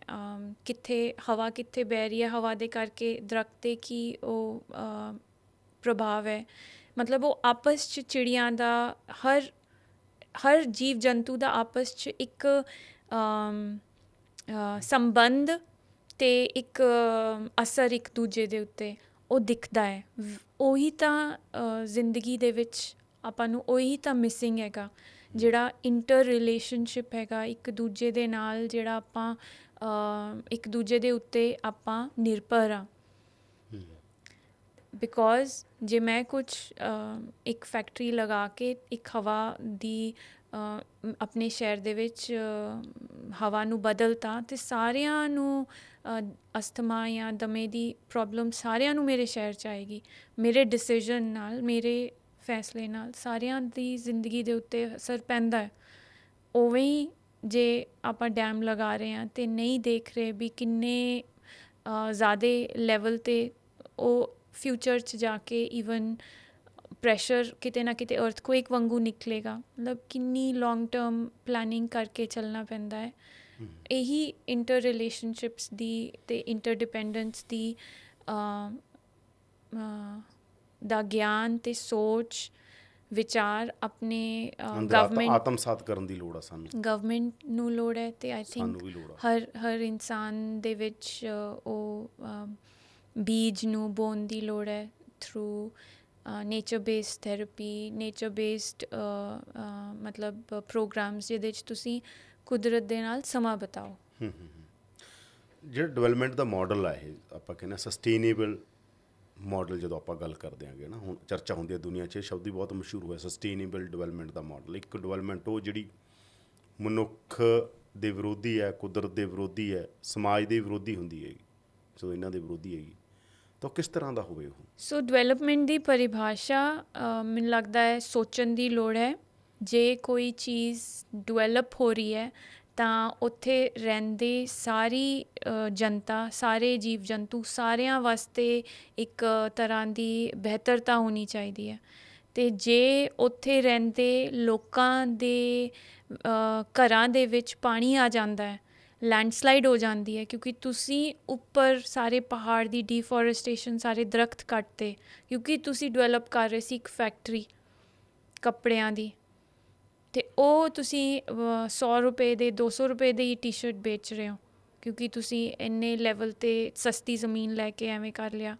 ਕਿੱਥੇ ਹਵਾ ਕਿੱਥੇ ਬਹਿ ਰਹੀ ਹੈ, ਹਵਾ ਦੇ ਕਰਕੇ ਦਰਖਤ 'ਤੇ ਕੀ ਉਹ ਪ੍ਰਭਾਵ ਹੈ। ਮਤਲਬ ਉਹ ਆਪਸ 'ਚ ਚਿੜੀਆਂ ਦਾ, ਹਰ ਜੀਵ ਜੰਤੂ ਦਾ ਆਪਸ 'ਚ ਇੱਕ ਸੰਬੰਧ ਅਤੇ ਇੱਕ ਅਸਰ ਇੱਕ ਦੂਜੇ ਦੇ ਉੱਤੇ ਉਹ ਦਿਖਦਾ ਹੈ। ਉਹੀ ਤਾਂ ਜ਼ਿੰਦਗੀ ਦੇ ਵਿੱਚ ਆਪਾਂ ਨੂੰ, ਉਹੀ ਤਾਂ ਮਿਸਿੰਗ ਹੈਗਾ, ਜਿਹੜਾ ਇੰਟਰ ਰਿਲੇਸ਼ਨਸ਼ਿਪ ਹੈਗਾ ਇੱਕ ਦੂਜੇ ਦੇ ਨਾਲ, ਜਿਹੜਾ ਆਪਾਂ ਇੱਕ ਦੂਜੇ ਦੇ ਉੱਤੇ ਆਪਾਂ ਨਿਰਭਰ ਹਾਂ। ਬਿਕੋਜ਼ ਜੇ ਮੈਂ ਕੁਛ ਇੱਕ ਫੈਕਟਰੀ ਲਗਾ ਕੇ ਇੱਕ ਹਵਾ ਦੀ ਆਪਣੇ ਸ਼ਹਿਰ ਦੇ ਵਿੱਚ ਹਵਾ ਨੂੰ ਬਦਲਤਾ, ਅਤੇ ਸਾਰਿਆਂ ਨੂੰ ਅਸਥਮਾ ਜਾਂ ਦਮੇ ਦੀ ਪ੍ਰੋਬਲਮ ਸਾਰਿਆਂ ਨੂੰ ਮੇਰੇ ਸ਼ਹਿਰ 'ਚ ਆਏਗੀ। ਮੇਰੇ ਡਿਸੀਜ਼ਨ ਨਾਲ, ਮੇਰੇ ਫੈਸਲੇ ਨਾਲ ਸਾਰਿਆਂ ਦੀ ਜ਼ਿੰਦਗੀ ਦੇ ਉੱਤੇ ਅਸਰ ਪੈਂਦਾ ਹੈ। ਉਵੇਂ ਹੀ ਜੇ ਆਪਾਂ ਡੈਮ ਲਗਾ ਰਹੇ ਹਾਂ ਅਤੇ ਨਹੀਂ ਦੇਖ ਰਹੇ ਵੀ ਕਿੰਨੇ ਜ਼ਿਆਦਾ ਲੈਵਲ 'ਤੇ ਉਹ ਫਿਊਚਰ 'ਚ ਜਾ ਕੇ ਈਵਨ ਪ੍ਰੈਸ਼ਰ ਕਿਤੇ ਨਾ ਕਿਤੇ ਅਰਥਕੁਏਕ ਵਾਂਗੂ ਨਿਕਲੇਗਾ। ਮਤਲਬ ਕਿੰਨੀ ਲੌਂਗ ਟਰਮ ਪਲੈਨਿੰਗ ਕਰਕੇ ਚੱਲਣਾ ਪੈਂਦਾ ਹੈ। ਇਹੀ ਇੰਟਰ ਰਿਲੇਸ਼ਨਸ਼ਿਪਸ ਦੀ ਅਤੇ ਇੰਟਰਡਿਪੈਂਡੈਂਸ ਦੀ ਦਾ ਗਿਆਨ ਅਤੇ ਸੋਚ, ਵਿਚਾਰ ਆਪਣੇ ਆਤਮਸਾਤ ਕਰਨ ਦੀ ਲੋੜ ਆ ਸਾਨੂੰ। ਗਵਰਨਮੈਂਟ ਨੂੰ ਲੋੜ ਹੈ, ਅਤੇ ਆਈ ਥਿੰਕ ਸਾਨੂੰ ਵੀ ਲੋੜ ਆ। ਹਰ ਇਨਸਾਨ ਦੇ ਵਿੱਚ ਉਹ ਬੀਜ ਨੂੰ ਬੋਣ ਦੀ ਲੋੜ ਹੈ, through nature based therapy, nature based ਮਤਲਬ ਪ੍ਰੋਗਰਾਮਸ, ਜਿਹਦੇ 'ਚ ਤੁਸੀਂ ਕੁਦਰਤ ਦੇ ਨਾਲ ਸਮਾਂ ਬਿਤਾਓ। ਜਿਹੜਾ ਡਿਵੈਲਪਮੈਂਟ ਦਾ ਮਾਡਲ ਆ, ਇਹ ਆਪਾਂ ਕਹਿੰਦੇ ਸਸਟੇਨੇਬਲ ਮਾਡਲ, ਜਦੋਂ ਆਪਾਂ ਗੱਲ ਕਰਦੇ ਆਂਗੇ ਨਾ, ਹੁਣ ਚਰਚਾ ਹੁੰਦੀ ਹੈ ਦੁਨੀਆ 'ਚ, ਇਹ ਸ਼ਬਦ ਹੀ ਬਹੁਤ ਮਸ਼ਹੂਰ ਹੋਇਆ, ਸਸਟੇਨੇਬਲ ਡਿਵੈਲਪਮੈਂਟ ਦਾ ਮਾਡਲ। ਇੱਕ ਡਿਵੈਲਪਮੈਂਟ ਉਹ ਜਿਹੜੀ ਮਨੁੱਖ ਦੇ ਵਿਰੋਧੀ ਹੈ, ਕੁਦਰਤ ਦੇ ਵਿਰੋਧੀ ਹੈ, ਸਮਾਜ ਦੇ ਵਿਰੋਧੀ ਹੁੰਦੀ ਹੈਗੀ, ਜਦੋਂ ਇਹਨਾਂ ਦੇ ਵਿਰੋਧੀ ਹੈਗੀ, ਤਾਂ ਕਿਸ ਤਰ੍ਹਾਂ ਦਾ ਹੋਵੇ ਉਹ? ਸੋ ਡਿਵੈਲਪਮੈਂਟ ਦੀ ਪਰਿਭਾਸ਼ਾ ਮੈਨੂੰ ਲੱਗਦਾ ਹੈ ਸੋਚਣ ਦੀ ਲੋੜ ਹੈ। ਜੇ ਕੋਈ ਚੀਜ਼ ਡਿਵੈਲਪ ਹੋ ਰਹੀ ਹੈ ਤਾਂ ਉੱਥੇ ਰਹਿੰਦੇ ਸਾਰੀ ਜਨਤਾ, ਸਾਰੇ ਜੀਵ ਜੰਤੂ, ਸਾਰਿਆਂ ਵਾਸਤੇ ਇੱਕ ਤਰ੍ਹਾਂ ਦੀ ਬਿਹਤਰਤਾ ਹੋਣੀ ਚਾਹੀਦੀ ਹੈ। ਅਤੇ ਜੇ ਉੱਥੇ ਰਹਿੰਦੇ ਲੋਕਾਂ ਦੇ ਘਰਾਂ ਦੇ ਵਿੱਚ ਪਾਣੀ ਆ ਜਾਂਦਾ ਹੈ, ਲੈਂਡਸਲਾਈਡ ਹੋ ਜਾਂਦੀ ਹੈ, ਕਿਉਂਕਿ ਤੁਸੀਂ ਉੱਪਰ ਸਾਰੇ ਪਹਾੜ ਦੀ ਡੀਫੋਰੈਸਟੇਸ਼ਨ, ਸਾਰੇ ਦਰਖਤ ਕੱਟਤੇ, ਕਿਉਂਕਿ ਤੁਸੀਂ ਡਿਵੈਲਪ ਕਰ ਰਹੇ ਸੀ ਇੱਕ ਫੈਕਟਰੀ ਕੱਪੜਿਆਂ ਦੀ, ਅਤੇ ਉਹ ਤੁਸੀਂ 100 ਰੁਪਏ ਦੇ, 200 ਰੁਪਏ ਦੇ ਹੀ ਟੀ ਸ਼ਰਟ ਵੇਚ ਰਹੇ ਹੋ, ਕਿਉਂਕਿ ਤੁਸੀਂ ਇੰਨੇ ਲੈਵਲ 'ਤੇ ਸਸਤੀ ਜ਼ਮੀਨ ਲੈ ਕੇ ਐਵੇਂ ਕਰ ਲਿਆ।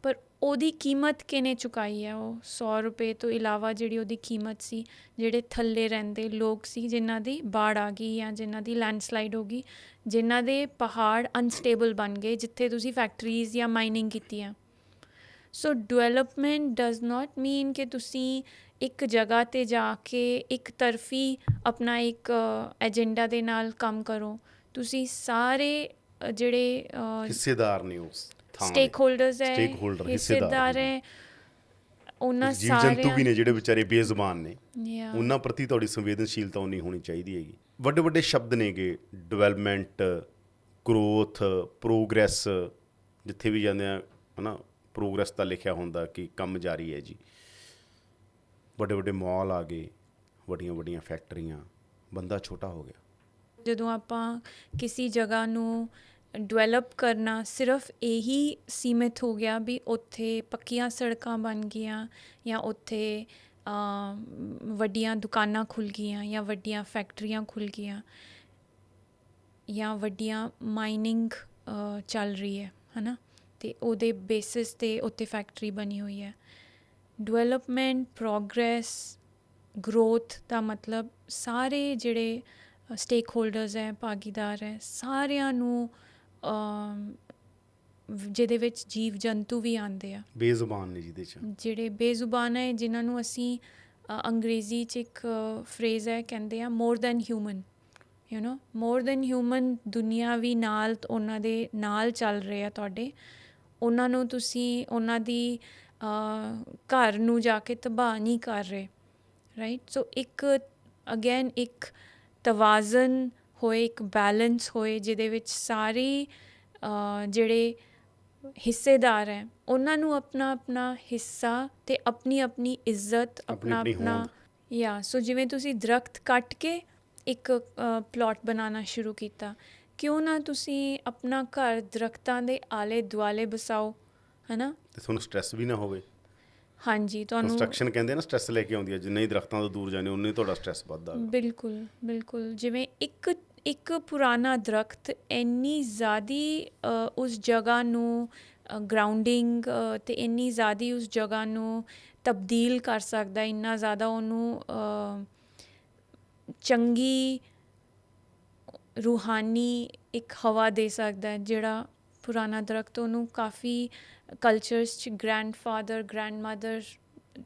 ਪਰ ਉਹਦੀ ਕੀਮਤ ਕਿਹਨੇ ਚੁਕਾਈ ਹੈ? ਉਹ 100 ਰੁਪਏ ਤੋਂ ਇਲਾਵਾ ਜਿਹੜੀ ਉਹਦੀ ਕੀਮਤ ਸੀ, ਜਿਹੜੇ ਥੱਲੇ ਰਹਿੰਦੇ ਲੋਕ ਸੀ, ਜਿਨ੍ਹਾਂ ਦੀ ਬਾੜ ਆ ਗਈ ਜਾਂ ਜਿਨ੍ਹਾਂ ਦੀ ਲੈਂਡਸਲਾਈਡ ਹੋ ਗਈ, ਜਿਨ੍ਹਾਂ ਦੇ ਪਹਾੜ ਅਨਸਟੇਬਲ ਬਣ ਗਏ, ਜਿੱਥੇ ਤੁਸੀਂ ਫੈਕਟਰੀਜ਼ ਜਾਂ ਮਾਈਨਿੰਗ ਕੀਤੀ ਆ। ਸੋ ਡਿਵੈਲਪਮੈਂਟ ਡਜ਼ ਨਾਟ ਮੀਨ ਕਿ ਤੁਸੀਂ ਇੱਕ ਜਗ੍ਹਾ 'ਤੇ ਜਾ ਕੇ ਇੱਕ ਤਰਫੀ ਆਪਣਾ ਇੱਕ ਏਜੰਡਾ ਦੇ ਨਾਲ ਕੰਮ ਕਰੋ। ਤੁਸੀਂ ਸਾਰੇ ਜਿਹੜੇ ਹਿੱਸੇਦਾਰ ਨੇ ਉਸ ਸਟੇਕ ਹੋਲਡਰਸ ਹੈ, ਹਿੱਸੇਦਾਰ ਹੈ, ਉਹਨਾਂ ਜੀਵ ਜੰਤੂ ਸਾਰਿਆਂ ਵੀ ਨੇ ਜਿਹੜੇ ਵਿਚਾਰੇ ਬੇਜ਼ੁਬਾਨ ਨੇ, Yeah. ਉਹਨਾਂ ਪ੍ਰਤੀ ਤੁਹਾਡੀ ਸੰਵੇਦਨਸ਼ੀਲਤਾ ਉਨੀ ਹੋਣੀ ਚਾਹੀਦੀ ਹੈਗੀ। ਵੱਡੇ ਵੱਡੇ ਸ਼ਬਦ ਨੇਗੇ, ਡਿਵੈਲਪਮੈਂਟ, ਗਰੋਥ, ਪ੍ਰੋਗਰੈਸ, ਜਿੱਥੇ ਵੀ ਜਾਂਦੇ ਆ ਹੈ ਨਾ, ਪ੍ਰੋਗਰੈਸ ਤਾਂ ਲਿਖਿਆ ਹੁੰਦਾ ਕਿ ਕੰਮ ਜਾਰੀ ਹੈ ਜੀ। ਵੱਡੇ ਵੱਡੇ ਮਾਲ ਆ ਗਏ, ਵੱਡੀਆਂ ਵੱਡੀਆਂ ਫੈਕਟਰੀਆਂ, ਬੰਦਾ ਛੋਟਾ ਹੋ ਗਿਆ। ਜਦੋਂ ਆਪਾਂ ਕਿਸੇ ਜਗ੍ਹਾ ਨੂੰ ਡਿਵੈਲਪ ਕਰਨਾ ਸਿਰਫ ਇਹੀ ਸੀਮਿਤ ਹੋ ਗਿਆ ਵੀ ਉੱਥੇ ਪੱਕੀਆਂ ਸੜਕਾਂ ਬਣ ਗਈਆਂ, ਜਾਂ ਉੱਥੇ ਵੱਡੀਆਂ ਦੁਕਾਨਾਂ ਖੁੱਲ੍ਹ ਗਈਆਂ, ਜਾਂ ਵੱਡੀਆਂ ਫੈਕਟਰੀਆਂ ਖੁੱਲ੍ਹ ਗਈਆਂ, ਜਾਂ ਵੱਡੀਆਂ ਮਾਈਨਿੰਗ ਚੱਲ ਰਹੀ ਹੈ ਨਾ, ਅਤੇ ਉਹਦੇ ਬੇਸਿਸ 'ਤੇ ਉੱਥੇ ਫੈਕਟਰੀ ਬਣੀ ਹੋਈ ਹੈ। ਡਿਵੈਲਪਮੈਂਟ, ਪ੍ਰੋਗਰੈਸ, ਗਰੋਥ ਦਾ ਮਤਲਬ ਸਾਰੇ ਜਿਹੜੇ ਸਟੇਕ ਹੋਲਡਰਸ ਹੈ, ਭਾਗੀਦਾਰ ਹੈ, ਸਾਰਿਆਂ ਨੂੰ, ਜਿਹਦੇ ਵਿੱਚ ਜੀਵ ਜੰਤੂ ਵੀ ਆਉਂਦੇ ਆ, ਬੇਜ਼ੁਬਾਨ ਨੇ ਜਿਹਦੇ 'ਚ, ਜਿਹੜੇ ਬੇਜ਼ੁਬਾਨ ਹੈ, ਜਿਨ੍ਹਾਂ ਨੂੰ ਅਸੀਂ ਅੰਗਰੇਜ਼ੀ 'ਚ ਇੱਕ ਫਰੇਜ਼ ਹੈ, ਕਹਿੰਦੇ ਆ more than human, more than human ਦੁਨੀਆ ਵੀ ਨਾਲ ਉਹਨਾਂ ਦੇ ਨਾਲ ਚੱਲ ਰਹੇ ਆ ਤੁਹਾਡੇ। ਉਹਨਾਂ ਨੂੰ ਤੁਸੀਂ ਉਹਨਾਂ ਦੀ ਘਰ ਨੂੰ ਜਾ ਕੇ ਤਬਾਹ ਨਹੀਂ ਕਰ ਰਹੇ, ਰਾਈਟ। ਸੋ ਇੱਕ ਅਗੇਨ ਇੱਕ ਤਵਾਜ਼ਨ ਹੋਏ, ਇੱਕ ਬੈਲੈਂਸ ਹੋਏ, ਜਿਹਦੇ ਵਿੱਚ ਸਾਰੇ ਜਿਹੜੇ ਹਿੱਸੇਦਾਰ ਹੈ ਉਹਨਾਂ ਨੂੰ ਆਪਣਾ ਆਪਣਾ ਹਿੱਸਾ ਅਤੇ ਆਪਣੀ ਆਪਣੀ ਇੱਜ਼ਤ, ਆਪਣਾ ਆਪਣੀ ਆਪਣਾ ਹੋਂਦ। ਸੋ ਜਿਵੇਂ ਤੁਸੀਂ ਦਰਖਤ ਕੱਟ ਕੇ ਇੱਕ ਪਲਾਟ ਬਣਾਉਣਾ ਸ਼ੁਰੂ ਕੀਤਾ, ਕਿਉਂ ਨਾ ਤੁਸੀਂ ਆਪਣਾ ਘਰ ਦਰਖਤਾਂ ਦੇ ਆਲੇ ਦੁਆਲੇ ਬਸਾਓ, ਹੈ ਨਾ। ਤੇ ਤੁਹਾਨੂੰ ਸਟ੍ਰੈਸ ਵੀ ਨਾ ਹੋਵੇ। ਹਾਂਜੀ, ਤੁਹਾਨੂੰ ਕੰਸਟਰਕਸ਼ਨ ਕਹਿੰਦੇ ਨਾ ਸਟ੍ਰੈਸ ਲੈ ਕੇ ਆਉਂਦੀ ਹੈ, ਜਿੰਨੇ ਹੀ ਦਰਖਤਾਂ ਤੋਂ ਦੂਰ ਜਾਂਦੇ ਉਨੇ ਹੀ ਤੁਹਾਡਾ ਸਟ੍ਰੈਸ ਵੱਧਦਾ। ਬਿਲਕੁਲ ਬਿਲਕੁਲ। ਜਿਵੇਂ ਇੱਕ ਪੁਰਾਣਾ ਦਰਖਤ ਇੰਨੀ ਜ਼ਿਆਦਾ ਉਸ ਜਗ੍ਹਾ ਨੂੰ ਗਰਾਊਂਡਿੰਗ ਅਤੇ ਇੰਨੀ ਜ਼ਿਆਦਾ ਉਸ ਜਗ੍ਹਾ ਨੂੰ ਤਬਦੀਲ ਕਰ ਸਕਦਾ, ਇੰਨਾ ਜ਼ਿਆਦਾ ਉਹਨੂੰ ਚੰਗੀ ਰੂਹਾਨੀ ਇੱਕ ਹਵਾ ਦੇ ਸਕਦਾ, ਜਿਹੜਾ ਪੁਰਾਣਾ ਦਰਖਤ ਉਹਨੂੰ ਕਾਫੀ ਕਲਚਰਸ 'ਚ ਗ੍ਰੈਂਡਫਾਦਰ ਗ੍ਰੈਂਡਮਦਰ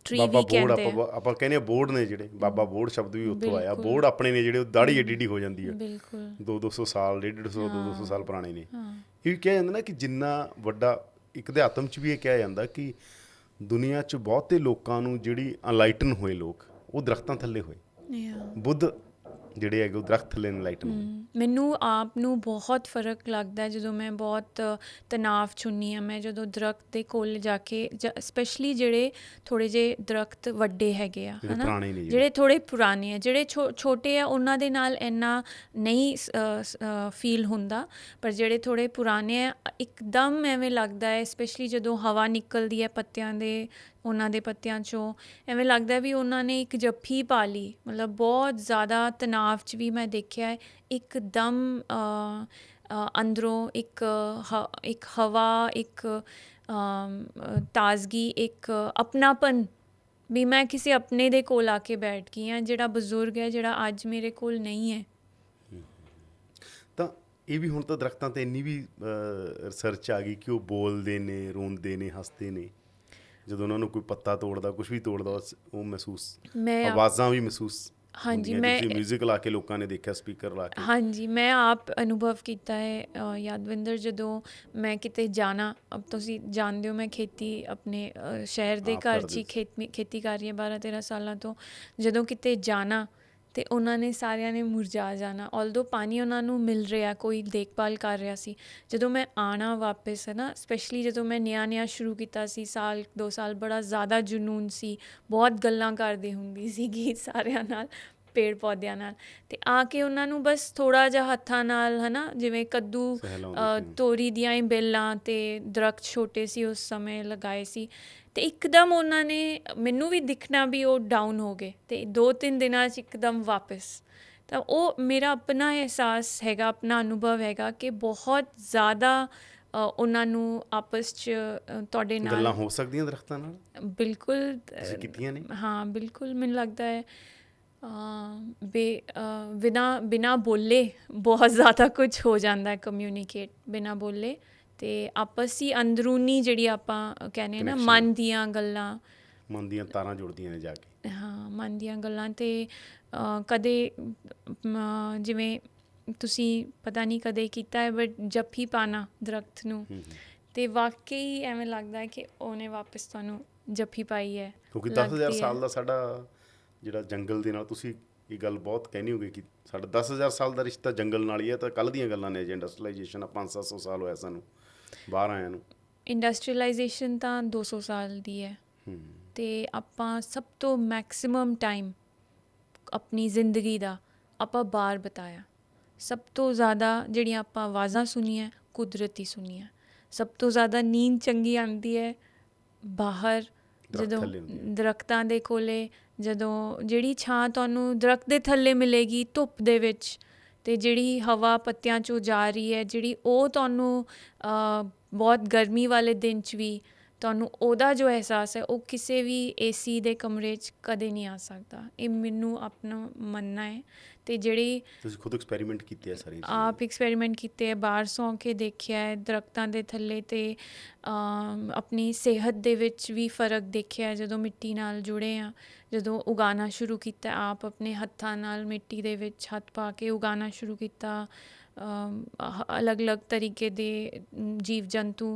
ਟਰੀ ਬਾਬਾ ਵੀ ਬੋੜ, ਕਹਿੰਦੇ ਆ। ਆਪਾਂ ਕਹਿੰਦੇ ਆ ਬੋੜ ਨੇ ਜਿਹੜੇ, ਬਾਬਾ ਬੋੜ ਸ਼ਬਦ ਵੀ ਉੱਥੋਂ ਆਇਆ। ਬਿਲਕੁਲ। ਬੋੜ ਆਪਣੇ ਨੇ ਜਿਹੜੇ, ਉਹ ਦਾੜੀ ਏਡੀ ਏਡੀ ਹੋ ਜਾਂਦੀ ਹੈ, ਬਿਲਕੁਲ 200 ਸਾਲ 150 200 ਹਾਂ। ਸਾਲ ਪੁਰਾਣੇ ਨੇ। ਹਾਂ ਇਹ ਵੀ ਕਿਹਾ ਜਾਂਦਾ ਨਾ ਕਿ ਜਿੰਨਾ ਵੱਡਾ, ਇੱਕ ਅਧਿਆਤਮ 'ਚ ਵੀ ਇਹ ਕਿਹਾ ਜਾਂਦਾ ਕਿ ਦੁਨੀਆ 'ਚ ਬਹੁਤੇ ਲੋਕਾਂ ਨੂੰ ਜਿਹੜੀ ਅਨਲਾਈਟਨ ਹੋਏ ਲੋਕ, ਉਹ ਦਰਖਤਾਂ ਥੱਲੇ ਹੋਏ। Yeah. ਬੁੱਧ ਜਿਹੜੇ ਹੈਗੇ ਉਹ ਦਰਖਤ ਥੱਲੇ ਅਨਲਾਈਟਨ ਹੋਏ। ਮੈਨੂੰ ਆਪ ਨੂੰ ਬਹੁਤ ਫਰਕ ਲੱਗਦਾ ਜਦੋਂ ਮੈਂ ਬਹੁਤ ਤਣਾਅ 'ਚ ਹੁੰਦੀ ਹਾਂ। ਮੈਂ ਜਦੋਂ ਦਰਖਤ ਦੇ ਕੋਲ ਜਾ ਕੇ, ਸਪੈਸ਼ਲੀ ਜਿਹੜੇ ਥੋੜ੍ਹੇ ਜਿਹੇ ਦਰਖਤ ਵੱਡੇ ਹੈਗੇ ਆ, ਜਿਹੜੇ ਹੈ ਨਾ, ਪੁਰਾਣੇ ਨੇ, ਜਿਹੜੇ ਥੋੜ੍ਹੇ ਪੁਰਾਣੇ ਆ, ਜਿਹੜੇ ਛੋਟੇ ਆ ਉਹਨਾਂ ਦੇ ਨਾਲ ਇੰਨਾ ਨਹੀਂ ਫੀਲ ਹੁੰਦਾ, ਪਰ ਜਿਹੜੇ ਥੋੜ੍ਹੇ ਪੁਰਾਣੇ ਆ ਇੱਕਦਮ ਐਵੇਂ ਲੱਗਦਾ ਹੈ, ਸਪੈਸ਼ਲੀ ਜਦੋਂ ਹਵਾ ਨਿਕਲਦੀ ਹੈ ਪੱਤਿਆਂ ਦੇ, ਉਹਨਾਂ ਦੇ ਪੱਤਿਆਂ 'ਚੋਂ ਐਵੇਂ ਲੱਗਦਾ ਵੀ ਉਹਨਾਂ ਨੇ ਇੱਕ ਜੱਫੀ ਪਾ ਲਈ। ਮਤਲਬ ਬਹੁਤ ਜ਼ਿਆਦਾ ਤਣਾਅ 'ਚ ਵੀ ਮੈਂ ਦੇਖਿਆ ਹੈ, ਇੱਕਦਮ ਅੰਦਰੋਂ ਇੱਕ ਹਵਾ, ਇੱਕ ਤਾਜ਼ਗੀ, ਇੱਕ ਆਪਣਾਪਨ, ਵੀ ਮੈਂ ਕਿਸੇ ਆਪਣੇ ਦੇ ਕੋਲ ਆ ਕੇ ਬੈਠ ਗਈ ਹਾਂ, ਜਿਹੜਾ ਬਜ਼ੁਰਗ ਹੈ, ਜਿਹੜਾ ਅੱਜ ਮੇਰੇ ਕੋਲ ਨਹੀਂ ਹੈ। ਤਾਂ ਇਹ ਵੀ ਹੁਣ ਤਾਂ ਦਰਖਤਾਂ 'ਤੇ ਇੰਨੀ ਵੀ ਰਿਸਰਚ ਆ ਗਈ ਕਿ ਉਹ ਬੋਲਦੇ ਨੇ, ਰੋਂਦੇ ਨੇ, ਹੱਸਦੇ ਨੇ ਜਦੋਂ ਉਹਨਾਂ ਨੂੰ ਕੋਈ ਪੱਤਾ ਤੋੜਦਾ, ਕੁਛ ਵੀ ਤੋੜਦਾ, ਉਹ ਮਹਿਸੂਸ, ਆਵਾਜ਼ਾਂ ਵੀ ਮਹਿਸੂਸ। ਹਾਂਜੀ, ਮੈਂ ਮਿਊਜ਼ਿਕ ਲਾ ਕੇ ਲੋਕਾਂ ਨੇ ਦੇਖਿਆ, ਸਪੀਕਰ ਲਾ ਕੇ। ਹਾਂਜੀ, ਮੈਂ ਆਪ ਅਨੁਭਵ ਕੀਤਾ ਹੈ ਯਾਦਵਿੰਦਰ। ਜਦੋਂ ਮੈਂ ਕਿਤੇ ਜਾਣਾ, ਤੁਸੀਂ ਜਾਣਦੇ ਹੋ ਮੈਂ ਖੇਤੀ ਆਪਣੇ ਸ਼ਹਿਰ ਦੇ ਘਰ 'ਚ ਹੀ ਖੇਤੀ ਕਰ ਰਹੀ ਹਾਂ 12-13 ਸਾਲਾਂ ਤੋਂ। ਜਦੋਂ ਕਿਤੇ ਜਾਣਾ ਅਤੇ ਉਹਨਾਂ ਨੇ ਸਾਰਿਆਂ ਨੇ ਮੁਰਝਾ ਜਾਣਾ, ਔਲਦੋ ਪਾਣੀ ਉਹਨਾਂ ਨੂੰ ਮਿਲ ਰਿਹਾ, ਕੋਈ ਦੇਖਭਾਲ ਕਰ ਰਿਹਾ ਸੀ। ਜਦੋਂ ਮੈਂ ਆਉਣਾ ਵਾਪਸ, ਹੈ ਨਾ, ਸਪੈਸ਼ਲੀ ਜਦੋਂ ਮੈਂ ਨਿਆ ਸ਼ੁਰੂ ਕੀਤਾ ਸੀ, 1-2 ਸਾਲ, ਬੜਾ ਜ਼ਿਆਦਾ ਜਨੂੰਨ ਸੀ, ਬਹੁਤ ਗੱਲਾਂ ਕਰਦੀ ਹੁੰਦੀ ਸੀਗੀ ਸਾਰਿਆਂ ਨਾਲ, ਪੇੜ ਪੌਦਿਆਂ ਨਾਲ, ਅਤੇ ਆ ਕੇ ਉਹਨਾਂ ਨੂੰ ਬਸ ਥੋੜ੍ਹਾ ਜਿਹਾ ਹੱਥਾਂ ਨਾਲ, ਹੈ ਨਾ, ਜਿਵੇਂ ਕੱਦੂ, ਤੋਰੀ ਦੀਆਂ ਹੀ ਬੇਲਾਂ, ਅਤੇ ਦਰਖਤ ਛੋਟੇ ਸੀ ਉਸ ਸਮੇਂ ਲਗਾਏ ਸੀ, ਅਤੇ ਇੱਕਦਮ ਉਹਨਾਂ ਨੇ ਮੈਨੂੰ ਵੀ ਦਿਖਣਾ ਵੀ ਉਹ ਡਾਊਨ ਹੋ ਗਏ, ਅਤੇ 2-3 ਦਿਨਾਂ 'ਚ ਇੱਕਦਮ ਵਾਪਸ। ਤਾਂ ਉਹ ਮੇਰਾ ਆਪਣਾ ਅਹਿਸਾਸ ਹੈਗਾ, ਆਪਣਾ ਅਨੁਭਵ ਹੈਗਾ ਕਿ ਬਹੁਤ ਜ਼ਿਆਦਾ ਉਹਨਾਂ ਨੂੰ ਆਪਸ 'ਚ ਤੁਹਾਡੇ ਨਾਲ ਗੱਲਾਂ ਹੋ ਸਕਦੀਆਂ ਦਰਖਤਾਂ ਨਾਲ। ਬਿਲਕੁਲ ਕੀਤੀਆਂ ਨੇ। ਹਾਂ, ਬਿਲਕੁਲ। ਮੈਨੂੰ ਲੱਗਦਾ ਹੈ ਬਿਨਾਂ ਬੋਲੇ ਬਹੁਤ ਜ਼ਿਆਦਾ ਕੁਝ ਹੋ ਜਾਂਦਾ, ਕਮਿਊਨੀਕੇਟ ਬਿਨਾਂ ਬੋਲੇ, ਅਤੇ ਆਪਸੀ ਅੰਦਰੂਨੀ ਜਿਹੜੀ ਆਪਾਂ ਕਹਿੰਦੇ ਨਾ ਮਨ ਦੀਆਂ ਗੱਲਾਂ, ਮਨ ਦੀਆਂ ਤਾਰਾਂ ਜੁੜਦੀਆਂ ਨੇ ਜਾ ਕੇ। ਹਾਂ, ਮਨ ਦੀਆਂ ਗੱਲਾਂ। ਅਤੇ ਕਦੇ ਜਿਵੇਂ ਤੁਸੀਂ ਪਤਾ ਨਹੀਂ ਕਦੇ ਕੀਤਾ ਹੈ, ਬਟ ਜੱਫੀ ਪਾਉਣਾ ਦਰਖਤ ਨੂੰ, ਅਤੇ ਵਾਕਈ ਐਵੇਂ ਲੱਗਦਾ ਹੈ ਕਿ ਉਹਨੇ ਵਾਪਸ ਤੁਹਾਨੂੰ ਜੱਫੀ ਪਾਈ ਹੈ। ਕਿਉਂਕਿ 10,000 ਸਾਲ ਦਾ ਸਾਡਾ ਜਿਹੜਾ ਜੰਗਲ ਦੇ ਨਾਲ, ਤੁਸੀਂ ਇਹ ਗੱਲ ਬਹੁਤ ਕਹਿਣੀ ਹੋਗੀ ਕਿ ਸਾਡਾ 10,000 ਸਾਲ ਦਾ ਰਿਸ਼ਤਾ ਜੰਗਲ ਨਾਲ ਹੀ ਹੈ। ਤਾਂ ਕੱਲ੍ਹ ਦੀਆਂ ਗੱਲਾਂ ਨੇ, ਜੇ ਇੰਡਸਟਰੀਲਾਈਜੇਸ਼ਨ ਆ 500-700 ਸਾਲ ਹੋਇਆ ਸਾਨੂੰ ਬਾਹਰ ਆਇਆਂ ਨੂੰ। ਇੰਡਸਟਰੀਲਾਈਜੇਸ਼ਨ ਤਾਂ 200 ਸਾਲ ਦੀ ਹੈ, ਅਤੇ ਆਪਾਂ ਸਭ ਤੋਂ ਮੈਕਸੀਮਮ ਟਾਈਮ ਆਪਣੀ ਜ਼ਿੰਦਗੀ ਦਾ ਆਪਾਂ ਬਾਹਰ ਬਿਤਾਇਆ। ਸਭ ਤੋਂ ਜ਼ਿਆਦਾ ਜਿਹੜੀਆਂ ਆਪਾਂ ਆਵਾਜ਼ਾਂ ਸੁਣੀਆਂ, ਕੁਦਰਤੀ ਸੁਣੀਆਂ। ਸਭ ਤੋਂ ਜ਼ਿਆਦਾ ਨੀਂਦ ਚੰਗੀ ਆਉਂਦੀ ਹੈ ਬਾਹਰ, ਜਦੋਂ ਦਰਖਤਾਂ ਦੇ ਕੋਲੇ, ਜਦੋਂ ਜਿਹੜੀ ਛਾਂ ਤੁਹਾਨੂੰ ਦਰਖਤ ਦੇ ਥੱਲੇ ਮਿਲੇਗੀ ਧੁੱਪ ਦੇ ਵਿੱਚ, ਅਤੇ ਜਿਹੜੀ ਹਵਾ ਪੱਤਿਆਂ 'ਚੋਂ ਜਾ ਰਹੀ ਹੈ, ਜਿਹੜੀ ਉਹ ਤੁਹਾਨੂੰ ਬਹੁਤ ਗਰਮੀ ਵਾਲੇ ਦਿਨ 'ਚ ਵੀ ਤੁਹਾਨੂੰ ਉਹਦਾ ਜੋ ਅਹਿਸਾਸ ਹੈ ਉਹ ਕਿਸੇ ਵੀ ਏਸੀ ਦੇ ਕਮਰੇ 'ਚ ਕਦੇ ਨਹੀਂ ਆ ਸਕਦਾ। ਇਹ ਮੈਨੂੰ ਆਪਣਾ ਮੰਨਣਾ ਹੈ। ਅਤੇ ਜਿਹੜੀ ਤੁਸੀਂ ਖੁਦ ਐਕਸਪੈਰੀਮੈਂਟ ਕੀਤੇ ਆ ਸਾਰੀਆਂ ਚੀਜ਼ਾਂ ਆਪ ਐਕਸਪੈਰੀਮੈਂਟ ਕੀਤੇ ਹੈ, ਬਾਹਰ ਸੌਂ ਕੇ ਦੇਖਿਆ ਹੈ ਦਰੱਖਤਾਂ ਦੇ ਥੱਲੇ, ਅਤੇ ਆਪਣੀ ਸਿਹਤ ਦੇ ਵਿੱਚ ਵੀ ਫ਼ਰਕ ਦੇਖਿਆ ਹੈ ਜਦੋਂ ਮਿੱਟੀ ਨਾਲ ਜੁੜੇ ਹਾਂ। ਜਦੋਂ ਉਗਾਉਣਾ ਸ਼ੁਰੂ ਕੀਤਾ, ਆਪ ਆਪਣੇ ਹੱਥਾਂ ਨਾਲ ਮਿੱਟੀ ਦੇ ਵਿੱਚ ਹੱਥ ਪਾ ਕੇ ਉਗਾਉਣਾ ਸ਼ੁਰੂ ਕੀਤਾ, ਅਲੱਗ-ਅਲੱਗ ਤਰੀਕੇ ਦੇ ਜੀਵ ਜੰਤੂ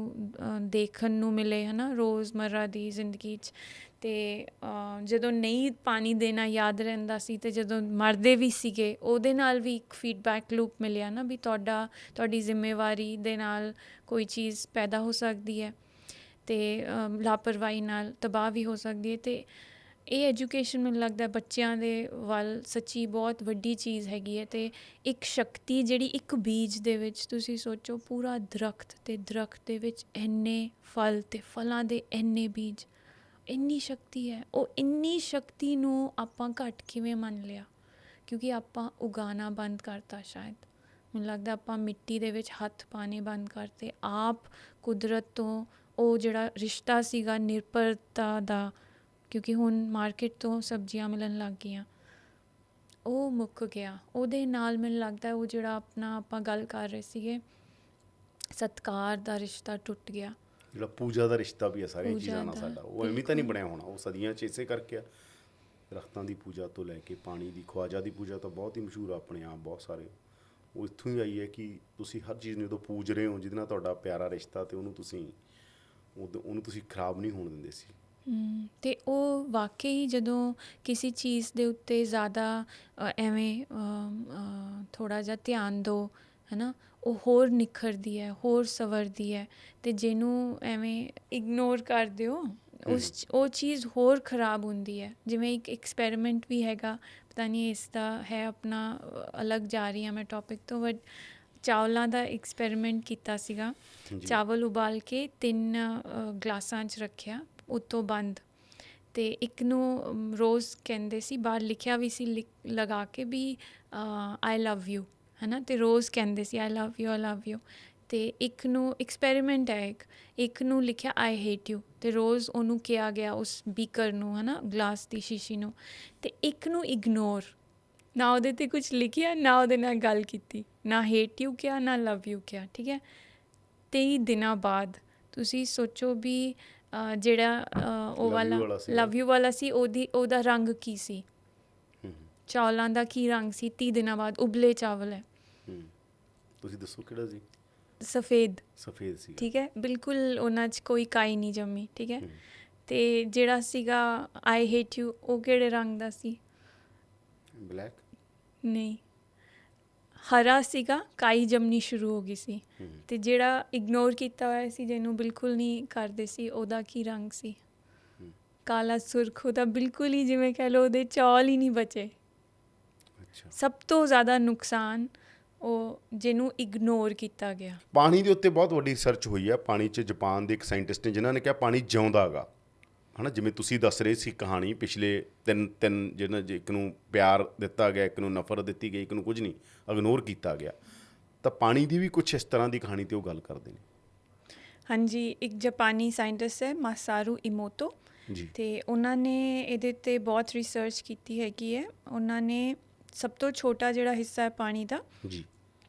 ਦੇਖਣ ਨੂੰ ਮਿਲੇ ਹੈ ਨਾ ਰੋਜ਼ਮर्रा ਦੀ ਜ਼ਿੰਦਗੀ 'ਚ। ਅਤੇ ਜਦੋਂ ਨਹੀਂ ਪਾਣੀ ਦੇਣਾ ਯਾਦ ਰਹਿੰਦਾ ਸੀ ਅਤੇ ਜਦੋਂ ਮਰਦੇ ਵੀ ਸੀਗੇ, ਉਹਦੇ ਨਾਲ ਵੀ ਇੱਕ ਫੀਡਬੈਕ ਲੂਪ ਮਿਲਿਆ ਨਾ ਵੀ ਤੁਹਾਡੀ ਜ਼ਿੰਮੇਵਾਰੀ ਦੇ ਨਾਲ ਕੋਈ ਚੀਜ਼ ਪੈਦਾ ਹੋ ਸਕਦੀ ਹੈ ਅਤੇ ਲਾਪਰਵਾਹੀ ਨਾਲ ਤਬਾਹ ਵੀ ਹੋ ਸਕਦੀ ਹੈ। ਅਤੇ ਇਹ ਐਜੂਕੇਸ਼ਨ ਮੈਨੂੰ ਲੱਗਦਾ ਬੱਚਿਆਂ ਦੇ ਵੱਲ ਸੱਚੀ ਬਹੁਤ ਵੱਡੀ ਚੀਜ਼ ਹੈਗੀ ਹੈ। ਅਤੇ ਇੱਕ ਸ਼ਕਤੀ ਜਿਹੜੀ ਇੱਕ ਬੀਜ ਦੇ ਵਿੱਚ, ਤੁਸੀਂ ਸੋਚੋ ਪੂਰਾ ਦਰੱਖਤ, ਅਤੇ ਦਰੱਖਤ ਦੇ ਵਿੱਚ ਇੰਨੇ ਫਲ ਅਤੇ ਫਲਾਂ ਦੇ ਇੰਨੇ ਬੀਜ, ਇੰਨੀ ਸ਼ਕਤੀ ਹੈ। ਉਹ ਇੰਨੀ ਸ਼ਕਤੀ ਨੂੰ ਆਪਾਂ ਘੱਟ ਕਿਵੇਂ ਮੰਨ ਲਿਆ? ਕਿਉਂਕਿ ਆਪਾਂ ਉਗਾਉਣਾ ਬੰਦ ਕਰਤਾ ਸ਼ਾਇਦ। ਮੈਨੂੰ ਲੱਗਦਾ ਆਪਾਂ ਮਿੱਟੀ ਦੇ ਵਿੱਚ ਹੱਥ ਪਾਉਣੇ ਬੰਦ ਕਰਤੇ। ਆਪ ਕੁਦਰਤ ਤੋਂ ਉਹ ਜਿਹੜਾ ਰਿਸ਼ਤਾ ਸੀਗਾ ਨਿਰਭਰਤਾ ਦਾ, ਕਿਉਂਕਿ ਹੁਣ ਮਾਰਕੀਟ ਤੋਂ ਸਬਜ਼ੀਆਂ ਮਿਲਣ ਲੱਗ ਗਈਆਂ, ਉਹ ਮੁੱਕ ਗਿਆ। ਉਹਦੇ ਨਾਲ ਮੈਨੂੰ ਲੱਗਦਾ ਉਹ ਜਿਹੜਾ ਆਪਣਾ ਆਪਾਂ ਗੱਲ ਕਰ ਰਹੇ ਸੀਗੇ ਸਤਿਕਾਰ ਦਾ ਰਿਸ਼ਤਾ ਟੁੱਟ ਗਿਆ। ਜਿਹੜਾ ਪੂਜਾ ਦਾ ਰਿਸ਼ਤਾ ਵੀ ਹੈ ਸਾਰੀਆਂ ਪੂਜਾ ਚੀਜ਼ਾਂ ਨਾਲ ਦਾ, ਸਾਡਾ, ਉਹ ਐਵੇਂ ਤਾਂ ਨਹੀਂ ਬਣਿਆ ਹੋਣਾ, ਉਹ ਸਦੀਆਂ 'ਚ ਇਸੇ ਕਰਕੇ ਆ। ਦਰੱਖਤਾਂ ਦੀ ਪੂਜਾ ਤੋਂ ਲੈ ਕੇ ਪਾਣੀ ਦੀ, ਖਵਾਜਾ ਦੀ ਪੂਜਾ ਤਾਂ ਬਹੁਤ ਹੀ ਮਸ਼ਹੂਰ ਆ ਆਪਣੇ ਆਪ, ਬਹੁਤ ਸਾਰੇ ਉਹ ਇੱਥੋਂ ਹੀ ਆਈ ਹੈ ਕਿ ਤੁਸੀਂ ਹਰ ਚੀਜ਼ ਨੂੰ ਜਦੋਂ ਪੂਜ ਰਹੇ ਹੋ ਜਿਹਦੇ ਨਾਲ ਤੁਹਾਡਾ ਪਿਆਰਾ ਰਿਸ਼ਤਾ, ਅਤੇ ਉਹਨੂੰ ਤੁਸੀਂ ਖਰਾਬ ਨਹੀਂ ਹੋਣ ਦਿੰਦੇ ਸੀ। ਅਤੇ ਉਹ ਵਾਕਈ ਜਦੋਂ ਕਿਸੇ ਚੀਜ਼ ਦੇ ਉੱਤੇ ਜ਼ਿਆਦਾ ਐਵੇਂ ਥੋੜ੍ਹਾ ਜਿਹਾ ਧਿਆਨ ਦਿਓ ਹੈ ਨਾ, ਉਹ ਹੋਰ ਨਿਖਰਦੀ ਹੈ, ਹੋਰ ਸੰਵਰਦੀ ਹੈ। ਅਤੇ ਜਿਹਨੂੰ ਐਵੇਂ ਇਗਨੋਰ ਕਰ ਦਿਓ, ਉਹ ਚੀਜ਼ ਹੋਰ ਖਰਾਬ ਹੁੰਦੀ ਹੈ। ਜਿਵੇਂ ਇੱਕ ਐਕਸਪੈਰੀਮੈਂਟ ਵੀ ਹੈਗਾ, ਪਤਾ ਨਹੀਂ ਇਸ ਦਾ ਹੈ ਆਪਣਾ, ਅਲੱਗ ਜਾ ਰਹੀ ਹਾਂ ਮੈਂ ਟੋਪਿਕ ਤੋਂ, ਬਟ ਚਾਵਲਾਂ ਦਾ ਐਕਸਪੈਰੀਮੈਂਟ ਕੀਤਾ ਸੀਗਾ। ਚਾਵਲ ਉਬਾਲ ਕੇ 3 ਗਲਾਸਾਂ 'ਚ ਰੱਖਿਆ, ਉੱਤੋਂ ਬੰਦ, ਅਤੇ ਇੱਕ ਨੂੰ ਰੋਜ਼ ਕਹਿੰਦੇ ਸੀ, ਬਾਹਰ ਲਿਖਿਆ ਵੀ ਸੀ ਲਗਾ ਕੇ ਵੀ ਆਈ ਲਵ ਯੂ ਹੈ ਨਾ, ਅਤੇ ਰੋਜ਼ ਕਹਿੰਦੇ ਸੀ ਆਈ love you, I love you. ਅਤੇ ਇੱਕ ਨੂੰ ਐਕਸਪੈਰੀਮੈਂਟ ਹੈ, ਇੱਕ ਨੂੰ ਲਿਖਿਆ ਆਈ ਹੇਟ ਯੂ, ਅਤੇ ਰੋਜ਼ ਉਹਨੂੰ ਕਿਹਾ ਗਿਆ ਉਸ ਬੀਕਰ ਨੂੰ ਹੈ ਨਾ, ਗਲਾਸ ਦੀ ਸ਼ੀਸ਼ੀ ਨੂੰ, ਅਤੇ ਇੱਕ ਨੂੰ ਇਗਨੋਰ, ਨਾ ਉਹਦੇ 'ਤੇ ਕੁਛ ਲਿਖਿਆ, ਨਾ ਉਹਦੇ ਨਾਲ ਗੱਲ ਕੀਤੀ, ਨਾ ਹੇਟ ਯੂ ਕਿਹਾ, ਨਾ ਲਵ ਯੂ ਕਿਹਾ, ਠੀਕ ਹੈ। 23 ਦਿਨਾਂ ਬਾਅਦ ਤੁਸੀਂ ਸੋਚੋ ਵੀ ਜਿਹੜਾ ਉਹ ਵਾਲਾ ਲਵ ਯੂ ਵਾਲਾ ਸੀ, ਉਹਦਾ ਰੰਗ ਕੀ ਸੀ, ਚਾਵਲਾਂ ਦਾ ਕੀ ਰੰਗ ਸੀ 30 ਦਿਨਾਂ ਬਾਅਦ? ਉਬਲੇ ਚਾਵਲ ਹੈ। ਤੁਸੀਂ ਦੱਸੋ ਕਿਹੜਾ ਸੀ? ਸਫੇਦ ਸੀ, ਠੀਕ ਹੈ, ਬਿਲਕੁਲ ਉਹਨਾਂ 'ਚ ਕੋਈ ਕਾਈ ਨਹੀਂ ਜੰਮੀ, ਠੀਕ ਹੈ। ਅਤੇ ਜਿਹੜਾ ਸੀਗਾ ਆਈ ਹੇਟ ਯੂ, ਉਹ ਕਿਹੜੇ ਰੰਗ ਦਾ ਸੀ? ਬਲੈਕ ਨਹੀਂ, ਹਰਾ ਸੀਗਾ, ਕਾਈ ਜੰਮਣੀ ਸ਼ੁਰੂ ਹੋ ਗਈ ਸੀ। ਅਤੇ ਜਿਹੜਾ ਇਗਨੋਰ ਕੀਤਾ ਹੋਇਆ ਸੀ, ਜਿਹਨੂੰ ਬਿਲਕੁਲ ਨਹੀਂ ਕਰਦੇ ਸੀ, ਉਹਦਾ ਕੀ ਰੰਗ ਸੀ? ਕਾਲਾ ਸੁਰਖ। ਉਹਦਾ ਬਿਲਕੁਲ ਹੀ ਜਿਵੇਂ ਕਹਿ ਲਓ ਉਹਦੇ ਚੌਲ ਹੀ ਨਹੀਂ ਬਚੇ। ਸਭ ਤੋਂ ਜ਼ਿਆਦਾ ਨੁਕਸਾਨ ਉਹ ਜਿਹਨੂੰ ਇਗਨੋਰ ਕੀਤਾ ਗਿਆ। ਪਾਣੀ ਦੇ ਉੱਤੇ ਬਹੁਤ ਵੱਡੀ ਰਿਸਰਚ ਹੋਈ ਹੈ। ਪਾਣੀ 'ਚ ਜਾਪਾਨ ਦੇ ਇੱਕ ਸਾਇੰਟਿਸਟ ਨੇ ਜਿਨ੍ਹਾਂ ਨੇ ਕਿਹਾ ਪਾਣੀ ਜਿਉਂਦਾ ਗਾ, ਹੈ ਨਾ। ਜਿਵੇਂ ਤੁਸੀਂ ਦੱਸ ਰਹੇ ਸੀ ਕਹਾਣੀ, ਪਿਛਲੇ ਤਿੰਨ ਜਿਹਨਾਂ ਇੱਕ ਨੂੰ ਪਿਆਰ ਦਿੱਤਾ ਗਿਆ, ਇੱਕ ਨੂੰ ਨਫ਼ਰਤ ਦਿੱਤੀ ਗਈ, ਇੱਕ ਨੂੰ ਕੁਝ ਨਹੀਂ, ਇਗਨੋਰ ਕੀਤਾ ਗਿਆ। ਤਾਂ ਪਾਣੀ ਦੀ ਵੀ ਕੁਛ ਇਸ ਤਰ੍ਹਾਂ ਦੀ ਕਹਾਣੀ 'ਤੇ ਉਹ ਗੱਲ ਕਰਦੇ ਨੇ। ਹਾਂਜੀ, ਇੱਕ ਜਾਪਾਨੀ ਸਾਇੰਟਿਸਟ ਹੈ ਮਾਸਾਰੂ ਇਮੋਤੋ ਜੀ, ਅਤੇ ਉਹਨਾਂ ਨੇ ਇਹਦੇ 'ਤੇ ਬਹੁਤ ਰਿਸਰਚ ਕੀਤੀ ਹੈਗੀ ਹੈ। ਉਹਨਾਂ ਨੇ ਸਭ ਤੋਂ ਛੋਟਾ ਜਿਹੜਾ ਹਿੱਸਾ ਹੈ ਪਾਣੀ ਦਾ ਜੀ,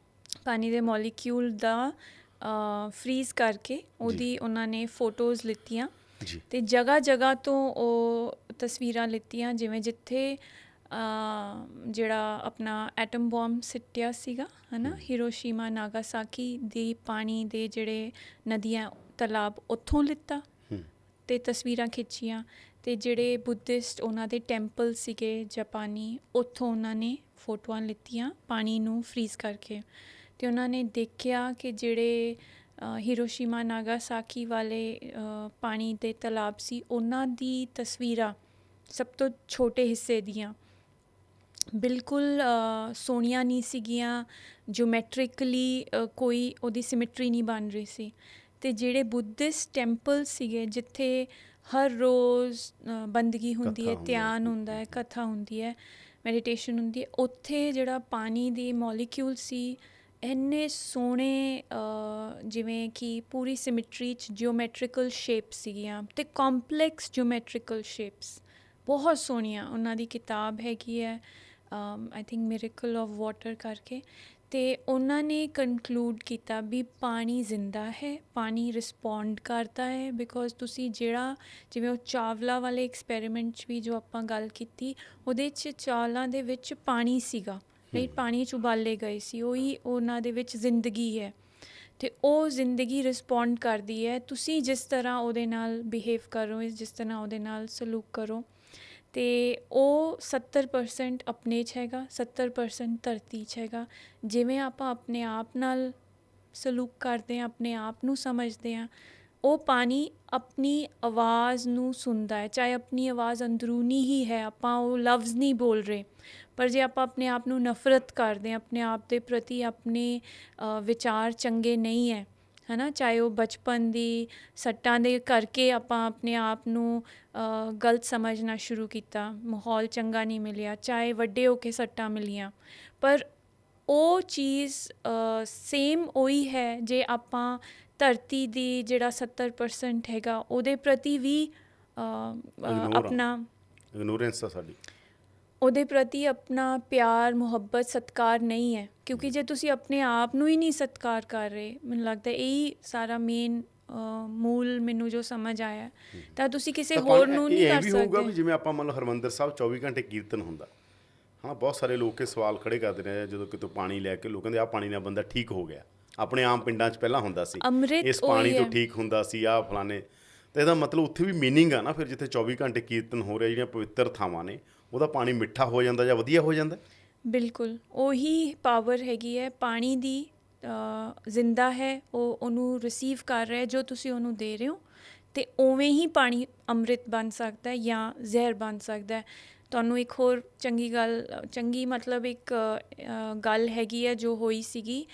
ਪਾਣੀ ਦੇ ਮੋਲੀਕਿਊਲ ਦਾ ਫਰੀਜ਼ ਕਰਕੇ ਉਹਦੀ ਉਹਨਾਂ ਨੇ ਫੋਟੋਜ਼ ਲਿੱਤੀਆਂ ਅਤੇ ਜਗ੍ਹਾ ਜਗ੍ਹਾ ਤੋਂ ਉਹ ਤਸਵੀਰਾਂ ਲਿੱਤੀਆਂ, ਜਿਵੇਂ ਜਿੱਥੇ ਜਿਹੜਾ ਆਪਣਾ ਐਟਮ ਬੋਂਬ ਸਿੱਟਿਆ ਸੀਗਾ ਹੈ ਨਾ, ਹੀਰੋਸ਼ੀਮਾ ਨਾਗਾਸਾਕੀ ਦੀ ਪਾਣੀ ਦੇ ਜਿਹੜੇ ਨਦੀਆਂ ਤਲਾਬ, ਉੱਥੋਂ ਲਿੱਤਾ ਅਤੇ ਤਸਵੀਰਾਂ ਖਿੱਚੀਆਂ। ਅਤੇ ਜਿਹੜੇ ਬੁੱਧਿਸਟ ਉਹਨਾਂ ਦੇ ਟੈਂਪਲ ਸੀਗੇ ਜਾਪਾਨੀ, ਉੱਥੋਂ ਉਹਨਾਂ ਨੇ ਫੋਟੋਆਂ ਲਿੱਤੀਆਂ ਪਾਣੀ ਨੂੰ ਫਰੀਜ਼ ਕਰਕੇ। ਅਤੇ ਉਹਨਾਂ ਨੇ ਦੇਖਿਆ ਕਿ ਜਿਹੜੇ ਹੀਰੋਸ਼ੀਮਾ ਨਾਗਾਸਾਕੀ ਵਾਲੇ ਪਾਣੀ ਦੇ ਤਲਾਬ ਸੀ, ਉਹਨਾਂ ਦੀ ਤਸਵੀਰਾਂ ਸਭ ਤੋਂ ਛੋਟੇ ਹਿੱਸੇ ਦੀਆਂ ਬਿਲਕੁਲ ਸੋਹਣੀਆਂ ਨਹੀਂ ਸੀਗੀਆਂ, ਜਿਓਮੈਟ੍ਰਿਕਲੀ ਕੋਈ ਉਹਦੀ ਸਿਮੈਟਰੀ ਨਹੀਂ ਬਣ ਰਹੀ ਸੀ। ਅਤੇ ਜਿਹੜੇ ਬੁੱਧਿਸਟ ਟੈਂਪਲ ਸੀਗੇ, ਜਿੱਥੇ ਹਰ ਰੋਜ਼ ਬੰਦਗੀ ਹੁੰਦੀ ਹੈ, ਧਿਆਨ ਹੁੰਦਾ ਹੈ, ਕਥਾ ਹੁੰਦੀ ਹੈ, ਮੈਡੀਟੇਸ਼ਨ ਹੁੰਦੀ ਹੈ, ਉੱਥੇ ਜਿਹੜਾ ਪਾਣੀ ਦੀ ਮੋਲੀਕਿਊਲ ਸੀ ਇੰਨੇ ਸੋਹਣੇ ਜਿਵੇਂ ਕਿ ਪੂਰੀ ਸਿਮਿਟਰੀ 'ਚ ਜਿਓਮੈਟਰੀਕਲ ਸ਼ੇਪਸ ਸੀਗੀਆਂ ਅਤੇ ਕੰਪਲੈਕਸ ਜਿਓਮੈਟਰੀਕਲ ਸ਼ੇਪਸ ਬਹੁਤ ਸੋਹਣੀਆਂ। ਉਹਨਾਂ ਦੀ ਕਿਤਾਬ ਹੈਗੀ ਹੈ I think miracle of water ਕਰਕੇ, ਅਤੇ ਉਹਨਾਂ ਨੇ ਕਨਕਲੂਡ ਕੀਤਾ ਵੀ ਪਾਣੀ ਜ਼ਿੰਦਾ ਹੈ, ਪਾਣੀ ਰਿਸਪੌਂਡ ਕਰਦਾ ਹੈ। ਬਿਕੋਜ਼ ਤੁਸੀਂ ਜਿਹੜਾ ਜਿਵੇਂ ਉਹ ਚਾਵਲਾ ਵਾਲੇ ਐਕਸਪੈਰੀਮੈਂਟ 'ਚ ਵੀ ਜੋ ਆਪਾਂ ਗੱਲ ਕੀਤੀ, ਉਹਦੇ 'ਚ ਚਾਵਲਾਂ ਦੇ ਵਿੱਚ ਪਾਣੀ ਸੀਗਾ, ਰਾਈਟ, ਪਾਣੀ 'ਚ ਉਬਾਲੇ ਗਏ ਸੀ, ਉਹੀ ਉਹਨਾਂ ਦੇ ਵਿੱਚ ਜ਼ਿੰਦਗੀ ਹੈ। ਅਤੇ ਉਹ ਜ਼ਿੰਦਗੀ ਰਿਸਪੌਂਡ ਕਰਦੀ ਹੈ ਤੁਸੀਂ ਜਿਸ ਤਰ੍ਹਾਂ ਉਹਦੇ ਨਾਲ ਬਿਹੇਵ ਕਰੋ, ਜਿਸ ਤਰ੍ਹਾਂ ਉਹਦੇ ਨਾਲ ਸਲੂਕ ਕਰੋ। ਅਤੇ ਉਹ 70% ਆਪਣੇ 'ਚ ਹੈਗਾ, 70% ਧਰਤੀ 'ਚ ਹੈਗਾ। ਜਿਵੇਂ ਆਪਾਂ ਆਪਣੇ ਆਪ ਨਾਲ ਸਲੂਕ ਕਰਦੇ ਹਾਂ, ਆਪਣੇ ਆਪ ਨੂੰ ਸਮਝਦੇ ਹਾਂ, ਉਹ ਪਾਣੀ ਆਪਣੀ ਆਵਾਜ਼ ਨੂੰ ਸੁਣਦਾ ਹੈ, ਚਾਹੇ ਆਪਣੀ ਆਵਾਜ਼ ਅੰਦਰੂਨੀ ਹੀ ਹੈ, ਆਪਾਂ ਉਹ ਲਫ਼ਜ਼ ਨਹੀਂ ਬੋਲ ਰਹੇ। ਪਰ ਜੇ ਆਪਾਂ ਆਪਣੇ ਆਪ ਨੂੰ ਨਫ਼ਰਤ ਕਰਦੇ ਹਾਂ, ਆਪਣੇ ਆਪ ਦੇ ਪ੍ਰਤੀ ਆਪਣੇ ਵਿਚਾਰ ਚੰਗੇ ਨਹੀਂ ਹੈ, ਹੈ ਨਾ, ਚਾਹੇ ਉਹ ਬਚਪਨ ਦੀ ਸੱਟਾਂ ਦੇ ਕਰਕੇ ਆਪਾਂ ਆਪਣੇ ਆਪ ਨੂੰ ਗਲਤ ਸਮਝਣਾ ਸ਼ੁਰੂ ਕੀਤਾ, ਮਾਹੌਲ ਚੰਗਾ ਨਹੀਂ ਮਿਲਿਆ, ਚਾਹੇ ਵੱਡੇ ਹੋ ਕੇ ਸੱਟਾਂ ਮਿਲੀਆਂ, ਪਰ ਉਹ ਚੀਜ਼ ਸੇਮ ਉਹੀ ਹੈ ਜੇ ਆਪਾਂ ਧਰਤੀ ਦੀ ਜਿਹੜਾ 70% ਹੈਗਾ ਉਹਦੇ ਪ੍ਰਤੀ ਵੀ ਆਪਣਾ ਇਗਨੋਰੈਂਸ ਆ ਸਾਡੀ, ਉਹਦੇ ਪ੍ਰਤੀ ਆਪਣਾ ਪਿਆਰ, ਮੁਹੱਬਤ, ਸਤਿਕਾਰ ਨਹੀਂ ਹੈ। ਕਿਉਂਕਿ ਜੇ ਤੁਸੀਂ ਆਪਣੇ ਆਪ ਨੂੰ ਹੀ ਨਹੀਂ ਸਤਿਕਾਰ ਕਰ ਰਹੇ, ਮੈਨੂੰ ਲੱਗਦਾ ਇਹੀ ਸਾਰਾ ਮੇਨ ਮੂਲ ਮੈਨੂੰ ਜੋ ਸਮਝ ਆਇਆ, ਤਾਂ ਤੁਸੀਂ ਕਿਸੇ ਹੋਰ ਨੂੰ ਨਹੀਂ ਕਰ ਵੀ ਹੋਊਗਾ ਵੀ ਸਕਦੇ। ਜਿਵੇਂ ਆਪਾਂ ਮੰਨ ਲਓ ਹਰਿਮੰਦਰ ਸਾਹਿਬ 24 ਘੰਟੇ ਕੀਰਤਨ ਹੁੰਦਾ, ਹਾਂ, ਬਹੁਤ ਸਾਰੇ ਲੋਕ ਇਹ ਸਵਾਲ ਖੜੇ ਕਰਦੇ ਨੇ ਜਦੋਂ ਕਿਤੋਂ ਪਾਣੀ ਲੈ ਕੇ ਲੋਕ ਕਹਿੰਦੇ ਆਹ ਪਾਣੀ ਨਾਲ ਬੰਦਾ ਠੀਕ ਹੋ ਗਿਆ। ਆਪਣੇ ਆਮ ਪਿੰਡਾਂ 'ਚ ਪਹਿਲਾਂ ਹੁੰਦਾ ਸੀ ਅੰਮ੍ਰਿਤ ਇਸ ਪਾਣੀ ਉਹੀ ਤੋਂ ਹੈ। ਠੀਕ ਹੁੰਦਾ ਸੀ, ਆਹ ਫਲਾਣੇ, ਤਾਂ ਇਹਦਾ ਮਤਲਬ ਉੱਥੇ ਵੀ ਮੀਨਿੰਗ ਆ ਨਾ ਫਿਰ, ਜਿੱਥੇ 24 ਘੰਟੇ ਕੀਰਤਨ ਹੋ ਰਿਹਾ, ਜਿਹੜੀਆਂ ਪਵਿੱਤਰ ਥਾਵਾਂ ਨੇ, ਉਹਦਾ ਪਾਣੀ ਮਿੱਠਾ ਹੋ ਜਾਂਦਾ ਜਾਂ ਵਧੀਆ ਹੋ ਜਾਂਦਾ। ਬਿਲਕੁਲ ਉਹੀ ਪਾਵਰ ਹੈਗੀ ਹੈ ਪਾਣੀ ਦੀ, ਜ਼ਿੰਦਾ ਹੈ, ਉਹ ਉਹਨੂੰ ਰਿਸੀਵ ਕਰ ਰਿਹਾ ਜੋ ਤੁਸੀਂ ਉਹਨੂੰ ਦੇ ਰਹੇ ਹੋ, ਅਤੇ ਉਵੇਂ ਹੀ ਪਾਣੀ ਅੰਮ੍ਰਿਤ ਬਣ ਸਕਦਾ ਜਾਂ ਜ਼ਹਿਰ ਬਣ ਸਕਦਾ। ਤੁਹਾਨੂੰ ਇੱਕ ਹੋਰ ਚੰਗੀ ਮਤਲਬ ਇੱਕ ਗੱਲ ਹੈਗੀ ਹੈ ਜੋ ਹੋਈ ਸੀਗੀ,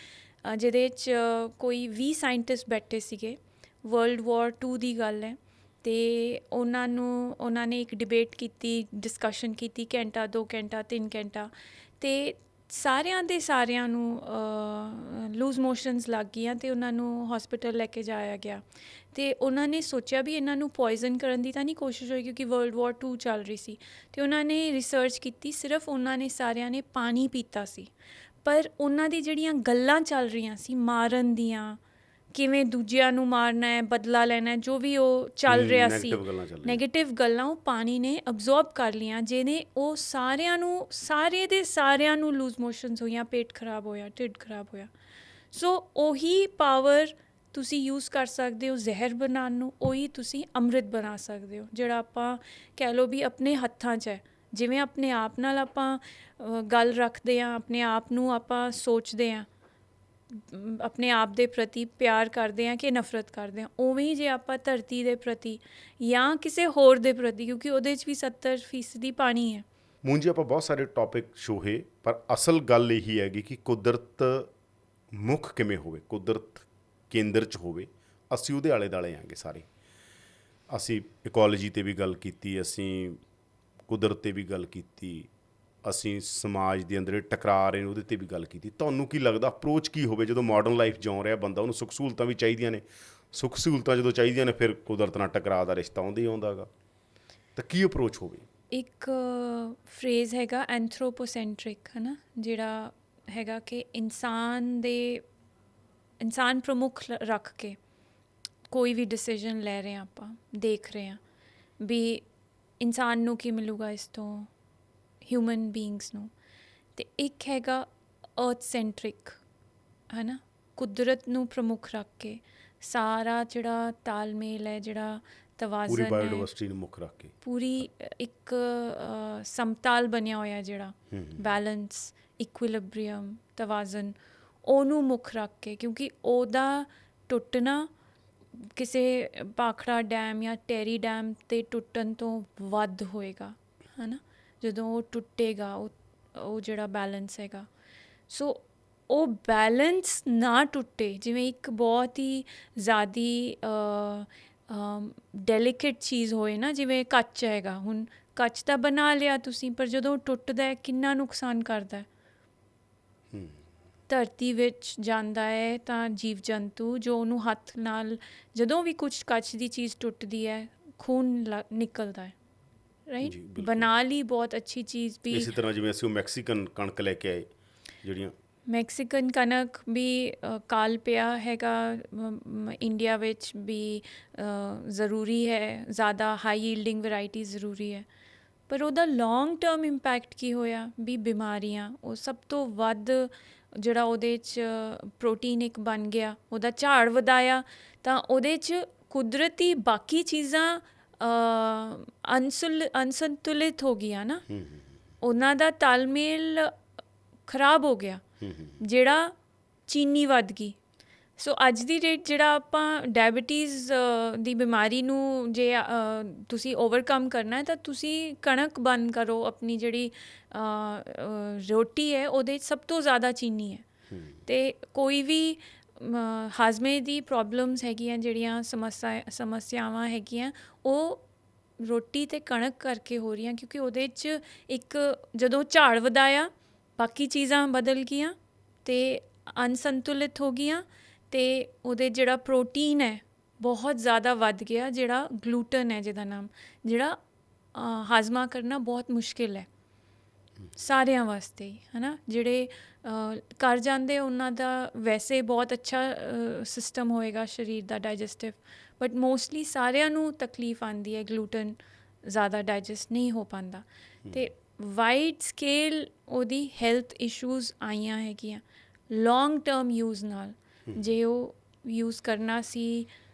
ਜਿਹਦੇ 'ਚ ਕੋਈ 20 ਸਾਇੰਟਿਸਟ ਬੈਠੇ ਸੀਗੇ, ਵਰਲਡ ਵਾਰ 2 ਦੀ ਗੱਲ ਹੈ, ਅਤੇ ਉਹਨਾਂ ਨੇ ਇੱਕ ਡਿਬੇਟ ਕੀਤੀ, ਡਿਸਕਸ਼ਨ ਕੀਤੀ, ਘੰਟਾ 2 ਘੰਟਾ 3 ਘੰਟਾ, ਅਤੇ ਸਾਰਿਆਂ ਨੂੰ ਲੂਜ਼ ਮੋਸ਼ਨਸ ਲੱਗ ਗਈਆਂ ਅਤੇ ਉਹਨਾਂ ਨੂੰ ਹੌਸਪੀਟਲ ਲੈ ਕੇ ਜਾਇਆ ਗਿਆ। ਅਤੇ ਉਹਨਾਂ ਨੇ ਸੋਚਿਆ ਵੀ ਇਹਨਾਂ ਨੂੰ ਪੋਇਜ਼ਨ ਕਰਨ ਦੀ ਤਾਂ ਨਹੀਂ ਕੋਸ਼ਿਸ਼ ਹੋਈ, ਕਿਉਂਕਿ ਵਰਲਡ ਵਾਰ 2 ਚੱਲ ਰਹੀ ਸੀ। ਅਤੇ ਉਹਨਾਂ ਨੇ ਰਿਸਰਚ ਕੀਤੀ, ਸਿਰਫ ਉਹਨਾਂ ਨੇ ਸਾਰਿਆਂ ਨੇ ਪਾਣੀ ਪੀਤਾ ਸੀ, ਪਰ ਉਹਨਾਂ ਦੀ ਜਿਹੜੀਆਂ ਗੱਲਾਂ ਚੱਲ ਰਹੀਆਂ ਸੀ ਮਾਰਨ ਦੀਆਂ, ਕਿਵੇਂ ਦੂਜਿਆਂ ਨੂੰ ਮਾਰਨਾ ਹੈ, ਬਦਲਾ ਲੈਣਾ ਹੈ, ਜੋ ਵੀ ਉਹ ਚੱਲ ਰਿਹਾ ਸੀ, ਨੈਗੇਟਿਵ ਗੱਲਾਂ, ਉਹ ਪਾਣੀ ਨੇ ਅਬਜ਼ੋਰਬ ਕਰ ਲਈਆਂ, ਜਿਹਨੇ ਉਹ ਸਾਰਿਆਂ ਨੂੰ ਲੂਜ਼ ਮੋਸ਼ਨਸ ਹੋਈਆਂ, ਪੇਟ ਖਰਾਬ ਹੋਇਆ, ਢਿੱਡ ਖਰਾਬ ਹੋਇਆ। ਸੋ ਉਹੀ ਪਾਵਰ ਤੁਸੀਂ ਯੂਜ਼ ਕਰ ਸਕਦੇ ਹੋ ਜ਼ਹਿਰ ਬਣਾਉਣ ਨੂੰ, ਉਹੀ ਤੁਸੀਂ ਅੰਮ੍ਰਿਤ ਬਣਾ ਸਕਦੇ ਹੋ, ਜਿਹੜਾ ਆਪਾਂ ਕਹਿ ਲਓ ਵੀ ਆਪਣੇ ਹੱਥਾਂ 'ਚ ਹੈ। ਜਿਵੇਂ ਆਪਣੇ ਆਪ ਨਾਲ ਆਪਾਂ ਗੱਲ ਰੱਖਦੇ ਹਾਂ, ਆਪਣੇ ਆਪ ਨੂੰ ਆਪਾਂ ਸੋਚਦੇ ਹਾਂ, ਆਪਣੇ ਆਪ ਦੇ ਪ੍ਰਤੀ ਪਿਆਰ ਕਰਦੇ ਹਾਂ ਕਿ ਨਫ਼ਰਤ ਕਰਦੇ ਹਾਂ, ਉਵੇਂ ਹੀ ਜੇ ਆਪਾਂ ਧਰਤੀ ਦੇ ਪ੍ਰਤੀ ਜਾਂ ਕਿਸੇ ਹੋਰ ਦੇ ਪ੍ਰਤੀ, ਕਿਉਂਕਿ ਉਹਦੇ 'ਚ ਵੀ 70% ਪਾਣੀ ਹੈ। ਮੂੰਹ ਜੀ, ਆਪਾਂ ਬਹੁਤ ਸਾਰੇ ਟੌਪਿਕ ਛੋਹੇ, ਪਰ ਅਸਲ ਗੱਲ ਇਹੀ ਹੈਗੀ ਕਿ ਕੁਦਰਤ ਮੁੱਖ ਕਿਵੇਂ ਹੋਵੇ, ਕੁਦਰਤ ਕੇਂਦਰ 'ਚ ਹੋਵੇ। ਅਸੀਂ ਉਹਦੇ ਆਲੇ ਦੁਆਲੇ ਆਂਗੇ ਸਾਰੇ। ਅਸੀਂ ਇਕੋਲੋਜੀ 'ਤੇ ਵੀ ਗੱਲ ਕੀਤੀ, ਅਸੀਂ ਕੁਦਰਤ 'ਤੇ ਵੀ ਗੱਲ ਕੀਤੀ, ਅਸੀਂ ਸਮਾਜ ਦੇ ਅੰਦਰ ਟਕਰਾ ਰਹੇ ਨੇ ਉਹਦੇ 'ਤੇ ਵੀ ਗੱਲ ਕੀਤੀ। ਤੁਹਾਨੂੰ ਕੀ ਲੱਗਦਾ ਅਪਰੋਚ ਕੀ ਹੋਵੇ ਜਦੋਂ ਮਾਡਰਨ ਲਾਈਫ ਜਿਉ ਰਿਹਾ ਬੰਦਾ, ਉਹਨੂੰ ਸੁੱਖ ਸਹੂਲਤਾਂ ਵੀ ਚਾਹੀਦੀਆਂ ਨੇ, ਸੁੱਖ ਸਹੂਲਤਾਂ ਜਦੋਂ ਚਾਹੀਦੀਆਂ ਨੇ ਫਿਰ ਕੁਦਰਤ ਨਾਲ ਟਕਰਾਅ ਦਾ ਰਿਸ਼ਤਾ ਆਉਂਦਾ ਹੀ ਆਉਂਦਾ ਗਾ, ਤਾਂ ਕੀ ਅਪਰੋਚ ਹੋਵੇ? ਇੱਕ ਫਰੇਜ਼ ਹੈਗਾ ਐਂਥਰੋਪੋਸੈਂਟਰਿਕ, ਹੈ ਨਾ, ਜਿਹੜਾ ਹੈਗਾ ਕਿ ਇਨਸਾਨ ਪ੍ਰਮੁੱਖ ਰੱਖ ਕੇ ਕੋਈ ਵੀ ਡਿਸੀਜ਼ਨ ਲੈ ਰਹੇ ਹਾਂ, ਆਪਾਂ ਦੇਖ ਰਹੇ ਹਾਂ ਵੀ ਇਨਸਾਨ ਨੂੰ ਕੀ ਮਿਲੂਗਾ ਇਸ ਤੋਂ, ਹਿਊਮਨ ਬੀਇੰਗਸ ਨੂੰ। ਅਤੇ ਇੱਕ ਹੈਗਾ ਅਰਥ ਸੈਂਟਰਿਕ, ਹੈ ਨਾ, ਕੁਦਰਤ ਨੂੰ ਪ੍ਰਮੁੱਖ ਰੱਖ ਕੇ ਸਾਰਾ ਜਿਹੜਾ ਤਾਲਮੇਲ ਹੈ, ਜਿਹੜਾ ਤਵਾਜ਼ਨ ਪੂਰੀ ਹੈ, ਬਾਇਓਡਾਇਵਰਸਿਟੀ ਨੂੰ ਮੁੱਖ ਰੱਖ ਕੇ ਪੂਰੀ ਇੱਕ ਸਮਤਾਲ ਬਣਿਆ ਹੋਇਆ, ਜਿਹੜਾ ਬੈਲੈਂਸ, ਇਕੁਇਲਿਬਰੀਅਮ, ਤਵਾਜ਼ਨ, ਉਹਨੂੰ ਮੁੱਖ ਰੱਖ ਕੇ, ਕਿਉਂਕਿ ਉਹਦਾ ਟੁੱਟਣਾ ਕਿਸੇ ਭਾਖੜਾ ਡੈਮ ਜਾਂ ਟੈਰੀ ਡੈਮ 'ਤੇ ਟੁੱਟਣ ਤੋਂ ਵੱਧ ਹੋਏਗਾ, ਹੈ ਨਾ, ਜਦੋਂ ਉਹ ਟੁੱਟੇਗਾ, ਉਹ ਜਿਹੜਾ ਬੈਲੈਂਸ ਹੈਗਾ। ਸੋ ਉਹ ਬੈਲੈਂਸ ਨਾ ਟੁੱਟੇ, ਜਿਵੇਂ ਇੱਕ ਬਹੁਤ ਹੀ ਜ਼ਿਆਦਾ ਡੈਲੀਕੇਟ ਚੀਜ਼ ਹੋਏ ਨਾ, ਜਿਵੇਂ ਕੱਚ ਹੈਗਾ, ਹੁਣ ਕੱਚ ਤਾਂ ਬਣਾ ਲਿਆ ਤੁਸੀਂ, ਪਰ ਜਦੋਂ ਟੁੱਟਦਾ ਕਿੰਨਾ ਨੁਕਸਾਨ ਕਰਦਾ। ਧਰਤੀ ਵਿੱਚ ਜਾਂਦਾ ਹੈ ਤਾਂ ਜੀਵ ਜੰਤੂ ਜੋ ਉਹਨੂੰ ਹੱਥ ਨਾਲ ਜਦੋਂ ਵੀ ਕੁਛ ਕੱਚ ਦੀ ਚੀਜ਼ ਟੁੱਟਦੀ ਹੈ ਖੂਨ ਨਿਕਲਦਾ ਹੈ ਰਾਈਟ ਜੀ, ਬਿਲਕੁਲ। ਬਣਾ ਲਈ ਬਹੁਤ ਅੱਛੀ ਚੀਜ਼ ਵੀ ਇਸੇ ਤਰ੍ਹਾਂ ਜਿਵੇਂ ਅਸੀਂ ਉਹ ਮੈਕਸੀਕਨ ਕਣਕ ਲੈ ਕੇ ਆਏ ਜਿਹੜੀਆਂ ਮੈਕਸੀਕਨ ਕਣਕ ਵੀ ਕਾਲ ਪਿਆ ਹੈਗਾ ਇੰਡੀਆ ਵਿੱਚ ਵੀ ਜ਼ਰੂਰੀ ਹੈ ਜ਼ਿਆਦਾ ਹਾਈ ਯੀਲਡਿੰਗ ਵੈਰਾਈਟੀ ਜ਼ਰੂਰੀ ਹੈ ਪਰ ਉਹਦਾ ਲੌਂਗ ਟਰਮ ਇੰਪੈਕਟ ਕੀ ਹੋਇਆ ਵੀ ਬਿਮਾਰੀਆਂ ਉਹ ਸਭ ਤੋਂ ਵੱਧ ਜਿਹੜਾ ਉਹਦੇ 'ਚ ਪ੍ਰੋਟੀਨ ਇੱਕ ਬਣ ਗਿਆ ਉਹਦਾ ਝਾੜ ਵਧਾਇਆ ਤਾਂ ਉਹਦੇ 'ਚ ਕੁਦਰਤੀ ਬਾਕੀ ਚੀਜ਼ਾਂ ਅਨਸੰਤੁਲਿਤ ਹੋ ਗਈਆਂ ਨਾ ਉਹਨਾਂ ਦਾ ਤਾਲਮੇਲ ਖਰਾਬ ਹੋ ਗਿਆ ਜਿਹੜਾ ਚੀਨੀ ਵੱਧ ਗਈ ਸੋ ਅੱਜ ਦੀ ਡੇਟ ਜਿਹੜਾ ਆਪਾਂ ਡਾਇਬਟੀਜ਼ ਦੀ ਬਿਮਾਰੀ ਨੂੰ ਜੇ ਤੁਸੀਂ ਓਵਰਕਮ ਕਰਨਾ ਹੈ ਤਾਂ ਤੁਸੀਂ ਕਣਕ ਬੰਦ ਕਰੋ ਆਪਣੀ ਜਿਹੜੀ ਰੋਟੀ ਹੈ ਉਹਦੇ 'ਚ ਸਭ ਤੋਂ ਜ਼ਿਆਦਾ ਚੀਨੀ ਹੈ ਅਤੇ ਕੋਈ ਵੀ ਹਾਜ਼ਮੇ ਦੀ ਪ੍ਰੋਬਲਮਸ ਹੈਗੀਆਂ ਜਿਹੜੀਆਂ ਸਮੱਸਿਆਵਾਂ ਹੈਗੀਆਂ ਉਹ ਰੋਟੀ ਅਤੇ ਕਣਕ ਕਰਕੇ ਹੋ ਰਹੀਆਂ ਕਿਉਂਕਿ ਉਹਦੇ 'ਚ ਇੱਕ ਜਦੋਂ ਝਾੜ ਵਧਾਇਆ ਬਾਕੀ ਚੀਜ਼ਾਂ ਬਦਲ ਗਈਆਂ ਅਤੇ ਅਨਸੰਤੁਲਿਤ ਹੋ ਗਈਆਂ ਅਤੇ ਉਹਦੇ ਜਿਹੜਾ ਪ੍ਰੋਟੀਨ ਹੈ ਬਹੁਤ ਜ਼ਿਆਦਾ ਵੱਧ ਗਿਆ ਜਿਹੜਾ ਗਲੂਟਨ ਹੈ ਜਿਹਦਾ ਨਾਮ ਜਿਹੜਾ ਹਾਜ਼ਮਾ ਕਰਨਾ ਬਹੁਤ ਮੁਸ਼ਕਿਲ ਹੈ ਸਾਰਿਆਂ ਵਾਸਤੇ ਹੀ ਹੈ ਨਾ ਜਿਹੜੇ ਕਰ ਜਾਂਦੇ ਉਹਨਾਂ ਦਾ ਵੈਸੇ ਬਹੁਤ ਅੱਛਾ ਸਿਸਟਮ ਹੋਏਗਾ ਸਰੀਰ ਦਾ ਡਾਈਜੈਸਟਿਵ ਬਟ ਮੋਸਟਲੀ ਸਾਰਿਆਂ ਨੂੰ ਤਕਲੀਫ ਆਉਂਦੀ ਹੈ ਗਲੂਟਨ ਜ਼ਿਆਦਾ ਡਾਈਜੈਸਟ ਨਹੀਂ ਹੋ ਪਾਉਂਦਾ ਅਤੇ ਵਾਈਡ ਸਕੇਲ ਉਹਦੀ ਹੈਲਥ ਇਸ਼ੂਜ਼ ਆਈਆਂ ਹੈਗੀਆਂ ਲੌਂਗ ਟਰਮ ਯੂਜ਼ ਨਾਲ ਜੇ ਉਹ ਯੂਜ਼ ਕਰਨਾ ਸੀ